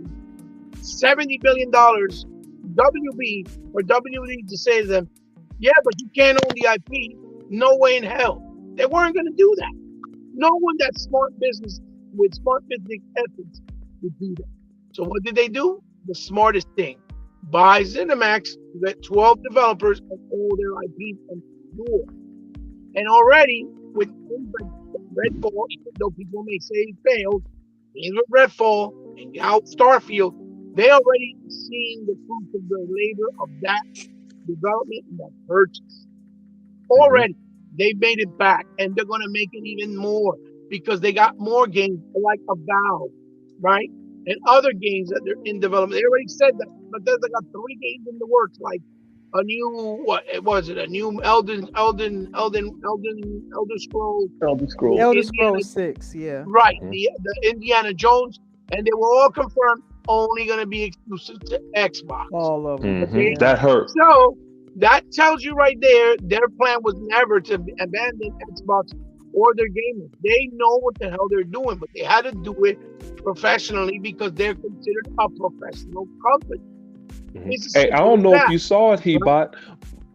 Speaker 7: $70 billion WB or WD to say to them, yeah, but you can't own the IP. No way in hell. They weren't going to do that. No one that's smart business with smart business ethics would do that. So what did they do? The smartest thing. Buy ZeniMax, get 12 developers and all their IP and more. And already with things like Redfall, even though people may say it failed, things with Redfall and now Starfield, they already seeing the fruits of the labor of that development and that purchase. Already, they made it back, and they're going to make it even more because they got more games like a Valve, right? And other games that they're in development. They already said that, but they got 3 games in the works, like a new a new Elder Scrolls.
Speaker 5: Elder Scrolls 6, yeah.
Speaker 7: Right, the Indiana Jones, and they were all confirmed only going to be exclusive to Xbox.
Speaker 5: All of them.
Speaker 7: Okay?
Speaker 4: That hurt.
Speaker 7: So that tells you right there, their plan was never to abandon Xbox or their gamers. They know what the hell they're doing, but they had to do it professionally because they're considered a professional company.
Speaker 4: Hey, I don't know if you saw it, Hebot,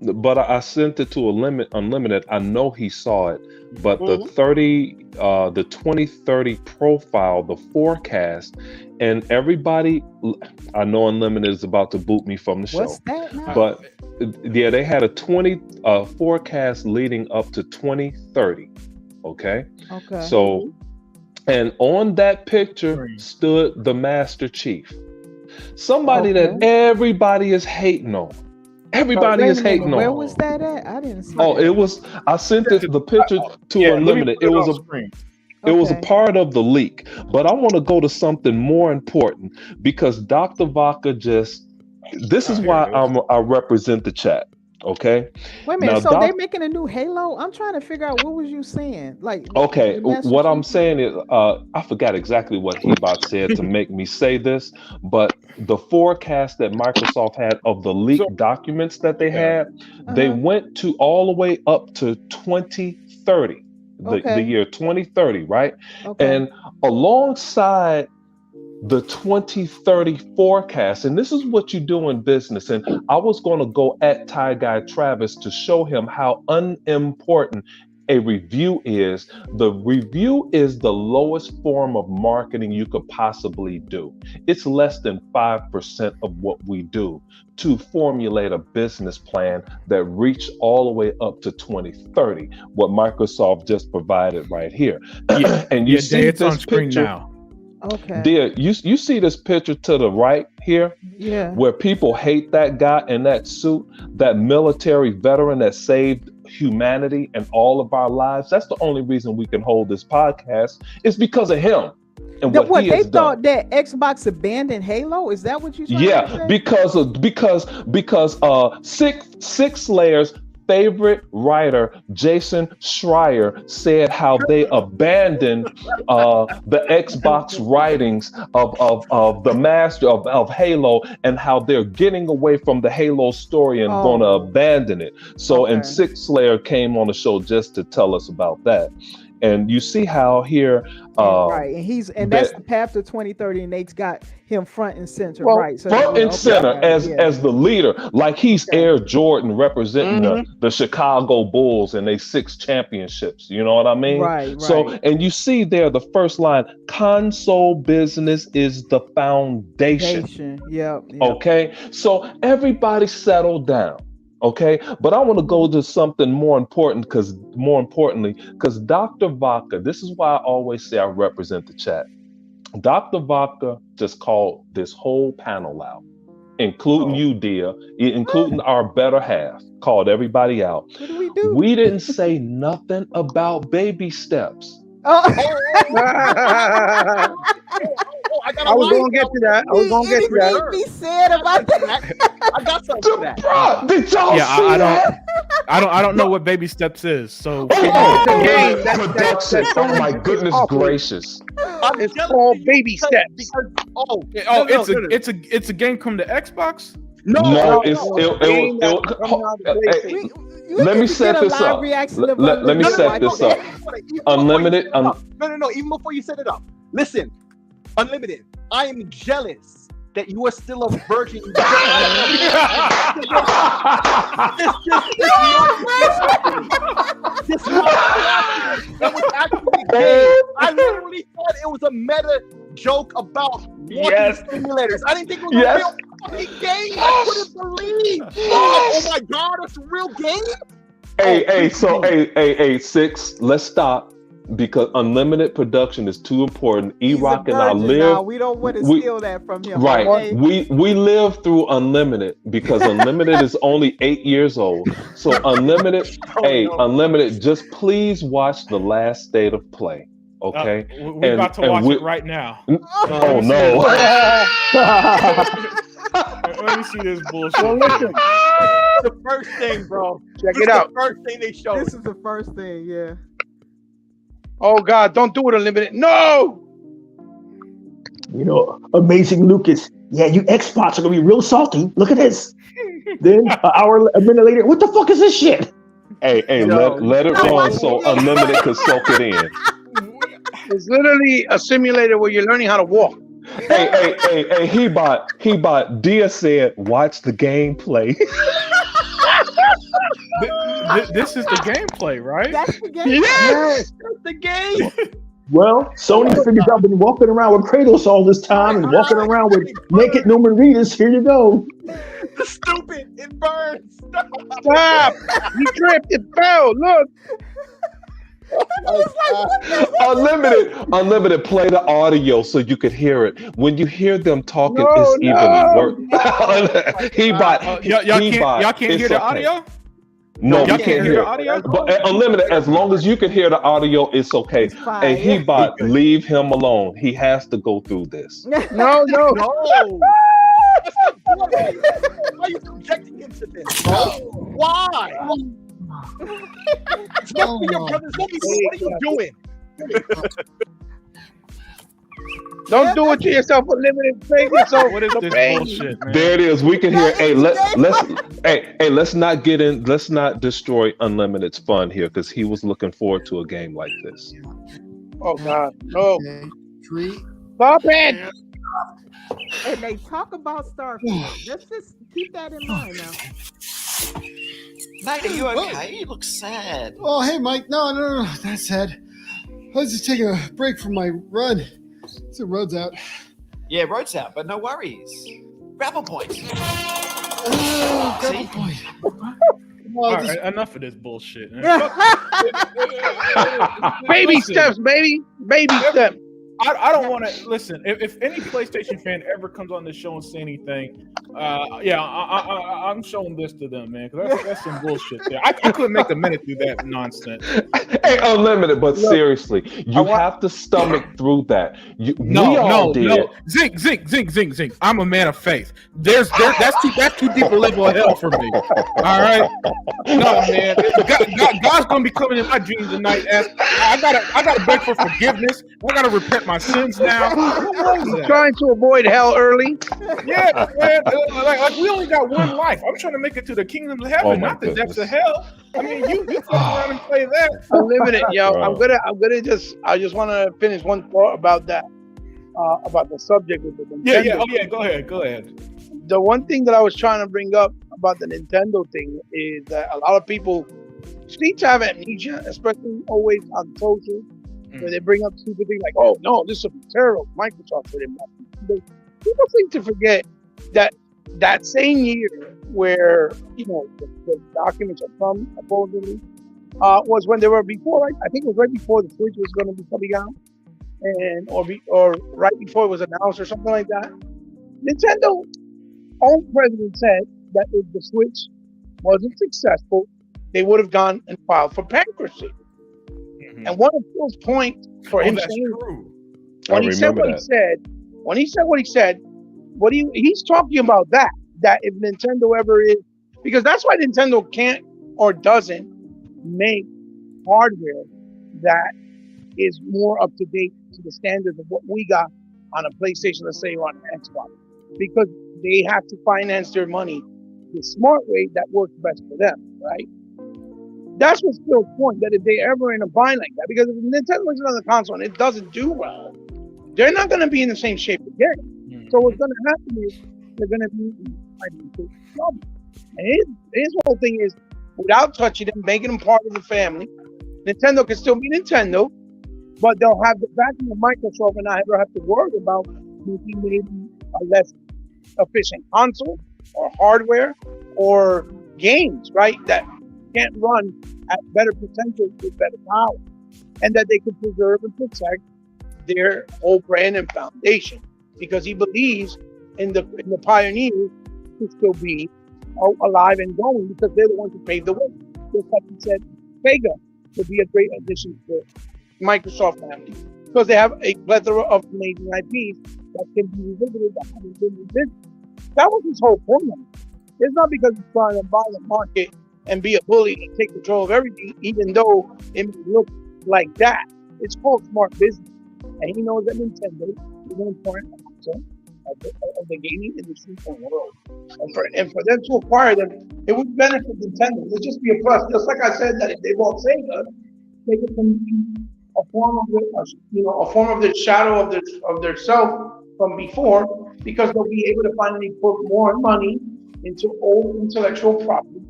Speaker 4: but I sent it to Unlimited. I know he saw it, but the
Speaker 7: Mm-hmm.
Speaker 4: the 2030 profile, the forecast, and everybody. I know Unlimited is about to boot me from the show,
Speaker 5: What's that now?
Speaker 4: but yeah, they had a 20 forecast leading up to 2030. Okay,
Speaker 5: Okay.
Speaker 4: so and on that picture stood the Master Chief, somebody that everybody is hating on. Everybody
Speaker 5: Wait
Speaker 4: is
Speaker 5: a minute,
Speaker 4: hating
Speaker 5: where
Speaker 4: on.
Speaker 5: was that at? I didn't see
Speaker 4: Oh,
Speaker 5: that.
Speaker 4: it was. I sent the picture to
Speaker 1: Yeah, let me
Speaker 4: Unlimited.
Speaker 1: put
Speaker 4: It
Speaker 1: it
Speaker 4: was
Speaker 1: on
Speaker 4: a.
Speaker 1: screen.
Speaker 4: It was a
Speaker 5: Okay.
Speaker 4: part of the leak, but I want to go to something more important because Dr. Vaca just. This is
Speaker 1: Oh, here
Speaker 4: why
Speaker 1: it is.
Speaker 4: I represent the chat. Okay.
Speaker 5: Wait a minute.
Speaker 4: Now,
Speaker 5: So they
Speaker 4: Doc.
Speaker 5: making a new Halo? I'm trying to figure out what was you saying? Like
Speaker 4: Okay,
Speaker 5: the Master
Speaker 4: what I'm
Speaker 5: Chief?
Speaker 4: saying is, I forgot exactly what Hebot said to make me say this, but the forecast that Microsoft had of the
Speaker 1: So
Speaker 4: leaked documents that they
Speaker 1: yeah,
Speaker 4: had, they
Speaker 5: Uh-huh.
Speaker 4: went to all the way up to 2030, the
Speaker 5: Okay.
Speaker 4: year 2030, right?
Speaker 5: Okay.
Speaker 4: And alongside the 2030 forecast, and this is what you do in business. And I was going to go at Ty Guy Travis to show him how unimportant a review is. The review is the lowest form of marketing you could possibly do. It's less than 5% of what we do to formulate a business plan that reach all the way up to 2030, what Microsoft just provided right here.
Speaker 1: yeah,
Speaker 4: And you
Speaker 1: yeah.
Speaker 4: see
Speaker 1: It's on
Speaker 4: this
Speaker 1: screen
Speaker 4: picture.
Speaker 1: now.
Speaker 5: Okay.
Speaker 4: Dear, you see this picture to the right here,
Speaker 5: Yeah.
Speaker 4: where people hate that guy in that suit, that military veteran that saved humanity and all of our lives. That's the only reason we can hold this podcast. It's because of him and what he
Speaker 5: They
Speaker 4: has
Speaker 5: thought
Speaker 4: done.
Speaker 5: that Xbox abandoned Halo? Is that what you trying to
Speaker 4: Yeah,
Speaker 5: say?
Speaker 4: because Six Layers favorite writer Jason Schreier said how they abandoned the Xbox writings of the master of Halo, and how they're getting away from the Halo story and going to
Speaker 5: Oh,
Speaker 4: abandon it. So, and
Speaker 5: okay.
Speaker 4: Six Layer came on the show just to tell us about that. And you see how here,
Speaker 5: Right, and that's
Speaker 4: that
Speaker 5: the path to 2030, and they got him front and center,
Speaker 7: Well,
Speaker 5: right? So
Speaker 4: front
Speaker 5: yeah,
Speaker 4: and
Speaker 5: okay,
Speaker 4: center
Speaker 5: got it. Yeah,
Speaker 4: as the leader, like he's
Speaker 5: okay.
Speaker 4: Air Jordan representing
Speaker 7: Mm-hmm.
Speaker 4: the Chicago Bulls and they 6 championships. You know what I mean?
Speaker 5: Right,
Speaker 4: So,
Speaker 5: right.
Speaker 4: and you see there the first line: console business is the foundation.
Speaker 5: Nation. Yep.
Speaker 4: Okay, so everybody settle down. Okay, but I want to go to something more important, because Dr. Vaca, this is why I always say I represent the chat. Dr. Vaca just called this whole panel out, including you, Dia, including our better half, called everybody out.
Speaker 5: What do we do?
Speaker 4: We didn't say nothing about baby steps.
Speaker 5: Oh,
Speaker 3: I got
Speaker 7: I
Speaker 3: a
Speaker 7: was
Speaker 3: line.
Speaker 7: going to get to that. I was going to get to
Speaker 5: anything
Speaker 7: that.
Speaker 5: be said about that?
Speaker 3: I got something for that.
Speaker 4: Bruh, did y'all
Speaker 1: Yeah,
Speaker 4: see
Speaker 1: I
Speaker 4: that?
Speaker 1: don't know what baby steps is. So
Speaker 4: Oh,
Speaker 7: It's a game.
Speaker 4: production. Oh my goodness gracious.
Speaker 7: It's called Baby Steps.
Speaker 3: Because,
Speaker 1: oh,
Speaker 3: no,
Speaker 1: it's a game come to Xbox.
Speaker 4: No, it's
Speaker 7: a game that's coming out of PlayStation.
Speaker 5: You
Speaker 4: Let
Speaker 5: need
Speaker 4: me
Speaker 5: to
Speaker 4: set
Speaker 5: get a
Speaker 4: this
Speaker 5: live
Speaker 4: up.
Speaker 5: reaction of
Speaker 4: Let me
Speaker 5: Unlimited
Speaker 4: set
Speaker 5: watch
Speaker 4: this
Speaker 5: that.
Speaker 4: up. Unlimited.
Speaker 3: No. Even before you set it up, listen, Unlimited. I am jealous that you are still a virgin. That was actually a game. I literally thought it was a meta joke about
Speaker 4: Yes.
Speaker 3: simulators. I didn't think it was
Speaker 4: Yes.
Speaker 3: a real fucking game. I couldn't believe. Oh my god, it's a real game.
Speaker 4: Hey, Six, let's stop, because Unlimited production is too important.
Speaker 5: He's a
Speaker 4: E-Rock and I
Speaker 5: virgin now.
Speaker 4: live.
Speaker 5: We don't want to
Speaker 4: we-
Speaker 5: steal that from him.
Speaker 4: Right.
Speaker 5: Okay?
Speaker 4: We live through Unlimited because Unlimited is only 8 years old. So Unlimited, Unlimited, just please watch the last state of play. Okay.
Speaker 1: We're about to watch it right now.
Speaker 4: Oh no.
Speaker 1: Let me see this bullshit.
Speaker 7: Well, listen,
Speaker 3: The first thing, bro.
Speaker 7: check
Speaker 3: This
Speaker 7: it
Speaker 3: is
Speaker 7: out.
Speaker 3: The first thing they showed.
Speaker 5: This is the first thing, yeah.
Speaker 7: Oh, God, don't do it, Unlimited. No!
Speaker 2: You know, amazing Lucas. Yeah, you Xbox are gonna be real salty. Look at this. Then a minute later, what the fuck is this shit?
Speaker 4: Hey, let it run so Unlimited can soak it in.
Speaker 7: It's literally a simulator where you're learning how to walk.
Speaker 4: Hey, he bought Dia said, watch the gameplay.
Speaker 1: This is the gameplay, right?
Speaker 5: That's the game.
Speaker 7: Yes.
Speaker 3: That's the game.
Speaker 2: Well, Sony figured out been walking around with Kratos all this time and walking around with naked Numeritas. Here you go.
Speaker 3: Stupid. It burns.
Speaker 7: Stop. He tripped. It fell. Look.
Speaker 4: Unlimited. Play the audio so you could hear it. When you hear them talking,
Speaker 7: No,
Speaker 4: it's
Speaker 7: no.
Speaker 4: even worse.
Speaker 1: Y'all can't hear the audio.
Speaker 4: No,
Speaker 1: Y'all
Speaker 4: we can't hear
Speaker 1: the
Speaker 4: it.
Speaker 1: audio.
Speaker 4: But Unlimited, as long as you can hear the audio, it's okay.
Speaker 5: It's fine,
Speaker 4: And
Speaker 5: yeah.
Speaker 4: He-Bot, leave him alone. He has to go through this.
Speaker 7: No.
Speaker 3: No. Why are you subjecting him to this, bro? Why? It's not for your brothers. What are you doing?
Speaker 7: Don't do it to yourself. Unlimited. Save yourself.
Speaker 1: What is
Speaker 7: the
Speaker 1: this
Speaker 7: pain.
Speaker 1: bullshit, man?
Speaker 4: There it is. We can hear.
Speaker 5: That
Speaker 4: Hey,
Speaker 5: is
Speaker 4: let's not get in. Let's not destroy Unlimited's fun here because he was looking forward to a game like this.
Speaker 7: Oh God. No.
Speaker 9: Okay. 3.
Speaker 7: Stop it.
Speaker 5: And they talk about Starfield. Let's just keep that in mind now.
Speaker 10: Mate, are you okay? You look sad.
Speaker 9: Oh, hey, Mike. No. That's sad. I was just taking a break from my run. So road's out.
Speaker 10: Yeah, road's out, but no worries. Grapple points.
Speaker 9: Grapple
Speaker 10: See?
Speaker 9: point.
Speaker 1: All
Speaker 9: Well,
Speaker 1: right, enough of this bullshit. Man.
Speaker 7: Baby
Speaker 1: Listen,
Speaker 7: steps, baby. Baby steps.
Speaker 1: I don't want to listen. If any PlayStation fan ever comes on this show and say anything, I'm showing this to them, man. Because that's some bullshit there. I couldn't make a minute through that nonsense.
Speaker 4: Hey, Unlimited, but seriously, you have to stomach through that. No.
Speaker 1: Zing. I'm a man of faith. That's too deep a level of hell for me. All right, no, man. God's gonna be coming in my dreams tonight. I gotta beg for forgiveness. I gotta repent my sins now. What was that?
Speaker 7: Trying to avoid hell early.
Speaker 1: Yeah, man. Like we only got one life. I'm trying to make it to the kingdom of heaven, not the depths of hell. I mean, you fuck around and play that.
Speaker 7: Unlimited, yo.
Speaker 4: Bro.
Speaker 7: I just want to finish one thought about that. About the subject with the Nintendo.
Speaker 1: Yeah. Oh yeah. Go ahead.
Speaker 7: The one thing that I was trying to bring up about the Nintendo thing is that a lot of people seem to have amnesia, especially always on social, where they bring up stupid things like, "Oh no, this will be terrible." Microsoft did it. People seem to forget that same year where the documents are from supposedly was when they were before. Right? I think it was right before the Switch was going to be coming out, or right before it was announced or something like that. Nintendo own president said that if the Switch wasn't successful, they would have gone and filed for bankruptcy. And one of Phil's points for him saying when he said what he said, he's talking about that if Nintendo ever is, because that's why Nintendo can't or doesn't make hardware that is more up to date to the standards of what we got on a PlayStation, let's say, or on an Xbox, because they have to finance their money the smart way that works best for them, right? That's what's Phil's point, that if they ever in a bind like that, because if Nintendo is on the console and it doesn't do well, they're not going to be in the same shape again. So what's going to happen is they're going to be in trouble. And his whole thing is, without touching them, making them part of the family, Nintendo can still be Nintendo, but they'll have the backing of Microsoft and not ever have to worry about making maybe a less efficient console or hardware or games, right? That can't run at better potential with better power, and that they can preserve and protect their whole brand and foundation, because he believes in the pioneers to still be alive and going, because they're the ones who paved the way. Just like he said, Sega would be a great addition to the Microsoft family, because they have a plethora of amazing IPs that can be revisited, that haven't been revisited. That was his whole point. It's not because he's trying to buy the market and be a bully and take control of everything, even though it may look like that. It's called smart business. And he knows that Nintendo is an important asset of the gaming industry in the world. And for them to acquire them, it would benefit Nintendo. It would just be a plus. Just like I said, that if they bought Sega, they could be a form of the shadow of their self from before, because they'll be able to finally put more money into old intellectual property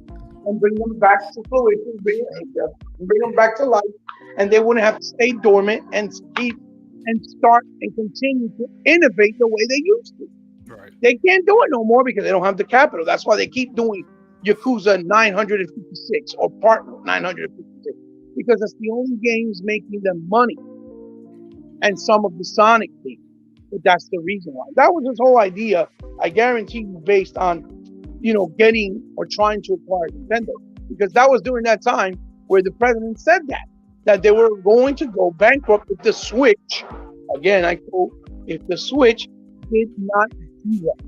Speaker 7: and bring them back to fruition, bring them back to life, and they wouldn't have to stay dormant and keep and start and continue to innovate the way they used to.
Speaker 1: Right.
Speaker 7: They can't do it no more because they don't have the capital. That's why they keep doing Yakuza 956 or Part 956, because it's the only games making them money, and some of the Sonic games. But that's the reason why. That was his whole idea. I guarantee you, based on, getting or trying to acquire Nintendo, because that was during that time where the president said that they were going to go bankrupt if the Switch, again, I quote, if the Switch did not do that.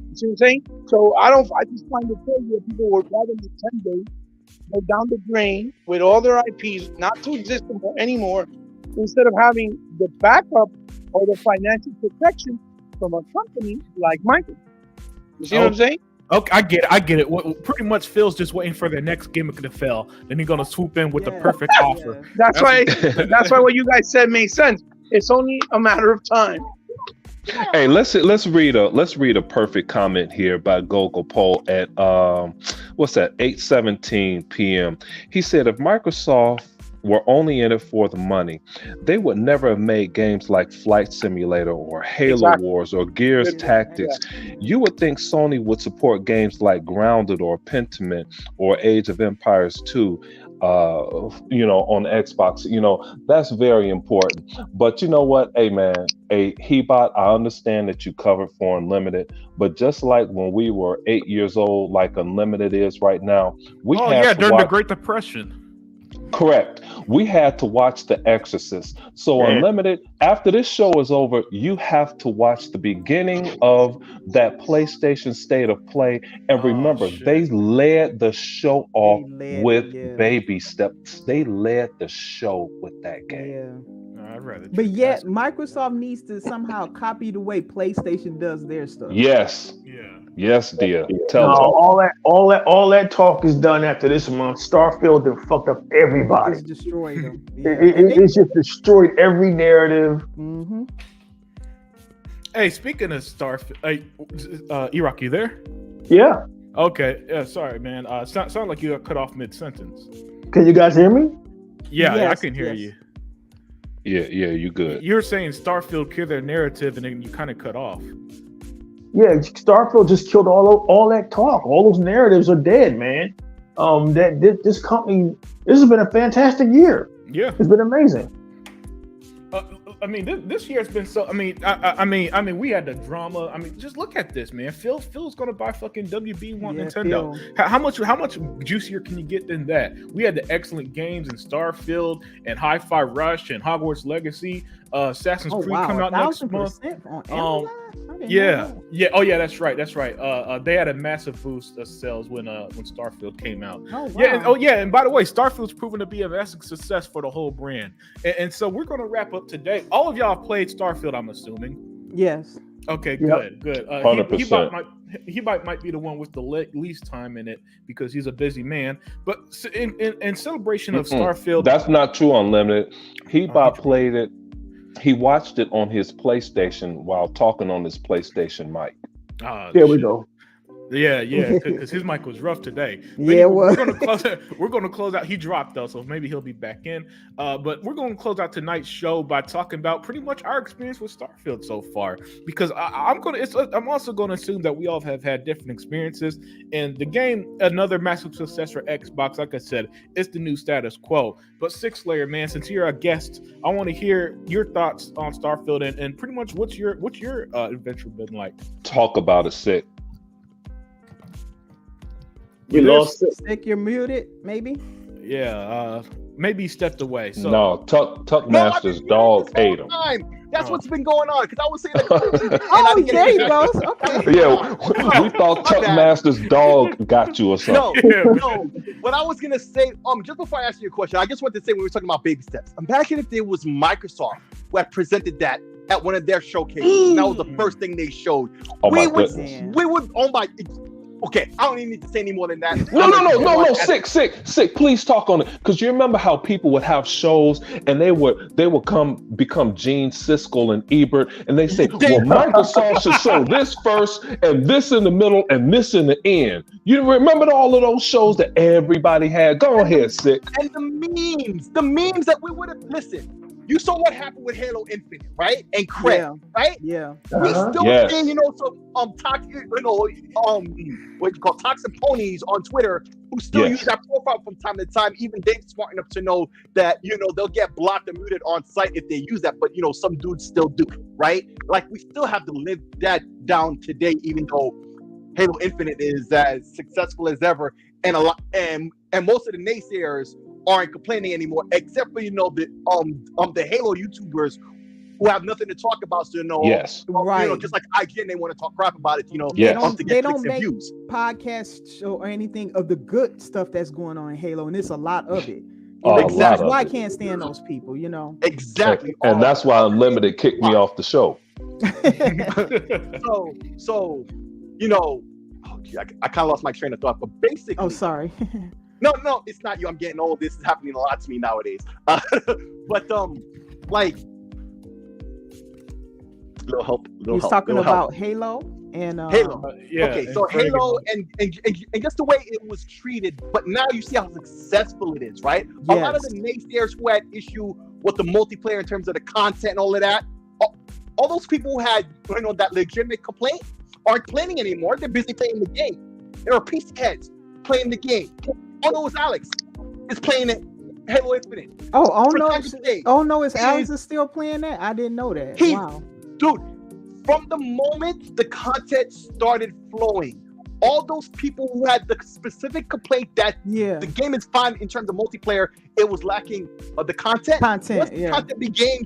Speaker 7: You see what I'm saying? So I just find it crazy that people would rather Nintendo go down the drain with all their IPs not to exist anymore, instead of having the backup or the financial protection from a company like Microsoft. You see what I'm saying?
Speaker 1: Okay, I get it. Pretty much Phil's just waiting for the next gimmick to fail. Then he's gonna swoop in with the perfect offer.
Speaker 7: That's why what you guys said made sense. It's only a matter of time.
Speaker 4: Hey, let's read a perfect comment here by Gogol Poll at 8:17 p.m. He said, if Microsoft were only in it for the money, they would never have made games like Flight Simulator or Halo Wars or Gears Tactics. You would think Sony would support games like Grounded or Pentiment or Age of Empires 2 on Xbox. That's very important. But you know what? Hey man, Hebot, I understand that you covered for Unlimited, but just like when we were 8 years old, like Unlimited is right now,
Speaker 1: during the Great Depression.
Speaker 4: Correct. We had to watch The Exorcist. So Unlimited, after this show is over, you have to watch the beginning of that PlayStation State of Play. And remember, they led the show off with baby steps. They led the show with that game.
Speaker 5: But yet, Microsoft needs to somehow copy the way PlayStation does their stuff.
Speaker 4: Yes. Yes, dear.
Speaker 2: All that talk is done after this month. Starfield done fucked up everybody.
Speaker 5: It's destroyed them.
Speaker 2: It's just destroyed every narrative.
Speaker 5: Mm-hmm.
Speaker 1: Hey, speaking of Starfield, Iraq, you there?
Speaker 2: Yeah.
Speaker 1: Okay. Yeah. Sorry, man. Sound like you got cut off mid-sentence.
Speaker 2: Can you guys hear me?
Speaker 1: Yeah, yes, I can hear you.
Speaker 4: Yeah, you good.
Speaker 1: You're saying Starfield killed their narrative, and then you kind of cut off.
Speaker 2: Yeah, Starfield just killed all that talk. All those narratives are dead, man. This company, this has been a fantastic year.
Speaker 1: Yeah,
Speaker 2: it's been amazing.
Speaker 1: This year has been so. We had the drama. Just look at this, man. Phil's gonna buy fucking WB Nintendo. How much juicier can you get than that? We had the excellent games in Starfield and Hi-Fi Rush and Hogwarts Legacy. Assassin's Creed come out next month. Yeah. Oh yeah, that's right. They had a massive boost of sales when Starfield came out.
Speaker 5: Oh, wow.
Speaker 1: And by the way, Starfield's proven to be a massive success for the whole brand. And so we're gonna wrap up today. All of y'all have played Starfield, I'm assuming.
Speaker 5: Yes.
Speaker 1: Okay,
Speaker 2: yep.
Speaker 1: Good.
Speaker 4: 100%.
Speaker 1: He might be the one with the least time in it because he's a busy man. But in celebration of Starfield,
Speaker 4: that's not true. Unlimited. Hebot played it. He watched it on his PlayStation while talking on his PlayStation mic.
Speaker 2: There we go.
Speaker 1: Yeah, because his mic was rough today.
Speaker 5: Yeah, it was.
Speaker 1: We're gonna close out. He dropped though, so maybe he'll be back in. But we're gonna close out tonight's show by talking about pretty much our experience with Starfield so far. Because I'm also gonna assume that we all have had different experiences. And the game, another massive success for Xbox. Like I said, it's the new status quo. But Six Layer, man, since you're a guest, I want to hear your thoughts on Starfield and pretty much what's your adventure been like.
Speaker 4: Talk about it, Sick.
Speaker 2: You lost it.
Speaker 5: Stick, you're muted, maybe?
Speaker 1: Yeah, maybe he stepped away. So.
Speaker 4: No, Tuck Master's dog ate him.
Speaker 3: That's what's been going on, because I was saying that.
Speaker 5: There he goes. Okay.
Speaker 4: Yeah, we thought Tuck Master's dog got you or something.
Speaker 3: No. What I was gonna say, just before I ask you a question, I just wanted to say when we were talking about baby steps. Imagine if there was Microsoft who had presented that at one of their showcases. And that was the first thing they showed.
Speaker 4: Oh my goodness.
Speaker 3: We would. Oh my. Okay, I don't even need to say any more than that.
Speaker 4: No. Sick. Please talk on it, because you remember how people would have shows and they would become Gene Siskel and Ebert, and they say, well, Microsoft should show this first and this in the middle and this in the end. You remember all of those shows that everybody had? Go ahead, Sick.
Speaker 3: And the memes that we would have listened. You saw what happened with Halo Infinite, right? And Craig, right?
Speaker 5: Yeah.
Speaker 3: We still seeing, some toxic, what you call toxic ponies on Twitter who still use that profile from time to time. Even they're smart enough to know that, they'll get blocked and muted on site if they use that. But, some dudes still do, right? Like, we still have to live that down today, even though Halo Infinite is as successful as ever. And most of the naysayers aren't complaining anymore, except for the Halo YouTubers who have nothing to talk about. So just like IGN, they want to talk crap about it.
Speaker 5: They don't make podcasts or anything of the good stuff that's going on in Halo, and it's a lot of it.
Speaker 3: Exactly.
Speaker 5: That's why I can't stand those people.
Speaker 3: Exactly.
Speaker 4: And that's why Unlimited kicked me off the show.
Speaker 3: So I kind of lost my train of thought, but basically.
Speaker 5: Oh, sorry.
Speaker 3: No, it's not you. I'm getting old. This is happening a lot to me nowadays. But little help.
Speaker 5: He's talking about Halo and
Speaker 3: Halo.
Speaker 1: Okay,
Speaker 3: so Halo and just the way it was treated, but now you see how successful it is, right? A lot of the naysayers who had issue with the multiplayer in terms of the content and all of that, all those people who had that legitimate complaint aren't playing anymore. They're busy playing the game. There are PC heads playing the game. Oh no, it's Alex. Is playing it. Halo Infinite.
Speaker 5: It's Alex is still playing that? I didn't know that. Wow.
Speaker 3: Dude, from the moment the content started flowing, all those people who had the specific complaint that the game is fine in terms of multiplayer, it was lacking the content. Once the content began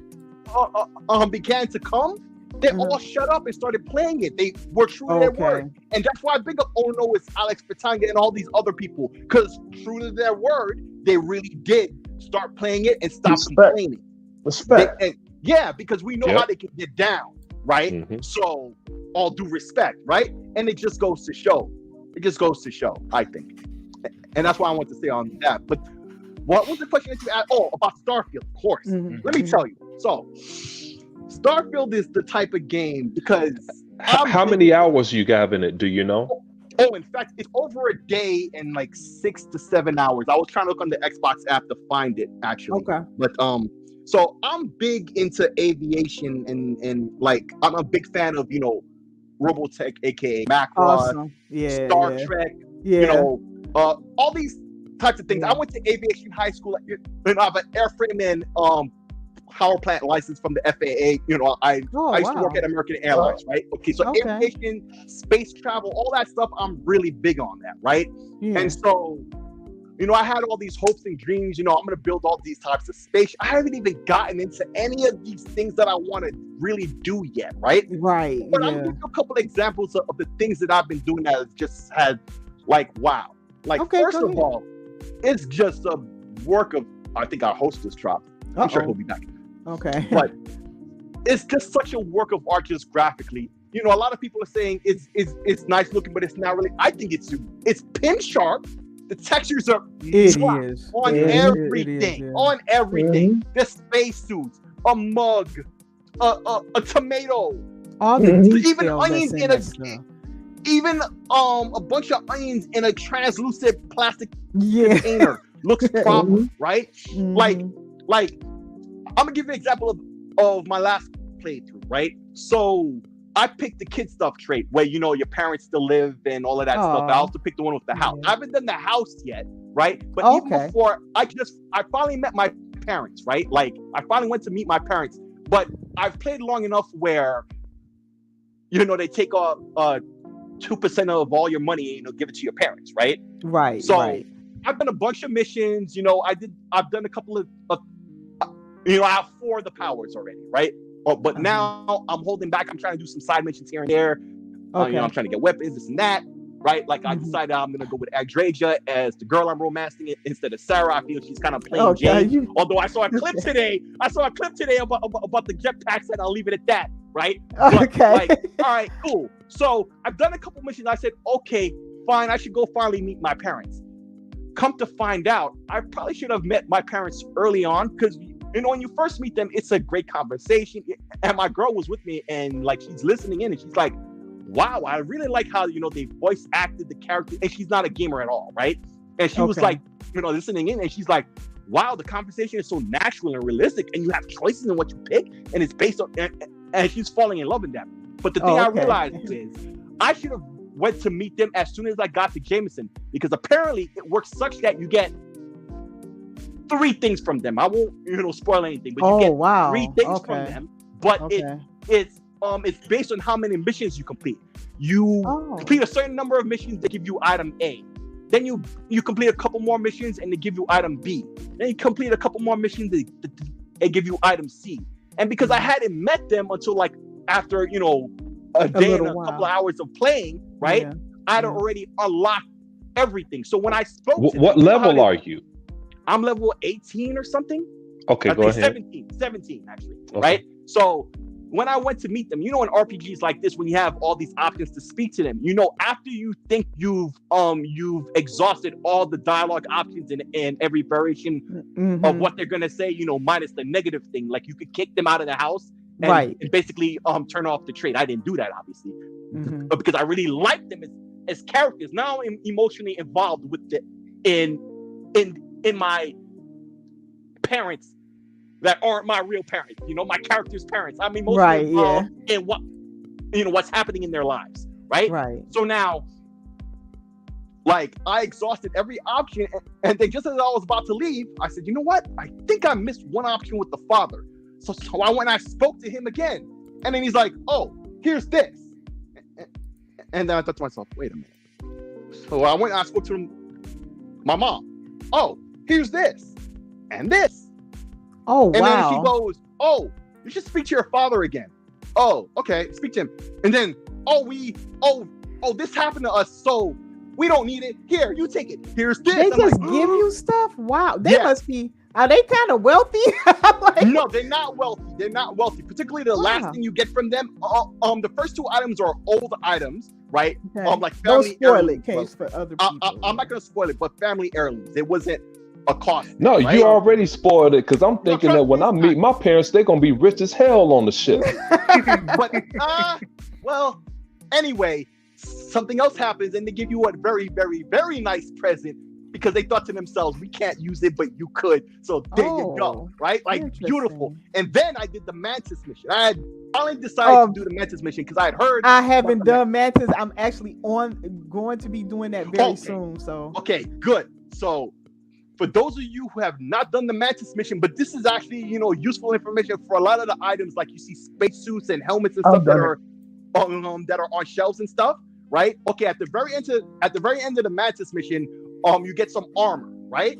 Speaker 3: to come, they all shut up and started playing it. They were true to their word. And that's why I big up it's Alex Patanga and all these other people. Because true to their word, they really did start playing it and stop complaining.
Speaker 2: Respect.
Speaker 3: Because we know how they can get down, right? Mm-hmm. So, all due respect, right? And it just goes to show. I think. And that's why I want to say on that. But what was the question that you asked? Oh, about Starfield, of course. Mm-hmm. Let me tell you. So, Starfield is the type of game because
Speaker 4: how many hours you got in it? Do you know?
Speaker 3: Oh, in fact, it's over a day and like 6 to 7 hours. I was trying to look on the Xbox app to find it actually. Okay. But so I'm big into aviation and like I'm a big fan of Robotech, aka Macross, Star Trek, all these types of things. I went to aviation high school. I have an airframe and power plant license from the FAA. I used to work at American Airlines, right? Okay, so aviation, space travel, all that stuff, I'm really big on that, right? Yeah. And so, I had all these hopes and dreams, I'm going to build all these types of space. I haven't even gotten into any of these things that I want to really do yet, right?
Speaker 5: Right.
Speaker 3: But I'll give you a couple of examples of the things that I've been doing that just had, like, wow. Like, first of all, it's just a work of, I think our host just dropped. I'm sure he'll be back.
Speaker 5: Okay.
Speaker 3: But it's just such a work of art just graphically. A lot of people are saying it's nice looking, but it's not really. I think it's pin sharp. The textures are on everything. On everything. The spacesuits, a mug, a tomato.
Speaker 5: All the
Speaker 3: even onions in a bunch of onions in a translucent plastic container looks proper, right? Mm-hmm. Like I'm gonna give you an example of my last playthrough, right? So I picked the kid stuff trait where your parents still live and all of that stuff. I also picked the one with the house. I haven't done the house yet, right? But even before I finally met my parents, right? Like I finally went to meet my parents. But I've played long enough where they take 2% of all your money and give it to your parents, right?
Speaker 5: Right.
Speaker 3: So
Speaker 5: right.
Speaker 3: I've done a bunch of missions. I've done a couple of. I have 4 of the powers already, right? But now I'm holding back. I'm trying to do some side missions here and there. I'm trying to get weapons, this and that, right? Like I decided I'm gonna go with outrage as the girl I'm romancing instead of Sarah. I feel she's kind of playing Jane. Although I saw a clip today. about the jetpacks, and I'll leave it at that, right? But, all right, cool. So I've done a couple missions. I said, okay, fine. I should go finally meet my parents. Come to find out, I probably should have met my parents early on, because when you first meet them, it's a great conversation. And my girl was with me, and like she's listening in, and she's like, "Wow, I really like how they voice acted the character." And she's not a gamer at all, right? And she was like, listening in, and she's like, "Wow, the conversation is so natural and realistic, and you have choices in what you pick, and it's based on." And she's falling in love with them. But the thing I realized is, I should have went to meet them as soon as I got to Jameson, because apparently it works such that you get 3 things from them. I won't spoil anything, but you get 3 things from them. But it's based on how many missions you complete. You complete a certain number of missions, they give you item A. Then you complete a couple more missions and they give you item B. Then you complete a couple more missions, they give you item C. And because I hadn't met them until like after a day and a couple of hours of playing, right? I'd already unlocked everything. So when I spoke to them,
Speaker 4: what level are you?
Speaker 3: I'm level 18 or something.
Speaker 4: Okay, go ahead.
Speaker 3: 17 actually,
Speaker 4: okay.
Speaker 3: Right? So when I went to meet them, in RPGs like this, when you have all these options to speak to them, after you think you've exhausted all the dialogue options in every variation of what they're gonna say, minus the negative thing, like you could kick them out of the house and basically turn off the trade. I didn't do that, obviously, but because I really liked them as characters. Now I'm emotionally involved with in my parents that aren't my real parents, my character's parents. I'm emotionally involved in what's happening in their lives, right? So now, like, I exhausted every option, and then just as I was about to leave, I said, you know what? I think I missed one option with the father. So I went and I spoke to him again, and then he's like, oh, here's this. And then I thought to myself, wait a minute. So I went and I spoke to my mom. Oh, here's this and this.
Speaker 5: Oh,
Speaker 3: and then she goes, oh, you should speak to your father again. Oh, okay, speak to him. And then, this happened to us, so we don't need it. Here, you take it. Here's this.
Speaker 5: They just give you stuff? Wow. They must be, are they kind of wealthy?
Speaker 3: No, they're not wealthy. They're not wealthy. Particularly the last thing you get from them. The first 2 items are old items, right?
Speaker 5: Okay.
Speaker 3: Like family heirlooms.
Speaker 5: Don't spoil it, case for other people.
Speaker 3: I'm not going to spoil it, but family heirlooms. It wasn't a cost.
Speaker 4: No, right? You already spoiled it, because I'm thinking that when I meet my parents, they're gonna be rich as hell on the ship.
Speaker 3: But well, anyway, something else happens, and they give you a very, very, very nice present, because they thought to themselves, we can't use it, but you could. So there you go, right? Like, beautiful. And then I did the Mantis mission. I had finally decided to do the Mantis mission because I had heard.
Speaker 5: I haven't done Mantis. I'm actually going to be doing that very soon. So
Speaker 3: okay, good. So for those of you who have not done the Mantis mission, but this is actually, useful information for a lot of the items, like you see spacesuits and helmets and stuff that are on shelves and stuff, right? Okay, at the very end of the Mantis mission, you get some armor, right?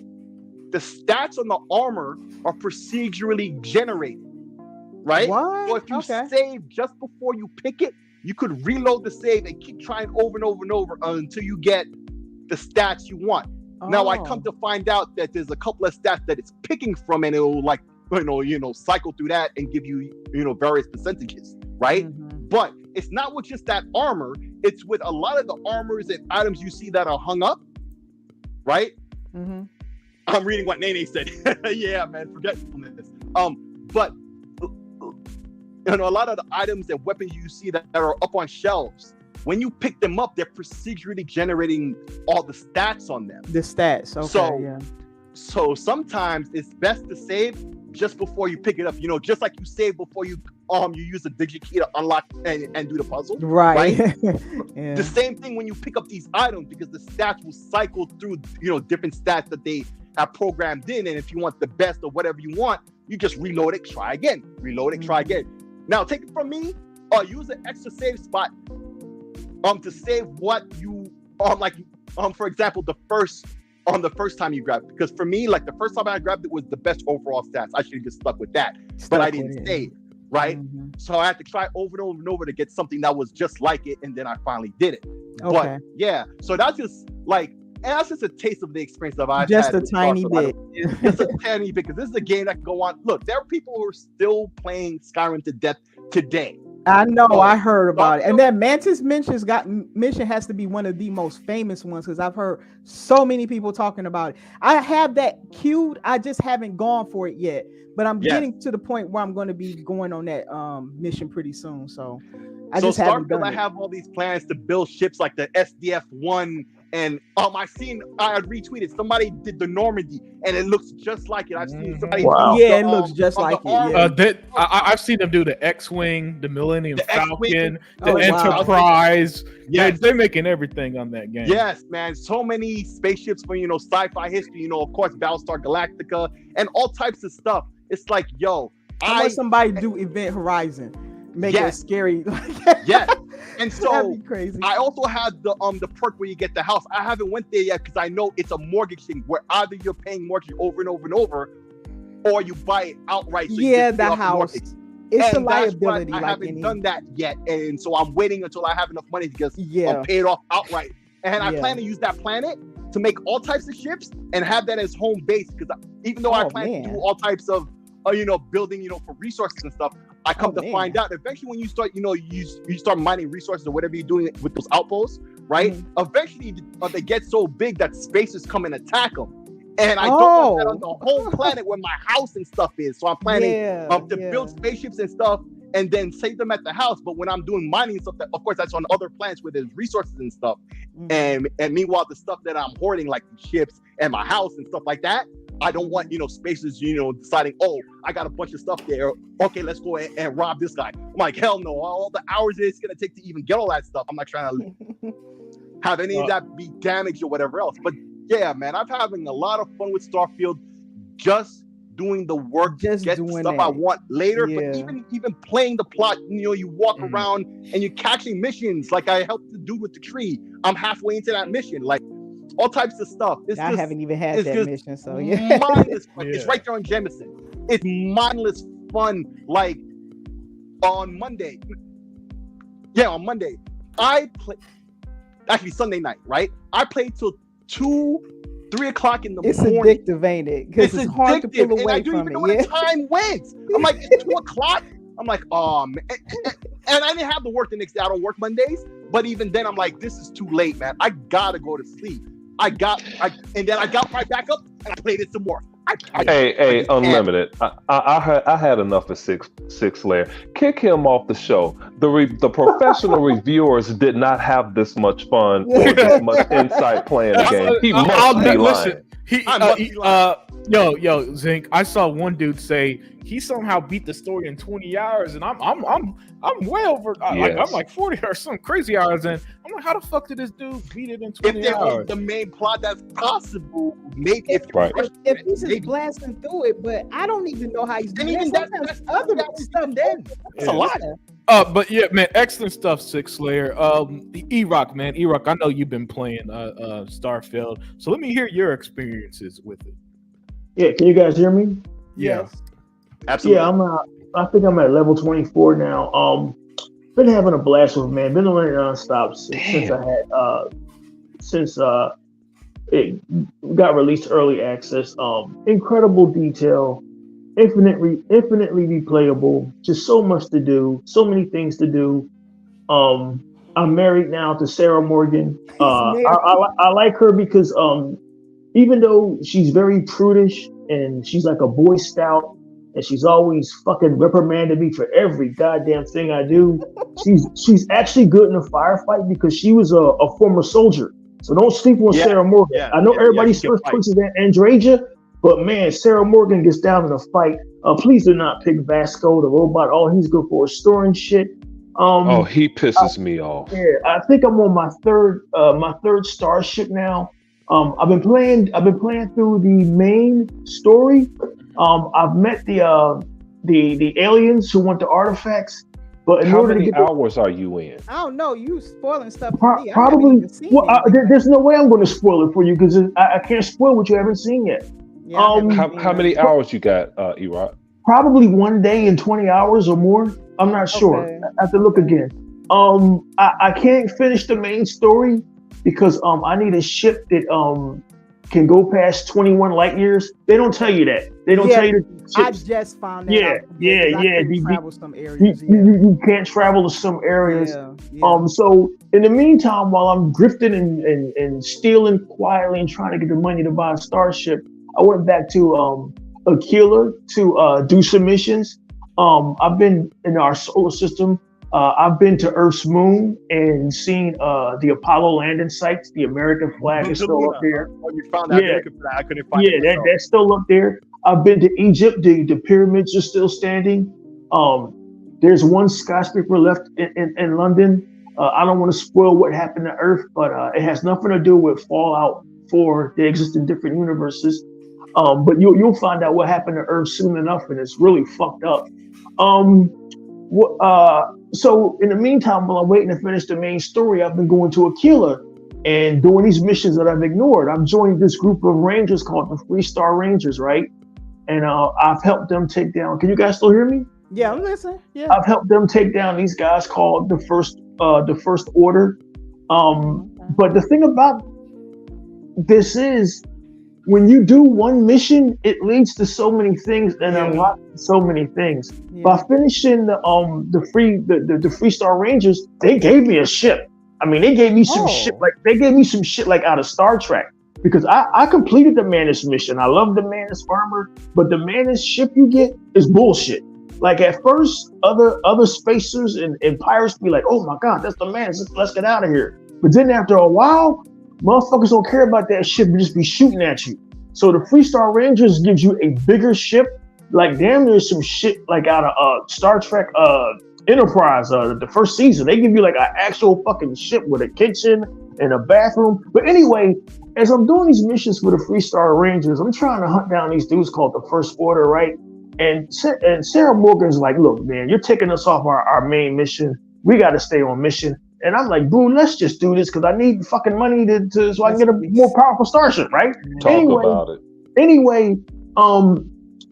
Speaker 3: The stats on the armor are procedurally generated, right?
Speaker 5: What?
Speaker 3: So if you save just before you pick it, you could reload the save and keep trying over and over and over until you get the stats you want. Now I come to find out that there's a couple of stats that it's picking from, and it'll like cycle through that and give you various percentages, right? But it's not with just that armor; it's with a lot of the armors and items you see that are hung up, right? I'm reading what Nene said. Yeah, man, forgetfulness. But a lot of the items and weapons you see that are up on shelves, when you pick them up, they're procedurally generating all the stats on them.
Speaker 5: The stats, okay.
Speaker 3: So sometimes it's best to save just before you pick it up. Just like you save before you use the digit key to unlock and do the puzzle. Right.
Speaker 5: Yeah.
Speaker 3: The same thing when you pick up these items, because the stats will cycle through different stats that they have programmed in. And if you want the best or whatever you want, you just reload it, try again. Reload it, try again. Now take it from me, use an extra save spot to save what you for example, the first time you grabbed it. Because for me, like, the first time I grabbed it was the best overall stats. I should have just stuck with that, but I didn't save, right? So I had to try over and over and over to get something that was just like it, and then I finally did it. But yeah, so that's just a taste of the experience that I've
Speaker 5: just
Speaker 3: had.
Speaker 5: A tiny bit.
Speaker 3: Just a tiny bit, because this is a game that can go on. Look, there are people who are still playing Skyrim to death today,
Speaker 5: I know,
Speaker 3: Oh,
Speaker 5: I heard about it. And
Speaker 3: Starfield?
Speaker 5: that Mantis mission has to be one of the most famous ones because I've heard so many people talking about it. I have that queued. I just haven't gone for it yet, but I'm
Speaker 3: Yes.
Speaker 5: getting to the point where I'm going to be going on that mission pretty soon. So I
Speaker 3: So
Speaker 5: just haven't
Speaker 3: Starfield,
Speaker 5: done
Speaker 3: I
Speaker 5: it.
Speaker 3: have all these plans to build ships like the SDF-1, and I retweeted somebody did the Normandy, and it looks just like it. I've seen somebody
Speaker 2: Wow.
Speaker 3: do
Speaker 5: Yeah,
Speaker 3: the,
Speaker 5: it looks just
Speaker 3: on the
Speaker 5: like it.
Speaker 3: armor.
Speaker 5: Yeah.
Speaker 1: I've seen them do the X-wing, the Millennium
Speaker 3: The X-wing,
Speaker 1: Falcon, the
Speaker 5: oh, wow.
Speaker 1: Enterprise.
Speaker 3: Yes.
Speaker 1: They're making everything on that game.
Speaker 3: Yes, man. So many spaceships for sci-fi history. Of course, Battlestar Galactica and all types of stuff. It's like, yo,
Speaker 5: I want somebody to do Event Horizon, make it
Speaker 3: Yes.
Speaker 5: scary.
Speaker 3: yes. And
Speaker 5: That'd
Speaker 3: so
Speaker 5: be crazy.
Speaker 3: I also had the perk where you get the house. I haven't went there yet because I know it's a mortgage thing where either you're paying mortgage over and over and over, or you buy it outright. So you
Speaker 5: Yeah,
Speaker 3: just pay
Speaker 5: the
Speaker 3: off
Speaker 5: house.
Speaker 3: mortgage.
Speaker 5: It's a
Speaker 3: And that's what
Speaker 5: liability.
Speaker 3: I
Speaker 5: like
Speaker 3: haven't
Speaker 5: any.
Speaker 3: done that yet, and so I'm waiting until I have enough money to just
Speaker 5: Yeah.
Speaker 3: pay it off outright. And I
Speaker 5: Yeah.
Speaker 3: plan to use that planet to make all types of ships and have that as home base. Because even though I
Speaker 5: Oh,
Speaker 3: plan to
Speaker 5: man.
Speaker 3: do all types of, building, for resources and stuff, I come
Speaker 5: Oh,
Speaker 3: to find
Speaker 5: man.
Speaker 3: out eventually when you start, you start mining resources or whatever you're doing with those outposts, right?
Speaker 5: Mhm.
Speaker 3: Eventually, they get so big that spacers come and attack them. And I don't want that on the whole planet where my house and stuff is. So I'm planning to build spaceships and stuff and then save them at the house. But when I'm doing mining and stuff, of course, that's on other planets where there's resources and stuff.
Speaker 5: Mhm.
Speaker 3: And meanwhile, the stuff that I'm hoarding, like the ships and my house and stuff like that, I don't want, spacers, deciding, oh, I got a bunch of stuff there. Okay, let's go and rob this guy. I'm like, hell no. All the hours it's going to take to even get all that stuff. I'm not trying to have any of that be damaged or whatever else. But yeah, man, I'm having a lot of fun with Starfield, just doing the work to
Speaker 5: Just
Speaker 3: get the
Speaker 5: doing
Speaker 3: stuff I
Speaker 5: that.
Speaker 3: want later.
Speaker 5: Yeah.
Speaker 3: But even playing the plot, you walk around and you're catching missions. Like I helped the dude with the tree. I'm halfway into that mission. Like all types of stuff.
Speaker 5: I haven't even had
Speaker 3: it's
Speaker 5: that
Speaker 3: just
Speaker 5: mission, so yeah.
Speaker 3: mindless fun.
Speaker 1: Yeah.
Speaker 3: It's right there on Jameson. It's mindless fun. Like on Monday. Yeah, on Monday. I play. Actually, Sunday night, right? I played till 2-3 o'clock in the
Speaker 5: It's
Speaker 3: morning.
Speaker 5: addictive, ain't it? Because it's hard to
Speaker 3: addictive,
Speaker 5: pull
Speaker 3: and I
Speaker 5: away
Speaker 3: don't
Speaker 5: from
Speaker 3: even know
Speaker 5: it.
Speaker 3: where
Speaker 5: Yeah.
Speaker 3: the time went. I'm like, it's 2 o'clock. I'm like, oh man. And I didn't have to work the next day. I don't work Mondays. But even then, I'm like, this is too late, man. I gotta go to sleep. And then I got right back up and I played it some more.
Speaker 4: Hey, Unlimited. I had enough of six layer. Kick him off the show. The professional reviewers did not have this much fun or this much insight playing the game. He must be lying.
Speaker 1: Yo, Zinc. I saw one dude say he somehow beat the story in 20 hours, and I'm way over. I'm like 40 or some crazy hours in. I'm like, how the fuck did this dude beat it in 20
Speaker 3: if there
Speaker 1: hours?
Speaker 3: was the main plot that's possible, maybe if
Speaker 5: he's just blasting through it, but I don't even know how he's doing
Speaker 3: even
Speaker 5: that.
Speaker 3: that's
Speaker 5: Sometimes other stuff then.
Speaker 3: That's a lot.
Speaker 1: But yeah, man, excellent stuff, Six Slayer. E-Rock, man, E-Rock. I know you've been playing Starfield, so let me hear your experiences with it.
Speaker 2: Yeah, can you guys hear me?
Speaker 1: Yeah,
Speaker 3: absolutely.
Speaker 2: Yeah, I think I'm at level 24 now. Been having a blast with it, man. Been learning nonstop since it got released early access. Incredible detail, infinitely replayable. Just so much to do, so many things to do. I'm married now to Sarah Morgan. I like her because even though she's very prudish and she's like a Boy Scout and she's always fucking reprimanded me for every goddamn thing I do, she's actually good in a firefight because she was a former soldier. So don't sleep on Sarah Morgan. I know everybody's first choice is Andraja, but man, Sarah Morgan gets down in a fight. Please do not pick Vasco, the robot. All he's good for is storing shit.
Speaker 4: He pisses me off.
Speaker 2: Yeah, I think I'm on my third starship now. I've been playing through the main story. I've met the aliens who want the artifacts. But
Speaker 4: how many hours are you in?
Speaker 5: I don't know. You spoiling stuff for me.
Speaker 2: Probably. There's no way I'm going to spoil it for you because I can't spoil what you haven't seen yet.
Speaker 5: Yeah,
Speaker 4: how many hours you got, E-Rock?
Speaker 2: Probably 1 day and 20 hours or more. I'm not sure.
Speaker 5: Okay.
Speaker 2: I have to look again. I can't finish the main story because I need a ship that can go past 21 light years. They don't tell you that. They don't tell you that.
Speaker 5: I just found that out today, 'cause I couldn't travel some areas.
Speaker 2: You can't travel to some areas. So in the meantime, while I'm grifting and stealing quietly and trying to get the money to buy a starship, I went back to Aquila to do some missions. I've been in our solar system. I've been to Earth's moon and seen the Apollo landing sites. The American flag is still up there.
Speaker 3: Oh, you found that? I couldn't find it.
Speaker 2: Yeah, that's still up there. I've been to Egypt. The pyramids are still standing. There's one skyscraper left in London. I don't want to spoil what happened to Earth, but it has nothing to do with Fallout 4. They exist in different universes. But you'll find out what happened to Earth soon enough, and it's really fucked up. So in the meantime, while I'm waiting to finish the main story, I've been going to Aquila and doing these missions that I've ignored. I've joined this group of Rangers called the 3-Star Rangers, right? And I've helped them take down. Can you guys still hear me?
Speaker 5: Yeah, I'm listening. Yeah,
Speaker 2: I've helped them take down these guys called the First Order. But the thing about this is, when you do one mission, it leads to so many things and unlocks so many things. By finishing the 3-Star Rangers, they gave me a ship. I mean, they gave me some shit like out of Star Trek, because I completed the Manus mission. I love the Manus armor, but the Manus ship you get is bullshit. Like at first, other spacers and pirates be like, "Oh my God, that's the Manus. Let's get out of here." But then after a while, motherfuckers don't care about that shit, but just be shooting at you. So the 3-Star Rangers gives you a bigger ship. Like damn, there's some shit like out of Star Trek Enterprise, the first season. They give you like an actual fucking ship with a kitchen and a bathroom. But anyway, as I'm doing these missions for the 3-Star Rangers, I'm trying to hunt down these dudes called the First Order, right? And Sarah Morgan's like, "Look, man, you're taking us off our main mission. We got to stay on mission." And I'm like, "Boo, let's just do this because I need fucking money so I can get a more powerful starship, right?"
Speaker 4: Talk about it.
Speaker 2: Anyway,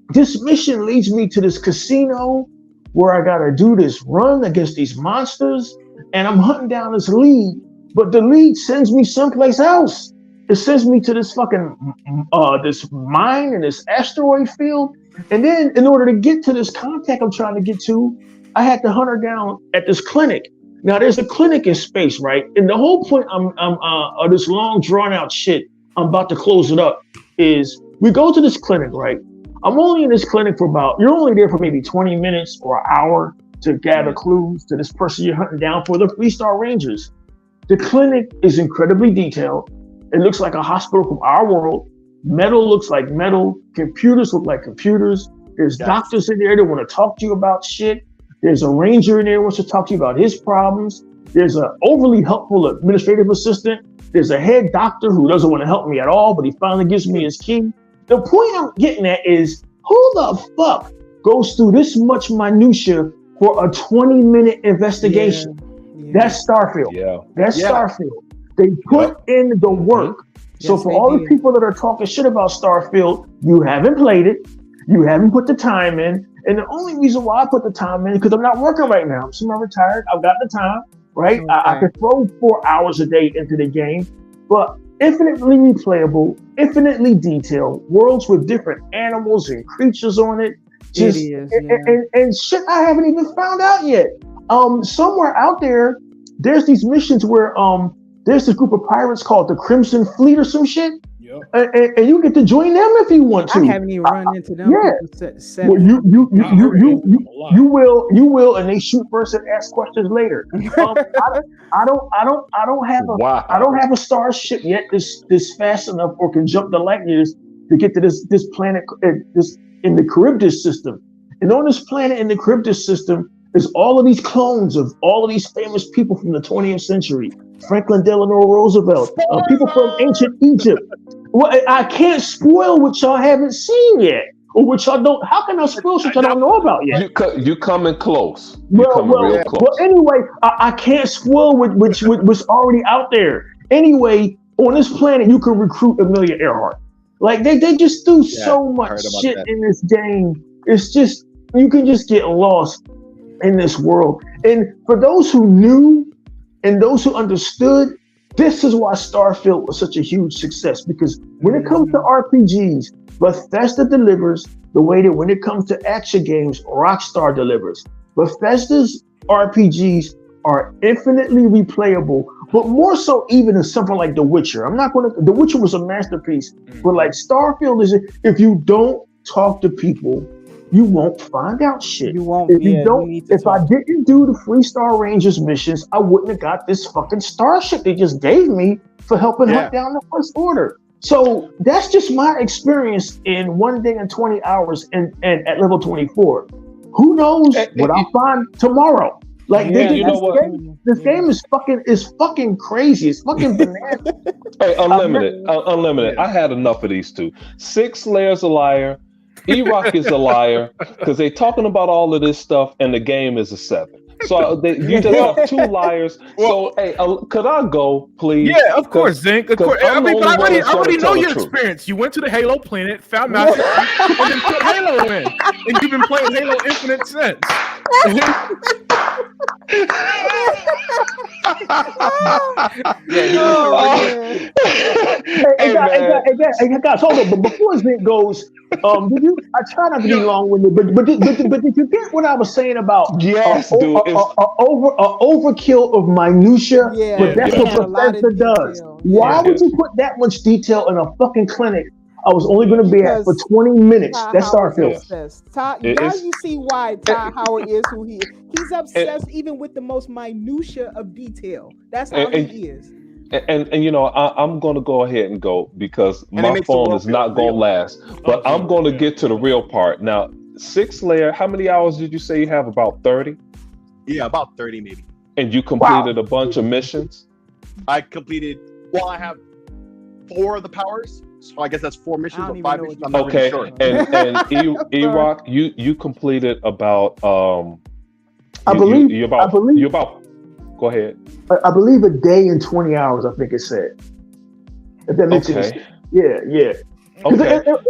Speaker 2: this mission leads me to this casino where I gotta do this run against these monsters, and I'm hunting down this lead, but the lead sends me someplace else. It sends me to this fucking this mine in this asteroid field, and then in order to get to this contact I'm trying to get to, I had to hunt her down at this clinic. Now there's a clinic in space, right? And the whole point of this long drawn out shit, I'm about to close it up, is we go to this clinic, right? I'm only in this clinic you're only there for maybe 20 minutes or an hour to gather clues to this person you're hunting down for, the 3-Star Rangers. The clinic is incredibly detailed. It looks like a hospital from our world. Metal looks like metal. Computers look like computers. There's doctors in there that want to talk to you about shit. There's a ranger in there who wants to talk to you about his problems. There's an overly helpful administrative assistant. There's a head doctor who doesn't want to help me at all, but he finally gives me his key. The point I'm getting at is, who the fuck goes through this much minutia for a 20-minute investigation? That's Starfield. That's Starfield. They put in the work. So for all the people that are talking shit about Starfield, you haven't played it. You haven't put the time in. And the only reason why I put the time in is because I'm not working right now. I'm semi-retired. I've got the time, right? Okay. I could throw 4 hours a day into the game, but infinitely replayable, infinitely detailed, worlds with different animals and creatures on it. And shit I haven't even found out yet. Somewhere out there, there's these missions where there's this group of pirates called the Crimson Fleet or some shit. And you get to join them if you want to.
Speaker 5: I haven't even run into them.
Speaker 2: Well, you will, and they shoot first and ask questions later. I don't have a starship yet this fast enough or can jump the light years to get to this planet in the Charybdis system. And on this planet in the Charybdis system is all of these clones of all of these famous people from the 20th century. Franklin Delano Roosevelt, people from ancient Egypt. Well, I can't spoil what y'all haven't seen yet, or what y'all don't. How can I spoil what y'all don't know about yet?
Speaker 4: You coming close. Real close.
Speaker 2: Well, anyway, I can't spoil what's already out there. Anyway, on this planet, you can recruit Amelia Earhart. Like they just do so much shit in this game. It's just you can just get lost in this world. And for those who knew and those who understood, This is why Starfield was such a huge success, because when it comes to RPGs, Bethesda delivers the way that when it comes to action games, Rockstar delivers. Bethesda's RPGs are infinitely replayable, but more so even in something like The Witcher. The Witcher was a masterpiece, but like Starfield is, if you don't talk to people, you won't find out shit.
Speaker 5: You won't.
Speaker 2: If I didn't do the Freestar Rangers missions, I wouldn't have got this fucking starship they just gave me for helping hunt down the First Order. So that's just my experience in 1 day and 20 hours and at level 24. Who knows what I'll find tomorrow? Like this game is fucking crazy. It's fucking bananas.
Speaker 4: Hey, Unlimited. I had enough of these two. Six Layer's a liar. E-Rock is a liar because they're talking about all of this stuff and the game is a 7. So you just have two liars. So hey, could I go, please?
Speaker 1: Yeah, of course, Zink. Of course. I already know your experience. You went to the Halo planet, found Master Chief, and then put Halo in, and you've been playing Halo Infinite since.
Speaker 2: Hey guys, hold on. But before Zink goes, I try not to be long-winded, but did you get what I was saying about overkill of minutia? But that's what Bethesda does. Why would you put that much detail in a fucking clinic I was only going to be at for 20 minutes? That's Starfield.
Speaker 5: Now you see why Ty Howard is who he is. He's obsessed even with the most minutia of detail. That's how he is.
Speaker 4: And you know, I'm going to go ahead and go because my phone is not going to last. But I'm going to get to the real part. Now, 6 Layer, how many hours did you say you have? About 30?
Speaker 3: Yeah, about 30 maybe.
Speaker 4: And you completed a bunch of missions?
Speaker 3: I have 4 of the powers. So I guess that's 4 missions or 5 missions. I'm not really sure.
Speaker 4: And E-Rock, you completed about
Speaker 2: I believe
Speaker 4: go ahead.
Speaker 2: I believe a day and 20 hours, I think it said. If that makes sense. Yeah. Because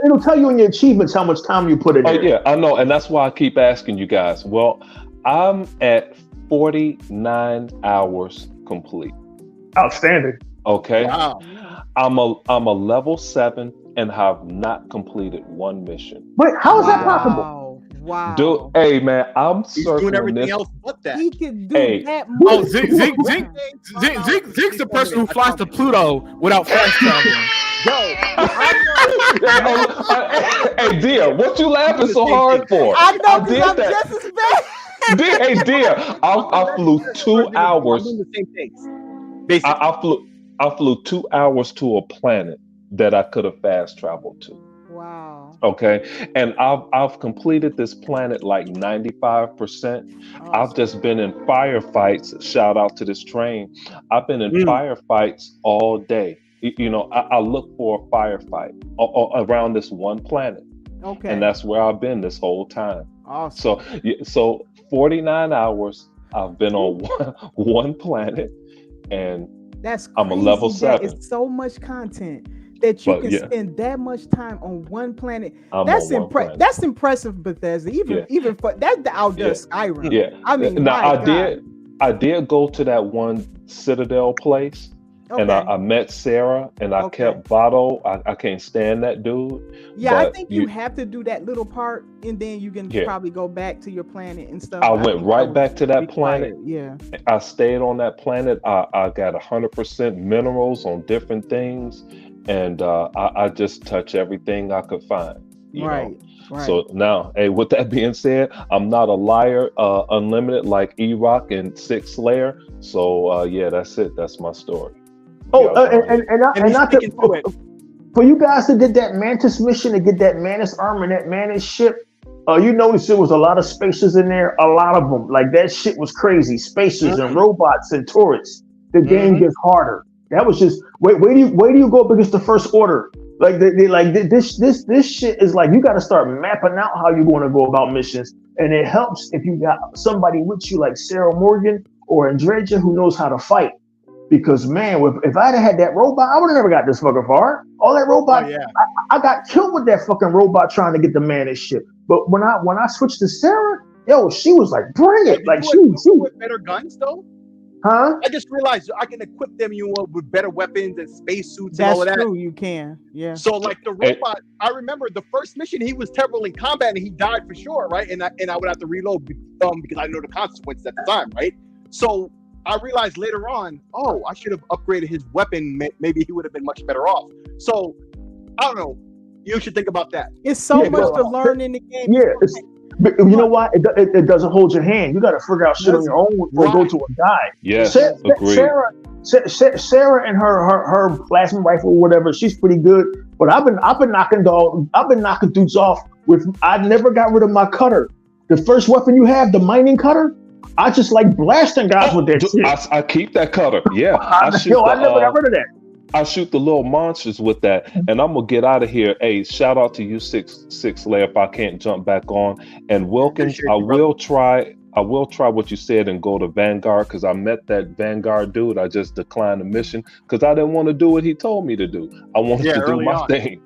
Speaker 2: it'll tell you in your achievements how much time you put in there.
Speaker 4: Yeah, I know. And that's why I keep asking you guys. Well, I'm at 49 hours complete.
Speaker 2: Outstanding.
Speaker 4: Okay.
Speaker 3: Wow.
Speaker 4: I'm a level 7 and have not completed 1 mission.
Speaker 2: Wait, how is that possible?
Speaker 5: Wow.
Speaker 4: Dude, hey man,
Speaker 3: He's doing everything else but that.
Speaker 5: He can do that.
Speaker 1: Oh, Zink's the person who flies to Pluto without fast traveling.
Speaker 4: Hey, Dear, what you laughing so hard for?
Speaker 5: I know, because I'm just as bad.
Speaker 4: Hey, Dear, I flew 2 hours.
Speaker 3: I'm doing the same things. Basically.
Speaker 4: I flew 2 hours to a planet that I could have fast traveled to.
Speaker 5: Wow.
Speaker 4: Okay. And I've completed this planet like 95%. Awesome. I've just been in firefights. Shout out to this train. I've been in firefights all day. You know, I look for a firefight around this one planet. Okay. And that's where I've been this whole time. Awesome. So 49 hours I've been on one planet, and
Speaker 5: that's crazy.
Speaker 4: I'm a level 7.
Speaker 5: It's so much content that you can spend that much time on one planet. That's impressive. That's impressive, Bethesda. Even for that's the outdoor Skyrim.
Speaker 4: Yeah.
Speaker 5: I mean,
Speaker 4: now I did go to that one Citadel place. Okay. And I met Sarah, and I kept Votto. I can't stand that dude.
Speaker 5: Yeah, I think you have to do that little part, and then you can probably go back to your planet and stuff.
Speaker 4: I went right back to that planet.
Speaker 5: Yeah,
Speaker 4: I stayed on that planet. I got 100% minerals on different things, and I just touch everything I could find. You know? Right. So now, hey, with that being said, I'm not a liar, unlimited like E-Rock and 6 Layer. So that's it. That's my story.
Speaker 2: Oh, for you guys that did that Mantis mission to get that Mantis armor and that Mantis ship, you notice there was a lot of spacers in there, a lot of them. Like that shit was crazy. Spacers and robots and turrets. The game gets harder. That was just where do you go up against the First Order? Like this shit is like you got to start mapping out how you're going to go about missions, and it helps if you got somebody with you like Sarah Morgan or Andreja who knows how to fight. Because man, if I'd have had that robot, I would have never got this fucking far. All that robot, I got killed with that fucking robot trying to get the Mantis ship. But when I switched to Sarah, she was like, bring it. Like she
Speaker 3: with better guns though.
Speaker 2: Huh?
Speaker 3: I just realized I can equip them, with better weapons and spacesuits and
Speaker 5: That's
Speaker 3: all of that.
Speaker 5: true. You can. Yeah.
Speaker 3: So like the robot, I remember the first mission, he was terrible in combat and he died for sure, right? And I would have to reload because I know the consequences at the time, right? So I realized later on, oh, I should have upgraded his weapon. Maybe he would have been much better off. So I don't know. You should think about that.
Speaker 5: It's so much to learn in the game.
Speaker 2: Yeah, but you know why? It doesn't hold your hand. You got to figure out shit on your own or go to a guide.
Speaker 4: Yes,
Speaker 2: Sarah, Sarah and her plasma rifle or whatever, she's pretty good. But I've been knocking dudes off with. I never got rid of my cutter. The first weapon you have, the mining cutter, I just like blasting guys with that shit.
Speaker 4: I keep that cutter. Yeah,
Speaker 2: I never got rid of that.
Speaker 4: I shoot the little monsters with that, and I'm gonna get out of here. Hey, shout out to you, six layer. If I can't jump back on, and Wilkins, I will try what you said and go to Vanguard because I met that Vanguard dude. I just declined the mission because I didn't want to do what he told me to do. I wanted to do my thing,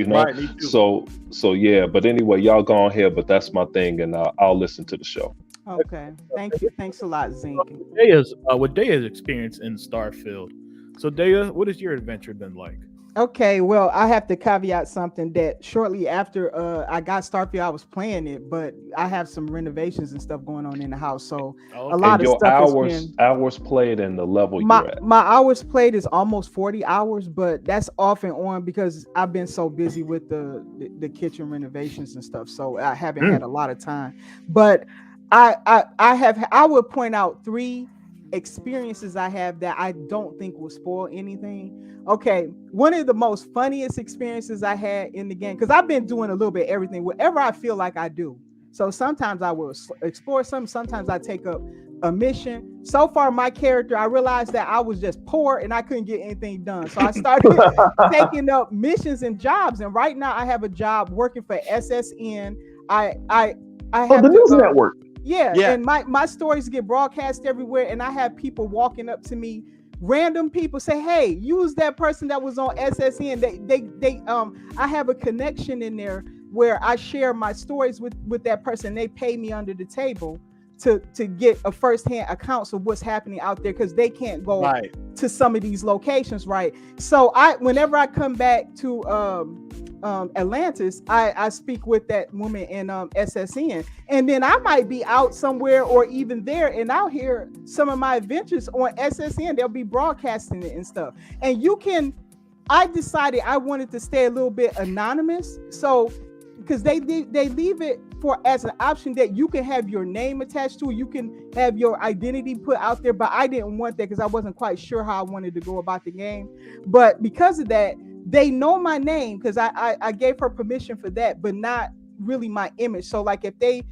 Speaker 3: Right, me too.
Speaker 4: So yeah. But anyway, y'all go on here. But that's my thing, and I'll listen to the show.
Speaker 5: Okay, thank you. Thanks a lot, Zink.
Speaker 1: What Daya's experience in Starfield. So Daya, what has your adventure been like?
Speaker 5: Okay, well, I have to caveat something that shortly after I got Starfield, I was playing it, but I have some renovations and stuff going on in the house. So a lot of stuff
Speaker 4: hours played and the level you're at.
Speaker 5: My hours played is almost 40 hours, but that's off and on because I've been so busy with the kitchen renovations and stuff. So I haven't had a lot of time. But I would point out 3 experiences I have that I don't think will spoil anything. Okay, one of the most funniest experiences I had in the game, because I've been doing a little bit of everything, whatever I feel like I do. So sometimes I will explore sometimes I take up a mission. So far, my character, I realized that I was just poor and I couldn't get anything done. So I started taking up missions and jobs. And right now I have a job working for SSN. I have
Speaker 2: the news network.
Speaker 5: Yeah, and my stories get broadcast everywhere, and I have people walking up to me, random people say, "Hey, use that person that was on SSN." They I have a connection in there where I share my stories with that person. They pay me under the table to get a firsthand accounts of what's happening out there because they can't go to some of these locations, right? So whenever I come back to Atlantis, I speak with that woman in SSN, and then I might be out somewhere or even there, and I'll hear some of my adventures on SSN. They'll be broadcasting it and stuff. And I decided I wanted to stay a little bit anonymous, so because they leave it as an option that you can have your name attached to it, you can have your identity put out there, but I didn't want that because I wasn't quite sure how I wanted to go about the game. But because of that, they know my name because I gave her permission for that, but not really my image. So like if they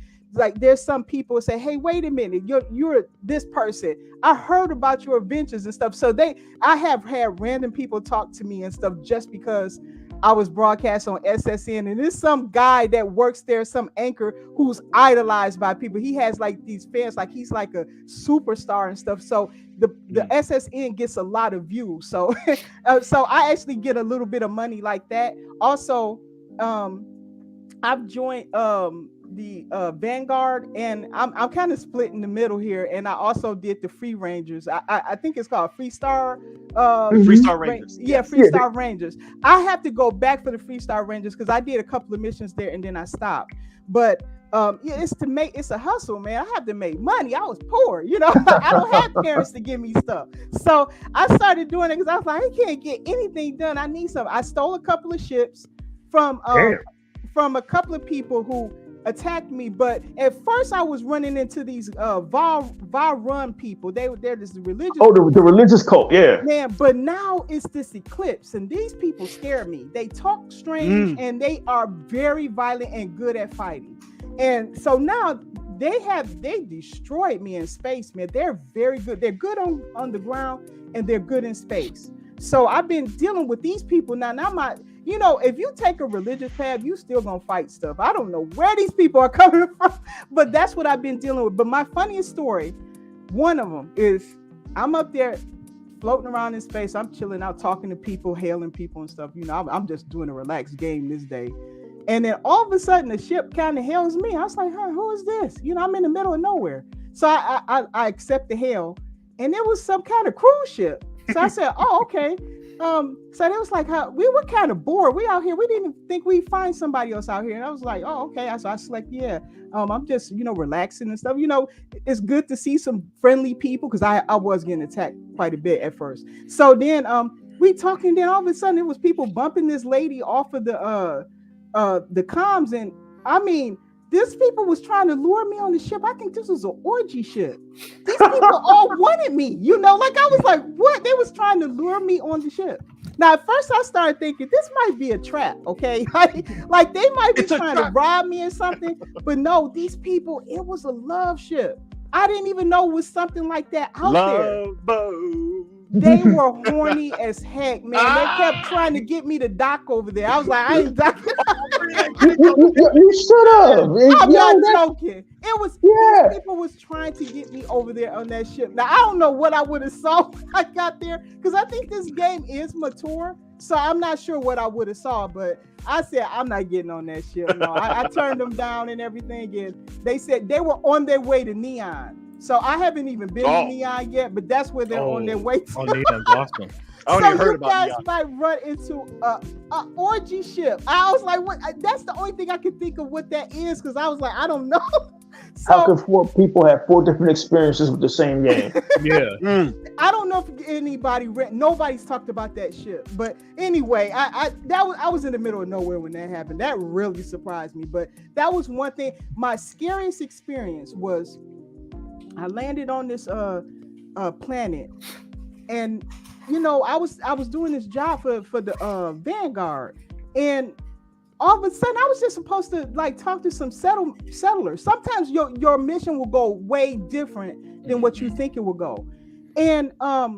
Speaker 5: there's some people say, "Hey, wait a minute, you're this person. I heard about your adventures and stuff." So I have had random people talk to me and stuff just because I was broadcast on SSN, and there's some guy that works there, some anchor who's idolized by people. He has like these fans, like he's like a superstar and stuff. So the SSN gets a lot of views. So so I actually get a little bit of money like that. Also, I've joined the Vanguard, and I'm kind of split in the middle here. And I also did the Free Rangers. I think it's called Freestar.
Speaker 3: Freestar Rangers.
Speaker 5: Freestar Rangers. I have to go back for the Freestar Rangers because I did a couple of missions there and then I stopped. But it's a hustle, man. I have to make money. I was poor, I don't have parents to give me stuff. So I started doing it because I was like, I can't get anything done. I need something. I stole a couple of ships from a couple of people who attacked me, but at first I was running into these Run people. They're this religious.
Speaker 2: Oh, the religious cult, yeah.
Speaker 5: Man, but now it's this eclipse, and these people scare me. They talk strange, and they are very violent and good at fighting. And so now they destroyed me in space, man. They're very good. They're good on the ground, and they're good in space. So I've been dealing with these people now. If you take a religious path, you still gonna fight stuff. I don't know where these people are coming from, but that's what I've been dealing with. But my funniest story, one of them is I'm up there floating around in space. I'm chilling out, talking to people, hailing people and stuff. I'm just doing a relaxed game this day. And then all of a sudden the ship kind of hails me. I was like, who is this? I'm in the middle of nowhere. So I accept the hail. and it was some kind of cruise ship. So I said, "Oh, okay." So it was like how we were kind of bored. We out here. We didn't think we'd find somebody else out here. And I was like, "Oh, okay." So I select, yeah. I'm just relaxing and stuff. It's good to see some friendly people because I was getting attacked quite a bit at first. So then we talking. Then all of a sudden it was people bumping this lady off of the comms, and I mean. This people was trying to lure me on the ship. I think this was an orgy ship. These people all wanted me, like I was like, what? They was trying to lure me on the ship. Now, at first I started thinking this might be a trap, okay? Like they might be trying to rob me or something. But no, these people, it was a love ship. I didn't even know it was something like that out there.
Speaker 3: Boat.
Speaker 5: They were horny as heck, man. They kept trying to get me to dock over there. I was like, I ain't docking.
Speaker 2: You shut up.
Speaker 5: I'm not joking. It was people was trying to get me over there on that ship. Now I don't know what I would have saw when I got there because I think this game is mature, so I'm not sure what I would have saw. But I said I'm not getting on that ship. No, I turned them down and everything. And they said they were on their way to Neon. So I haven't even been to Neon yet, but that's where they're on their way to.
Speaker 1: Oh, Neon's awesome.
Speaker 5: So you guys might run into a orgy ship. I was like, what? That's the only thing I could think of what that is because I was like, I don't know. So,
Speaker 2: how could 4 people have 4 different experiences with the same game?
Speaker 1: Yeah.
Speaker 5: I don't know if anybody nobody's talked about that ship. But anyway, I was in the middle of nowhere when that happened. That really surprised me. But that was one thing. My scariest experience was I landed on this planet, and I was doing this job for the Vanguard, and all of a sudden I was just supposed to like talk to some settlers. Sometimes your mission will go way different than what you think it will go, and I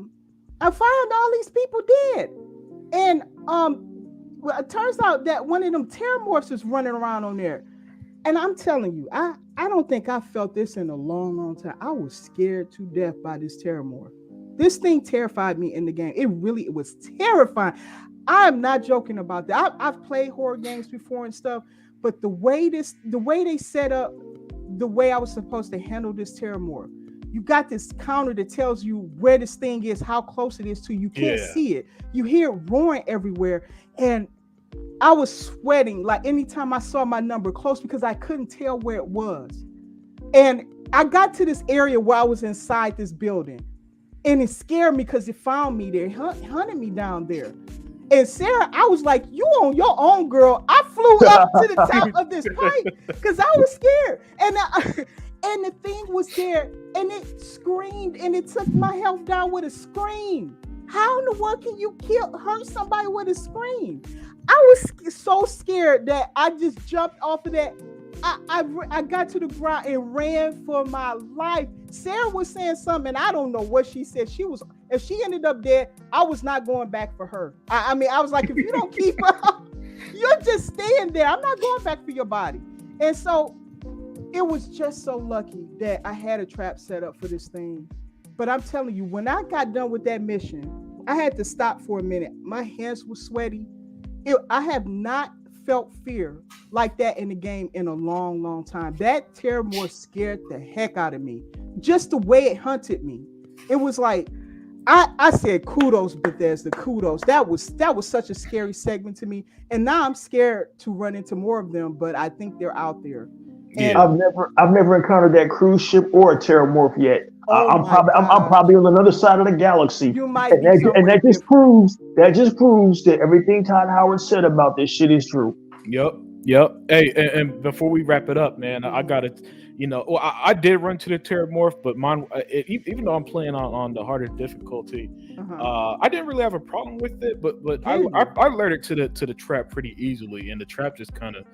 Speaker 5: found all these people dead, and well, it turns out that one of them terramorphs is running around on there. And I'm telling you, I don't think I felt this in a long time. I was scared to death by this terramorph. This thing terrified me in the game. It was terrifying. I'm not joking about that. I've played horror games before and stuff, but the way they set up, the way I was supposed to handle this terramorph, you got this counter that tells you where this thing is, how close it is to you. You can't see it. You hear it roaring everywhere, and I was sweating like anytime I saw my number close because I couldn't tell where it was. And I got to this area where I was inside this building, and it scared me because it found me there, it hunted me down there. And Sarah, I was like, you on your own, girl. I flew up to the top of this pipe because I was scared. And the thing was there, and it screamed, and it took my health down with a scream. How in the world can you hurt somebody with a scream? I was so scared that I just jumped off of that. I got to the ground and ran for my life. Sarah was saying something, and I don't know what she said. If she ended up dead, I was not going back for her. I mean, I was like, if you don't keep up, you're just staying there. I'm not going back for your body. And so it was just so lucky that I had a trap set up for this thing. But I'm telling you, when I got done with that mission, I had to stop for a minute. My hands were sweaty. I have not felt fear like that in the game in a long, long time. That terramorph scared the heck out of me. Just the way it hunted me. It was like, I said kudos, Bethesda, kudos. That was such a scary segment to me. And now I'm scared to run into more of them, but I think they're out there.
Speaker 2: Yeah. I've never encountered that cruise ship or a terramorph yet. I'm probably on another side of the galaxy.
Speaker 5: You might
Speaker 2: and that just proves that everything Todd Howard said about this shit is true.
Speaker 1: Yep. Hey, and before we wrap it up, man, I gotta, I did run to the terramorph, but mine, even though I'm playing on the harder difficulty, I didn't really have a problem with it. But I alerted to the trap pretty easily, and the trap just kind of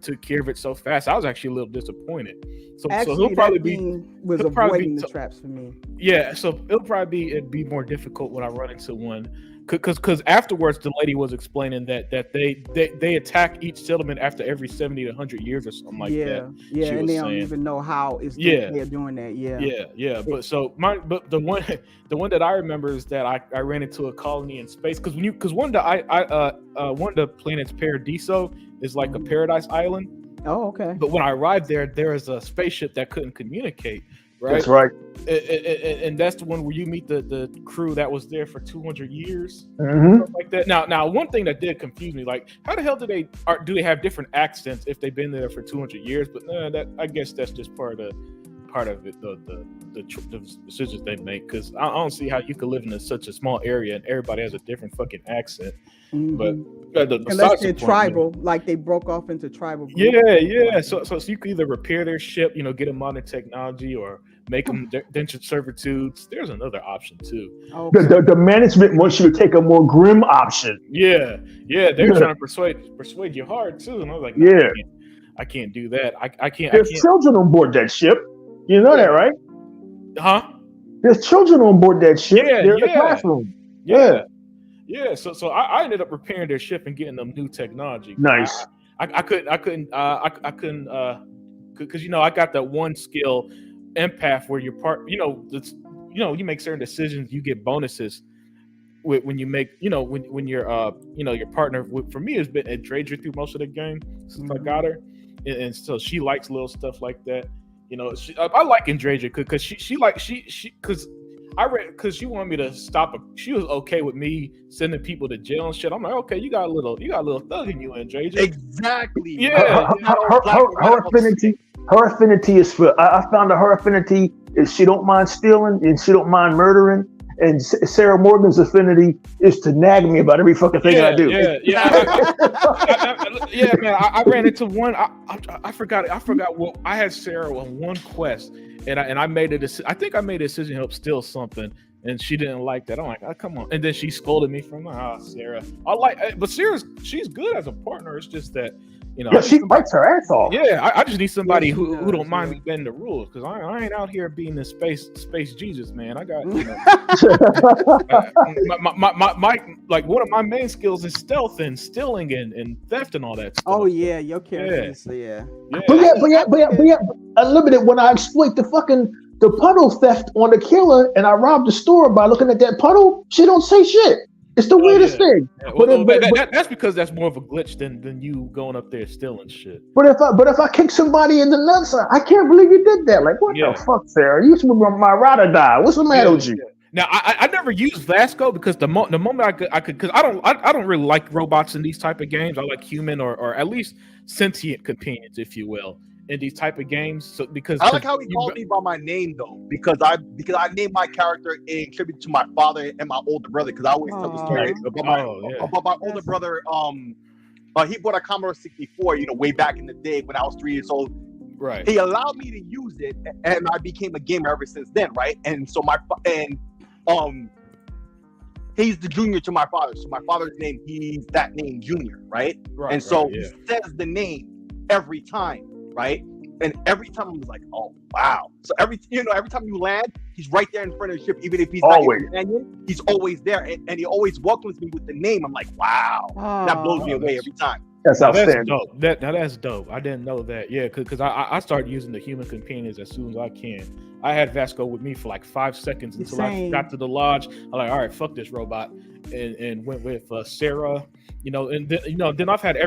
Speaker 1: took care of it so fast. I was actually a little disappointed. So he'll probably avoiding
Speaker 5: the traps for me.
Speaker 1: Yeah, so it'd be more difficult when I run into one, because afterwards the lady was explaining that they attack each settlement after every 70 to 100 years or something like that.
Speaker 5: Yeah, and they don't even know how they're doing that.
Speaker 1: Yeah. But the one that I remember is that I ran into a colony in space because one of the planets Paradiso is like a paradise island.
Speaker 5: Oh, okay.
Speaker 1: But when I arrived there is a spaceship that couldn't communicate. right?
Speaker 2: That's right.
Speaker 1: And that's the one where you meet the crew that was there for 200 years,
Speaker 2: Mm-hmm.
Speaker 1: stuff like that. Now, one thing that did confuse me, like, how the hell do they have different accents if they've been there for 200 years? But that, I guess that's just part of it, the decisions they make. Because I don't see how you could live in such a small area and everybody has a different fucking accent.
Speaker 5: Mhm.
Speaker 1: But
Speaker 5: Unless they're tribal, like they broke off into tribal groups.
Speaker 1: yeah. So you can either repair their ship, get a modern technology, or make them indentured servitudes. There's another option too.
Speaker 5: Okay.
Speaker 2: The management wants you to take a more grim option.
Speaker 1: Yeah. They're trying to persuade you hard too, and I was like, no, I can't do that. I can't.
Speaker 2: There's children on board that ship. You know that, right?
Speaker 1: Huh?
Speaker 2: There's children on board that ship.
Speaker 1: Yeah,
Speaker 2: They're in the classroom.
Speaker 1: Yeah. So I ended up repairing their ship and getting them new technology.
Speaker 2: Nice.
Speaker 1: I couldn't because I got that one skill, empath, where you're part. You make certain decisions, you get bonuses when you make. When you're your partner. For me, has been a Drager through most of the game since I got her, and so she likes little stuff like that. I like Drager because she she wanted me to stop. She was okay with me sending people to jail and shit. I'm like, okay, you got a little thug in you, Drager.
Speaker 3: Exactly.
Speaker 1: Yeah.
Speaker 2: Her affinity is for. I found that her affinity is she don't mind stealing and she don't mind murdering. And Sarah Morgan's affinity is to nag me about every fucking thing I do.
Speaker 1: Yeah, man. I ran into one. I forgot what I had Sarah on one quest, and I made a decision. I think I made a decision to help steal something, and she didn't like that. I'm like, oh, come on. And then she scolded me from Sarah. But she's good as a partner. It's just that.
Speaker 2: She fights her ass off.
Speaker 1: Yeah, I just need somebody who don't mind me bending the rules, because I ain't out here being the space Jesus, man. I got my one of my main skills is stealth and stealing and theft and all that stuff.
Speaker 5: Oh yeah, your character. Yeah.
Speaker 2: But unlimited. When I exploit the puddle theft on the killer and I rob the store by looking at that puddle, she don't say shit. It's the weirdest thing.
Speaker 1: Yeah. That's because that's more of a glitch than you going up there stealing shit.
Speaker 2: But if I kick somebody in the nuts, I can't believe you did that. Like, what the fuck, Sarah? You should my ride or die. What's the matter with you?
Speaker 1: Now I never used Vasco because the moment I could because I don't really like robots in these type of games. I like human or at least sentient companions, if you will, in these type of games. So because
Speaker 3: I like how he called me by my name though, because I named my character in tribute to my father and my older brother, because I always tell the story about my older brother. He bought a Commodore 64, way back in the day when I was 3 years old.
Speaker 1: Right.
Speaker 3: He allowed me to use it, and I became a gamer ever since then. Right. And so he's the junior to my father. So my father's name, he's that name Junior. Right. And so he says the name every time. Right. And every time I'm like, oh wow. So every time you land, he's right there in front of the ship, even if he's not your companion, he's always there, and he always welcomes me with the name. I'm like, wow. That blows me away every time.
Speaker 2: That's outstanding.
Speaker 1: That's dope. That's dope. I didn't know that. Yeah, because I started using the human companions as soon as I can. I had Vasco with me for like 5 seconds until I got to the lodge. I'm like, all right, fuck this robot, and went with Sarah. And then I've had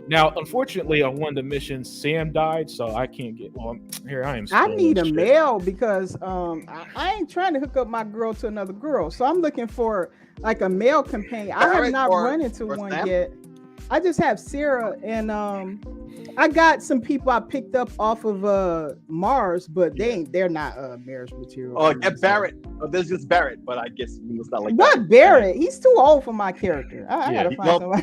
Speaker 1: now. Unfortunately, on one of the missions, Sam died, so I can't get. Well, here I am.
Speaker 5: I need a male because I ain't trying to hook up my girl to another girl, so I'm looking for like a male companion. I have not run into one yet. I just have Sarah, and I got some people I picked up off of Mars, but they're not marriage material.
Speaker 3: Oh, get Barrett. There's just Barrett, but I guess it's not like
Speaker 5: what
Speaker 3: that.
Speaker 5: Barrett? He's too old for my character. I gotta find somebody.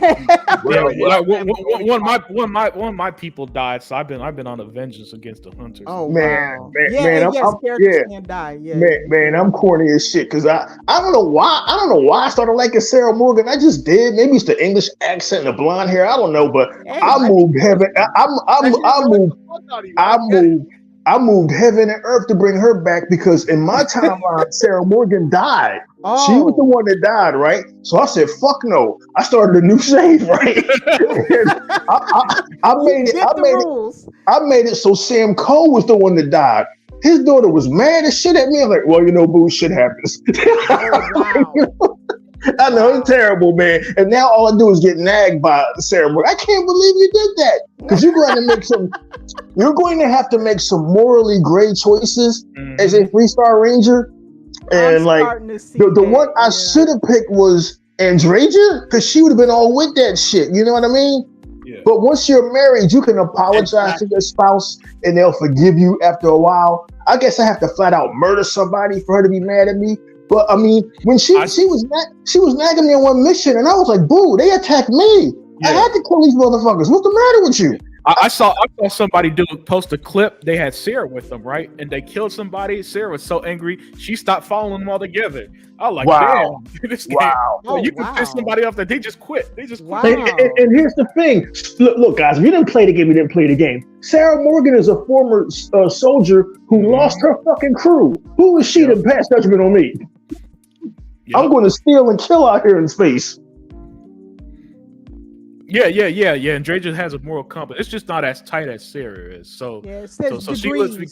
Speaker 1: One of my people died, so I've been on a vengeance against the hunters.
Speaker 5: Oh
Speaker 2: man,
Speaker 5: characters can't die. Yeah,
Speaker 2: man, I'm corny as shit because I don't know why I started liking Sarah Morgan. I just did. Maybe it's the English accent and the blonde hair. I don't know, but I moved heaven. I moved heaven and earth to bring her back because in my timeline, Sarah Morgan died. Oh. She was the one that died, right? So I said, "Fuck no!" I started a new save, right? I made it so Sam Cole was the one that died. His daughter was mad as shit at me. I'm like, well, boo, shit happens.
Speaker 5: Oh, wow.
Speaker 2: I know it's terrible, man. And now all I do is get nagged by Sarah Morgan. I can't believe you did that. because you're going to have to make some morally gray choices as a 3-star ranger. And like the one I should have picked was Andreja, because she would have been all with that shit. You know what I mean? Yeah. But once you're married, you can apologize to your spouse and they'll forgive you after a while. I guess I have to flat out murder somebody for her to be mad at me. But I mean, when she was nagging me on one mission, and I was like, "Boo! They attacked me. I had to kill these motherfuckers. What's the matter with you?"
Speaker 1: I saw somebody post a clip. They had Sarah with them, right? And they killed somebody. Sarah was so angry, she stopped following them all together. I was like,
Speaker 2: wow.
Speaker 1: Damn, this game, you can piss somebody off that they just quit. They just quit.
Speaker 2: And here's the thing. Look, guys, if you didn't play the game, you didn't play the game. Sarah Morgan is a former soldier who lost her fucking crew. Who is she to pass judgment on me? I'm going to steal and kill out here in space.
Speaker 1: Yeah. And Andreja has a moral compass. It's just not as tight as Sarah is. So she lets me.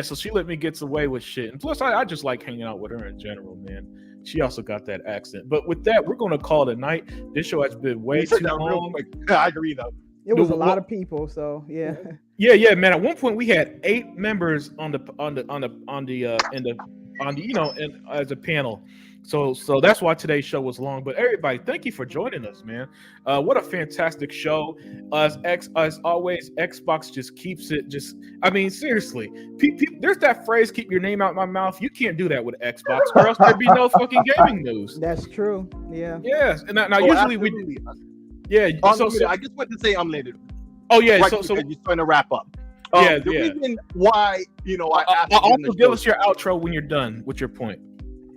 Speaker 1: So she let me get away with shit. And plus, I just like hanging out with her in general, man. She also got that accent. But with that, we're going to call it a night. This show has been way too long.
Speaker 3: I agree, though.
Speaker 5: It was a lot of people, so yeah.
Speaker 1: Yeah, man. At one point, we had 8 members as a panel. So that's why today's show was long. But everybody, thank you for joining us, man. What a fantastic show. As always, Xbox just keeps it seriously. There's that phrase, keep your name out my mouth. You can't do that with Xbox, or else there'd be no fucking gaming news.
Speaker 5: That's true. Yeah.
Speaker 1: Yes. And now usually
Speaker 3: absolutely.
Speaker 1: Yeah.
Speaker 3: I just want to say unlimited.
Speaker 1: Oh yeah.
Speaker 3: Right,
Speaker 1: so
Speaker 3: you're trying to wrap up. The reason why, I asked
Speaker 1: also give us your outro when you're done with your point.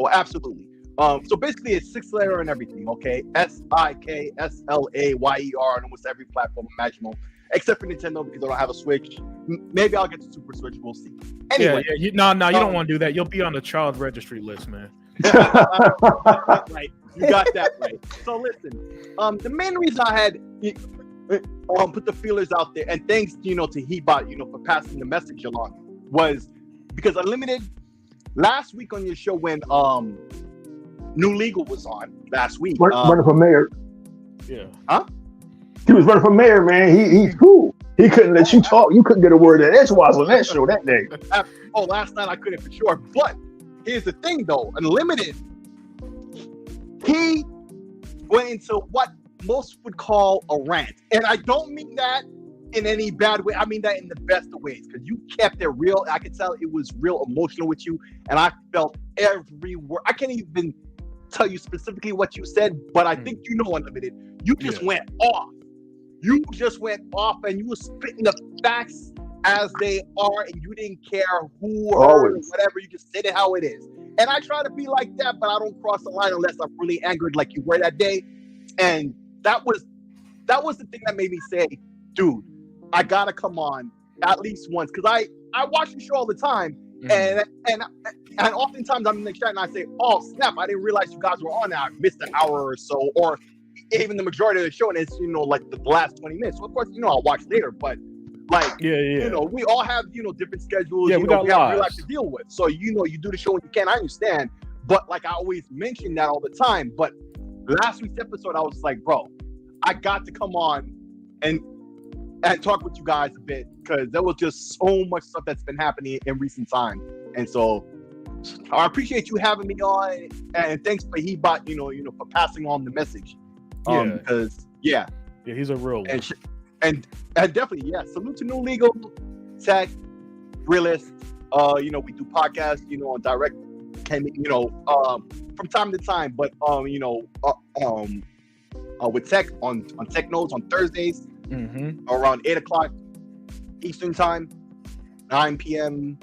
Speaker 3: Oh, absolutely. So basically, it's 6-layer and everything. Okay, SIKSLAYER on almost every platform imaginable, except for Nintendo because I don't have a Switch. Maybe I'll get the Super Switch. We'll see. Anyway,
Speaker 1: you don't want to do that. You'll be on the child registry list, man.
Speaker 3: Right, you got that right. So listen, the main reason I had put the feelers out there, and thanks to Hebot, for passing the message along, was because Unlimited last week on your show when New Legal was on last week.
Speaker 2: Running for mayor.
Speaker 1: Yeah.
Speaker 3: Huh?
Speaker 2: He was running for mayor, man. He's cool. He couldn't let you talk. You couldn't get a word in edgewise on that show that day.
Speaker 3: Last night I couldn't for sure. But here's the thing, though. Unlimited, he went into what most would call a rant. And I don't mean that in any bad way. I mean that in the best of ways, because you kept it real. I could tell it was real emotional with you, and I felt every word. I can't even tell you specifically what you said, but I think Unlimited. You just went off. You just went off, and you were spitting the facts as they are, and you didn't care who or whatever. You just said it how it is. And I try to be like that, but I don't cross the line unless I'm really angered, like you were that day. And that was the thing that made me say, dude, I gotta come on at least once, because I watch the show all the time, and oftentimes I'm in the chat and I say, oh snap, I didn't realize you guys were on now. I missed an hour or so, or even the majority of the show, and it's like the last 20 minutes. So of course, I'll watch later, but like we all have different schedules.
Speaker 1: Yeah, we have real
Speaker 3: life to deal with. So you do the show when you can. I understand, but like I always mention that all the time. But last week's episode, I was like, bro, I got to come on and talk with you guys a bit, because there was just so much stuff that's been happening in recent time. And so I appreciate you having me on, and thanks for Hebot, for passing on the message. Because
Speaker 1: he's a real one.
Speaker 3: And definitely, salute to New Legal, Tech, Realist. We do podcasts, on direct, from time to time, but with Tech on Tech Notes on Thursdays. Around 8 o'clock Eastern time, 9 p.m.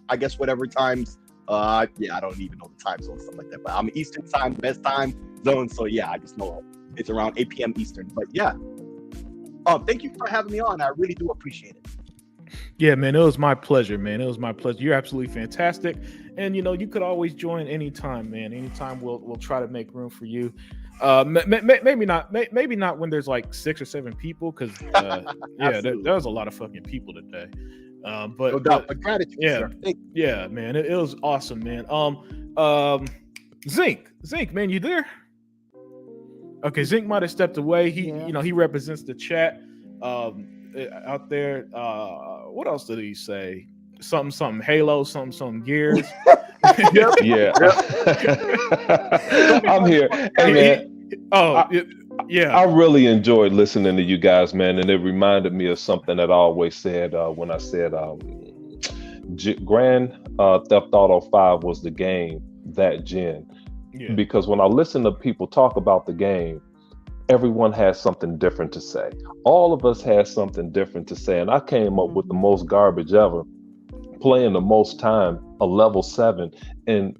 Speaker 3: I guess whatever times. I don't even know the time zone and stuff like that. But I'm Eastern time, best time zone. So I just know it's around 8 p.m. Eastern. But thank you for having me on. I really do appreciate it.
Speaker 1: Yeah, man, it was my pleasure, man. It was my pleasure. You're absolutely fantastic, and you could always join anytime, man. Anytime we'll try to make room for you. Maybe not when there's like 6 or 7 people, because there was a lot of fucking people today. But
Speaker 3: no doubt. But gratitude,
Speaker 1: yeah,
Speaker 3: sir.
Speaker 1: Yeah, man, it was awesome, man. Zinc, man, you there? Okay, Zinc might have stepped away. He represents the chat. out there. What else did he say? Something Halo, something Gears.
Speaker 4: Yeah. I'm here. Hey, man.
Speaker 1: Yeah.
Speaker 4: I really enjoyed listening to you guys, man, and it reminded me of something that I always said when I said Grand Theft Auto 5 was the game that gen.
Speaker 1: Yeah.
Speaker 4: Because when I listen to people talk about the game, everyone has something different to say. All of us had something different to say, and I came up with the most garbage ever, playing the most time, a level 7, and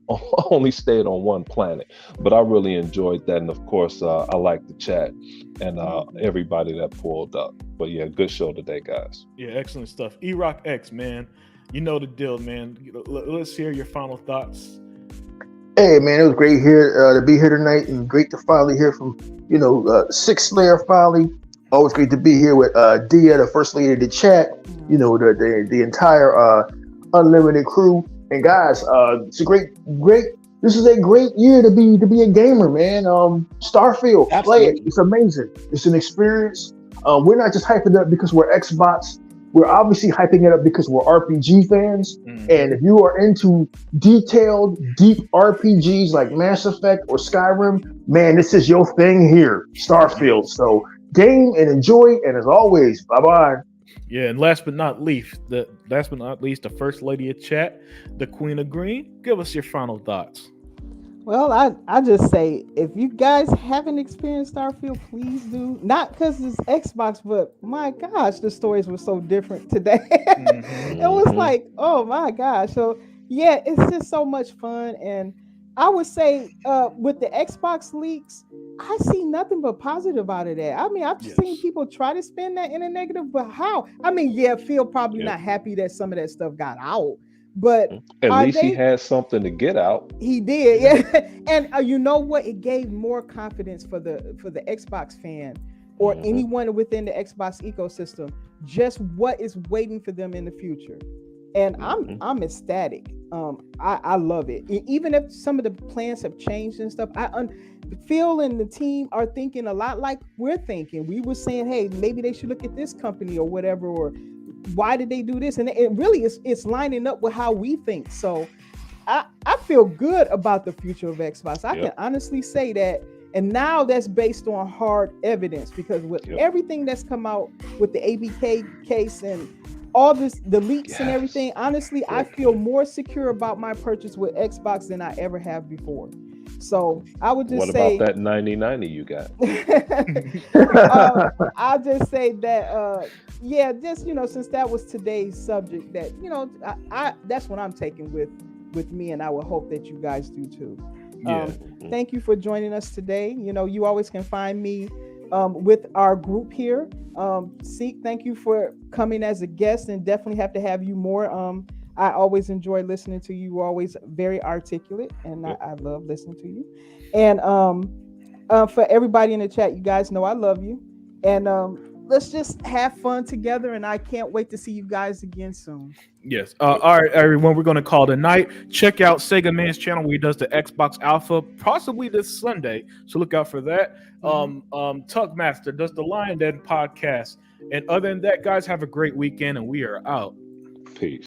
Speaker 4: only stayed on one planet. But I really enjoyed that, and of course, I like the chat and everybody that pulled up. But yeah, good show today, guys.
Speaker 1: Yeah, excellent stuff. E-Rock X, man, you know the deal, man. Let's hear your final thoughts.
Speaker 2: Hey, man, it was great here to be here tonight, and great to finally hear from Six Slayer finally. Always great to be here with Dia, the first lady of the chat. The entire Unlimited crew. And guys, it's a great. This is a great year to be a gamer, man. Starfield, play it. It's amazing. It's an experience. We're not just hyping it up because we're Xbox. We're obviously hyping it up because we're RPG fans. And if you are into detailed, deep RPGs like Mass Effect or Skyrim, man, this is your thing here, Starfield. So game and enjoy. And as always, bye-bye.
Speaker 1: Yeah, and last but not least, the first lady of chat, the Queen of Green. Give us your final thoughts.
Speaker 5: Well, I just say, if you guys haven't experienced Starfield, please do. Not because it's Xbox, but my gosh, the stories were so different today. It was like, oh my gosh. So yeah, it's just so much fun. And I would say with the Xbox leaks, I see nothing but positive out of that. I mean, I've seen people try to spin that in a negative, but how? I mean, Phil probably not happy that some of that stuff got out. But
Speaker 4: at least he had something to get out.
Speaker 5: He did, yeah. And you know what? It gave more confidence for the Xbox fan or anyone within the Xbox ecosystem, just what is waiting for them in the future. And I'm ecstatic. I love it. Even if some of the plans have changed and stuff, Phil and the team are thinking a lot like we're thinking. We were saying, hey, maybe they should look at this company or whatever, or why did they do this? And it really it's lining up with how we think. So I feel good about the future of Xbox. I can honestly say that. And now that's based on hard evidence, because with everything that's come out with the ABK case and all this, the leaks and everything, honestly, I feel more secure about my purchase with Xbox than I ever have before. So I would just say,
Speaker 4: what about that 9090 you got?
Speaker 5: I'll just say that, since that was today's subject, that, I that's what I'm taking with me, and I would hope that you guys do too. Thank you for joining us today. You always can find me with our group here. Seek, thank you for coming as a guest, and definitely have to have you more. I always enjoy listening to you. You're always very articulate, and I love listening to you. And for everybody in the chat, you guys know I love you. And let's just have fun together, and I can't wait to see you guys again soon.
Speaker 1: Yes. All right, everyone, we're going to call it a night. Check out Sega Man's channel where he does the Xbox Alpha, possibly this Sunday. So look out for that. Tugmaster does the Lion Den podcast. And other than that, guys, have a great weekend, and we are out.
Speaker 4: Peace.